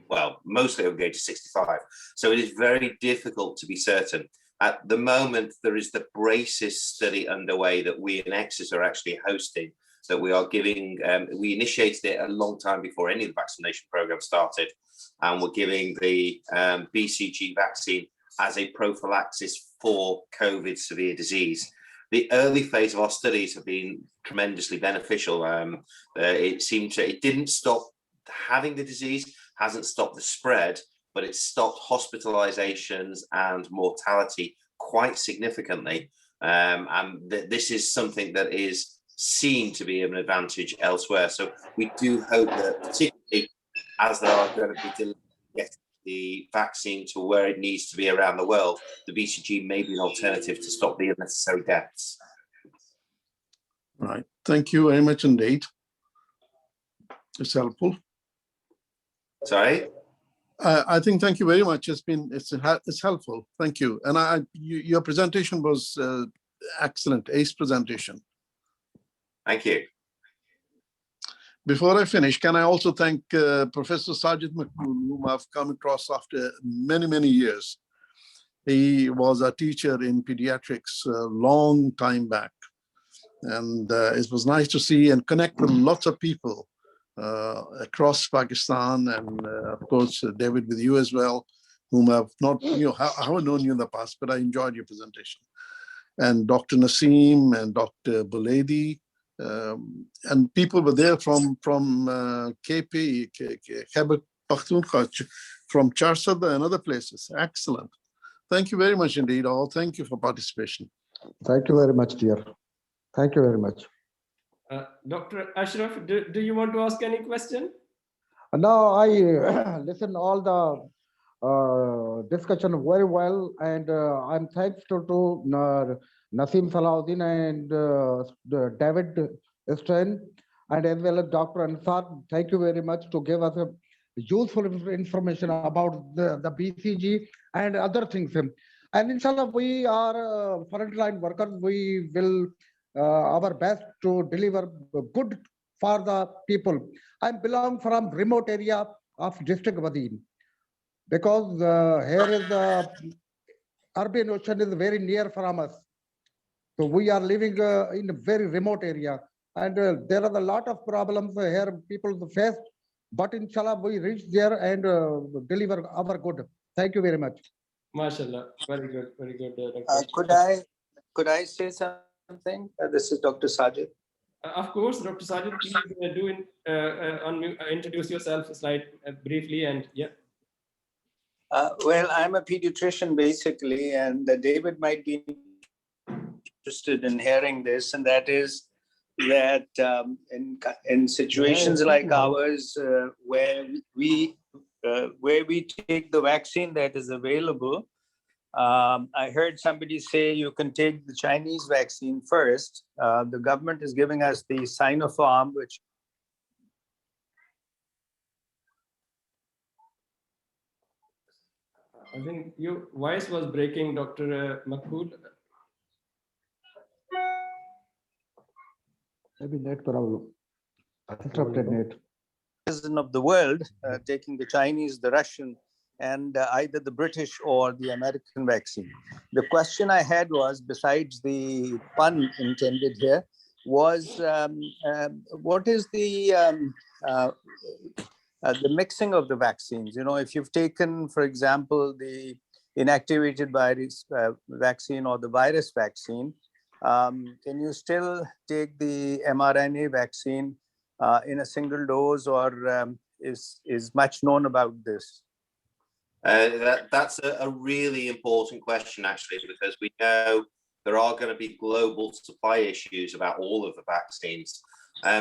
well, mostly over the age of 65. So it is very difficult to be certain. At the moment, there is the BRACES study underway that we in Exeter are actually hosting, that we are giving, we initiated it a long time before any of the vaccination program started, and we're giving the BCG vaccine as a prophylaxis for COVID severe disease. The early phase of our studies have been tremendously beneficial. It didn't stop having the disease, hasn't stopped the spread, but it stopped hospitalizations and mortality quite significantly. This is something that is seen to be an advantage elsewhere. So we do hope that, particularly as there are going to be delays getting the vaccine to where it needs to be around the world, the BCG may be an alternative to stop the unnecessary deaths. Right. Thank you very much indeed. It's helpful. Sorry? I think thank you very much. It's helpful. Thank you. And your presentation was excellent, ace presentation. Thank you. Before I finish, can I also thank Professor Sajid Makbul, whom I've come across after many, many years. He was a teacher in pediatrics a long time back. And it was nice to see and connect with lots of people across Pakistan, and of course, David, with you as well, whom I've not, I haven't known you in the past, but I enjoyed your presentation. And Dr. Naseem and Dr. Buledi, and people were there from KP, Khyber Pakhtunkhwa, from Charsada and other places. Excellent. Thank you very much indeed, all. Thank you for participation. Thank you very much, dear. Thank you very much. Dr. Ashraf, do you want to ask any question? No, I listen all the discussion very well, and I'm thankful to Naseem Salahuddin and David Strain, and as well as Dr. Ansar. Thank you very much to give us a useful information about the BCG and other things. And inshallah, we are frontline workers. We will our best to deliver good for the people. I belong from remote area of district Wadeen, because here is the urban ocean is very near from us. So we are living in a very remote area, and there are a lot of problems here people face, but inshallah we reach there and deliver our good. Thank you very much. MashaAllah, very good, Could I say something? This is Dr. Sajid. Of course, Dr. Sajid, please introduce yourself briefly, and yeah. Well, I'm a pediatrician basically, and David might be interested in hearing this, and that is that in situations like ours, where we take the vaccine that is available, I heard somebody say you can take the Chinese vaccine first. The government is giving us the Sinopharm, which I think your voice was breaking, Dr. Makbul. Maybe net problem. Interrupted net. Of the world, taking the Chinese, the Russian, and either the British or the American vaccine. The question I had was, besides the pun intended here, was what is the mixing of the vaccines? You know, if you've taken, for example, the inactivated virus vaccine or the virus vaccine, can you still take the mRNA vaccine in a single dose, or is much known about this? That's a really important question, actually, because we know there are going to be global supply issues about all of the vaccines.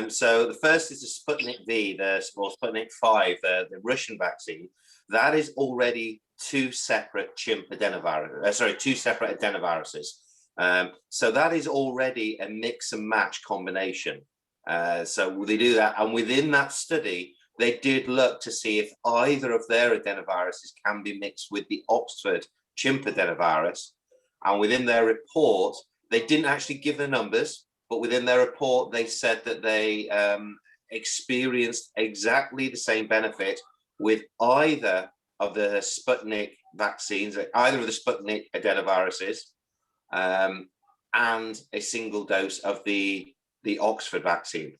So the first is the Sputnik V, or Sputnik 5, the Russian vaccine. That is already two separate adenoviruses. So that is already a mix and match combination. So they do that, and within that study, they did look to see if either of their adenoviruses can be mixed with the Oxford chimp adenovirus. And within their report, they didn't actually give the numbers, but within their report, they said that they experienced exactly the same benefit with either of the Sputnik vaccines, either of the Sputnik adenoviruses, and a single dose of the Oxford vaccine.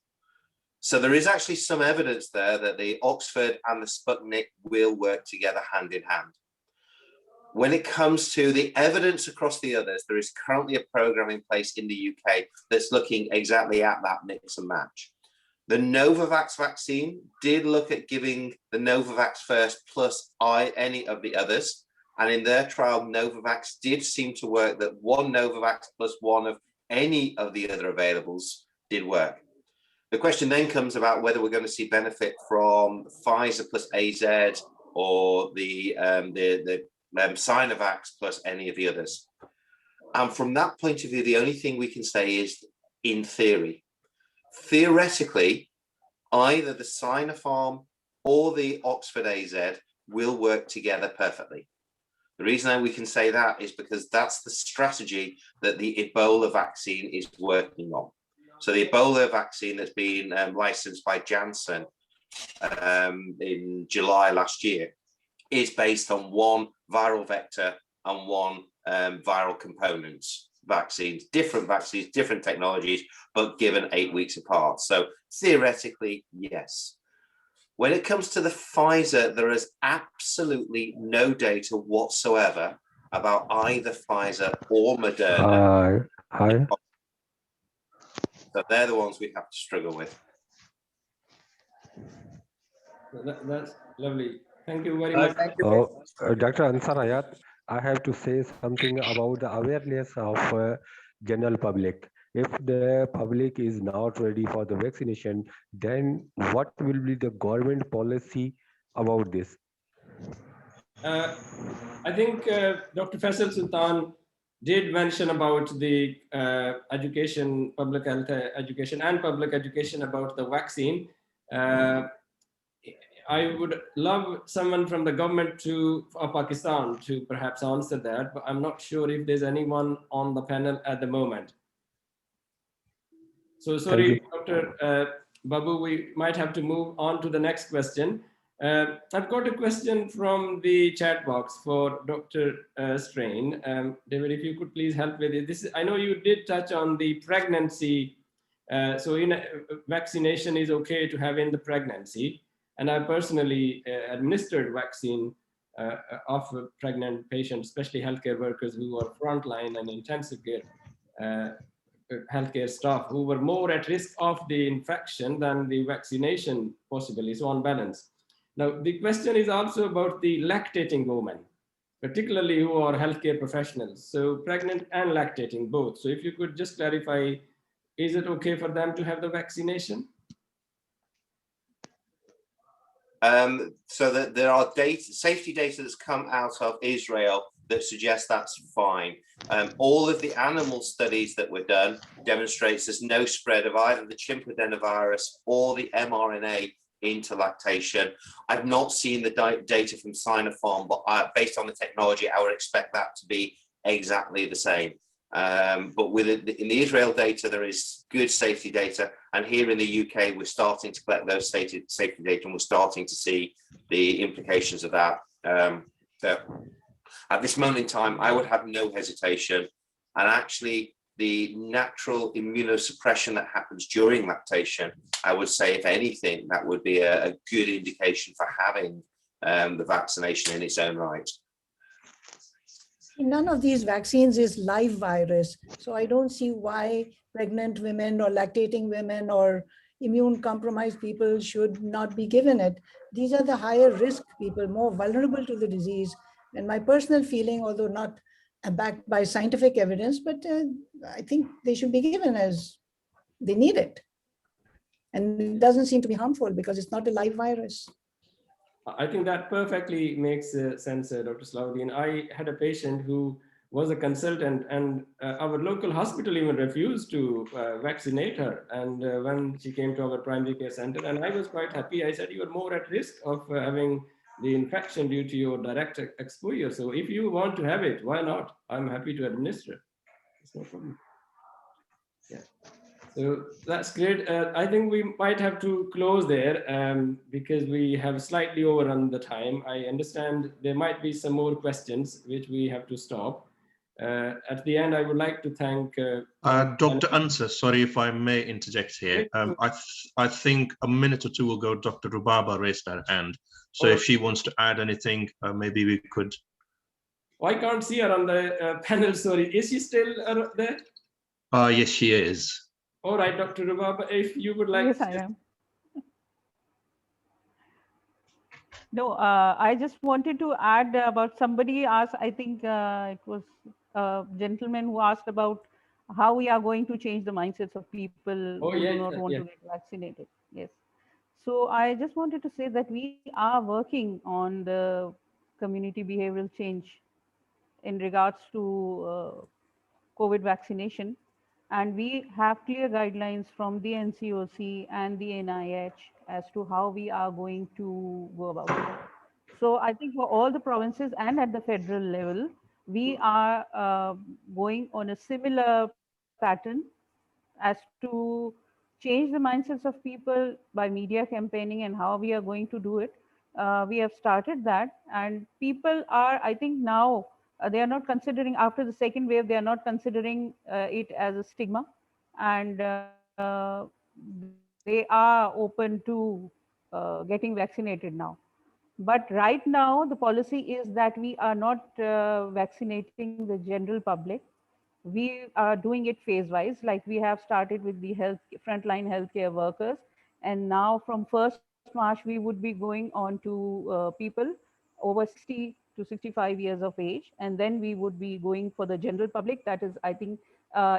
So there is actually some evidence there that the Oxford and the Sputnik will work together hand in hand. When it comes to the evidence across the others, there is currently a program in place in the UK that's looking exactly at that mix and match. The Novavax vaccine did look at giving the Novavax first plus any of the others. And in their trial, Novavax did seem to work, that one Novavax plus one of any of the other availables did work. The question then comes about whether we're going to see benefit from Pfizer plus AZ or the Sinovax plus any of the others. And from that point of view, the only thing we can say is in theory. Theoretically, either the Sinopharm or the Oxford AZ will work together perfectly. The reason we can say that is because that's the strategy that the Ebola vaccine is working on. So the Ebola vaccine that's been licensed by Janssen in July last year is based on one viral vector and one viral components vaccines, different technologies, but given 8 weeks apart. So theoretically, yes. When it comes to the Pfizer, there is absolutely no data whatsoever about either Pfizer or Moderna. Hi. So they're the ones we have to struggle with. That's lovely. Thank you very much. Thank you. Dr. Ansar Hayat, I have to say something about the awareness of general public. If the public is not ready for the vaccination, then what will be the government policy about this? I think Dr. Faisal Sultan did mention about the education, public health education and public education about the vaccine. I would love someone from the government of Pakistan to perhaps answer that, but I'm not sure if there's anyone on the panel at the moment. So sorry, Dr. Babu, we might have to move on to the next question. I've got a question from the chat box for Dr. Strain. David, if you could please help with it. I know you did touch on the pregnancy. So vaccination is okay to have in the pregnancy. And I personally administered vaccine of pregnant patients, especially healthcare workers who are frontline and intensive care healthcare staff who were more at risk of the infection than the vaccination possibly, so on balance. Now, the question is also about the lactating women, particularly who are healthcare professionals. So pregnant and lactating both. So if you could just clarify, is it okay for them to have the vaccination? So that there are safety data that's come out of Israel that suggests that's fine. All of the animal studies that were done demonstrates there's no spread of either the chimp adenovirus or the mRNA into lactation. I've not seen the data from Sinopharm, but based on the technology, I would expect that to be exactly the same. But in the Israel data, there is good safety data. And here in the UK, we're starting to collect those safety data, and we're starting to see the implications of that. So at this moment in time, I would have no hesitation. And actually, the natural immunosuppression that happens during lactation, I would say, if anything, that would be a good indication for having the vaccination in its own right. None of these vaccines is live virus. So I don't see why pregnant women or lactating women or immune compromised people should not be given it. These are the higher risk people, more vulnerable to the disease. And my personal feeling, although not backed by scientific evidence, but I think they should be given as they need it. And it doesn't seem to be harmful because it's not a live virus. I think that perfectly makes sense, Dr. Salahuddin. I had a patient who was a consultant, and our local hospital even refused to vaccinate her. And when she came to our primary care center, and I was quite happy, I said, you are more at risk of having the infection due to your direct exposure. So if you want to have it, why not? I'm happy to administer. It's no problem. Yeah. So that's great. I think we might have to close there because we have slightly overrun the time. I understand there might be some more questions which we have to stop. At the end, I would like to thank Dr. Ansar, sorry if I may interject here. I think a minute or two ago, Dr. Rubaba raised her hand. So if she wants to add anything, maybe we could. Oh, I can't see her on the panel, sorry. Is she still there? Yes, she is. All right, Dr. Rubaba, if you would like. Yes, I am. No, I just wanted to add about somebody asked, I think it was a gentleman who asked about how we are going to change the mindsets of people who do not want to get vaccinated. Yes. So I just wanted to say that we are working on the community behavioral change in regards to COVID vaccination. And we have clear guidelines from the NCOC and the NIH as to how we are going to go about it. So I think for all the provinces and at the federal level, we are going on a similar pattern as to change the mindsets of people by media campaigning and how we are going to do it. We have started that, and people are, I think now, they are not considering, after the second wave, they are not considering it as a stigma, and they are open to getting vaccinated now. But right now, the policy is that we are not vaccinating the general public. We are doing it phase-wise, like we have started with the frontline healthcare workers, and now from 1st March, we would be going on to people over 60 to 65 years of age, and then we would be going for the general public. That is, I think,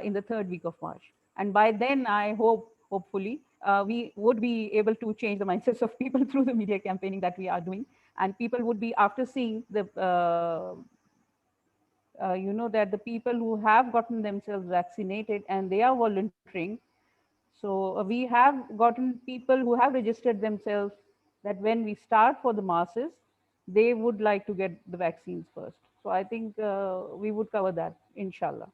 in the 3rd week of March. And by then, I hopefully, we would be able to change the mindsets of people through the media campaigning that we are doing. And people would be, after seeing the, that the people who have gotten themselves vaccinated and they are volunteering. So we have gotten people who have registered themselves that when we start for the masses, they would like to get the vaccines first. So I think we would cover that, inshallah.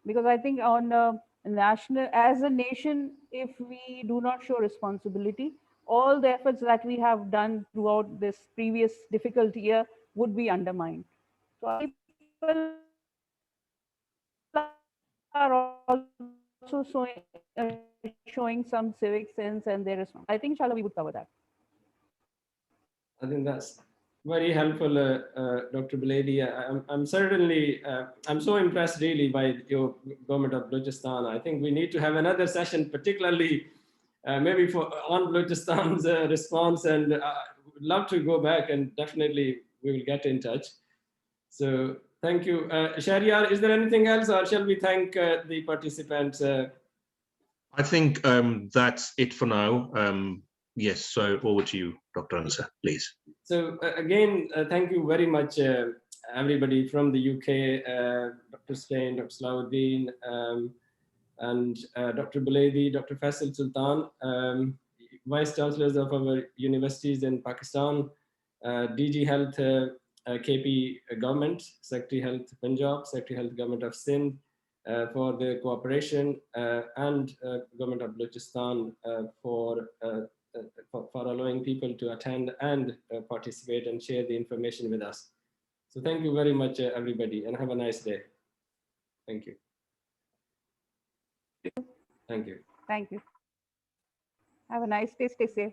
Because I think on national, as a nation, if we do not show responsibility, all the efforts that we have done throughout this previous difficult year would be undermined. So I think people are also showing some civic sense and their response. I think, inshallah, we would cover that. I think that's very helpful, Dr. Buledi. I'm certainly, I'm so impressed really by your government of Balochistan. I think we need to have another session, particularly maybe on Balochistan's response, and would love to go back, and definitely we will get in touch. So thank you. Shahryar, is there anything else, or shall we thank the participants? I think that's it for now. Yes, so over to you, Dr. Ansar, please. So again, thank you very much, everybody from the UK, Dr. Stein, Dr. Salahuddin, and Dr. Buledi, Dr. Faisal Sultan, Vice Chancellors of our universities in Pakistan, DG Health, KP Government, Secretary Health Punjab, Secretary Health Government of Sindh, for the cooperation, and Government of Balochistan for for allowing people to attend and participate and share the information with us. So thank you very much, everybody, and have a nice day. Thank you. Thank you. Thank you. Have a nice day. Stay safe.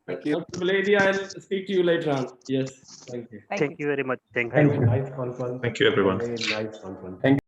Thank you. Dr. Buledi, I'll speak to you later on. Yes, thank you. Thank you Thank you very much. Thank Have you. a nice conference. Thank you, everyone. Very nice conference. Thank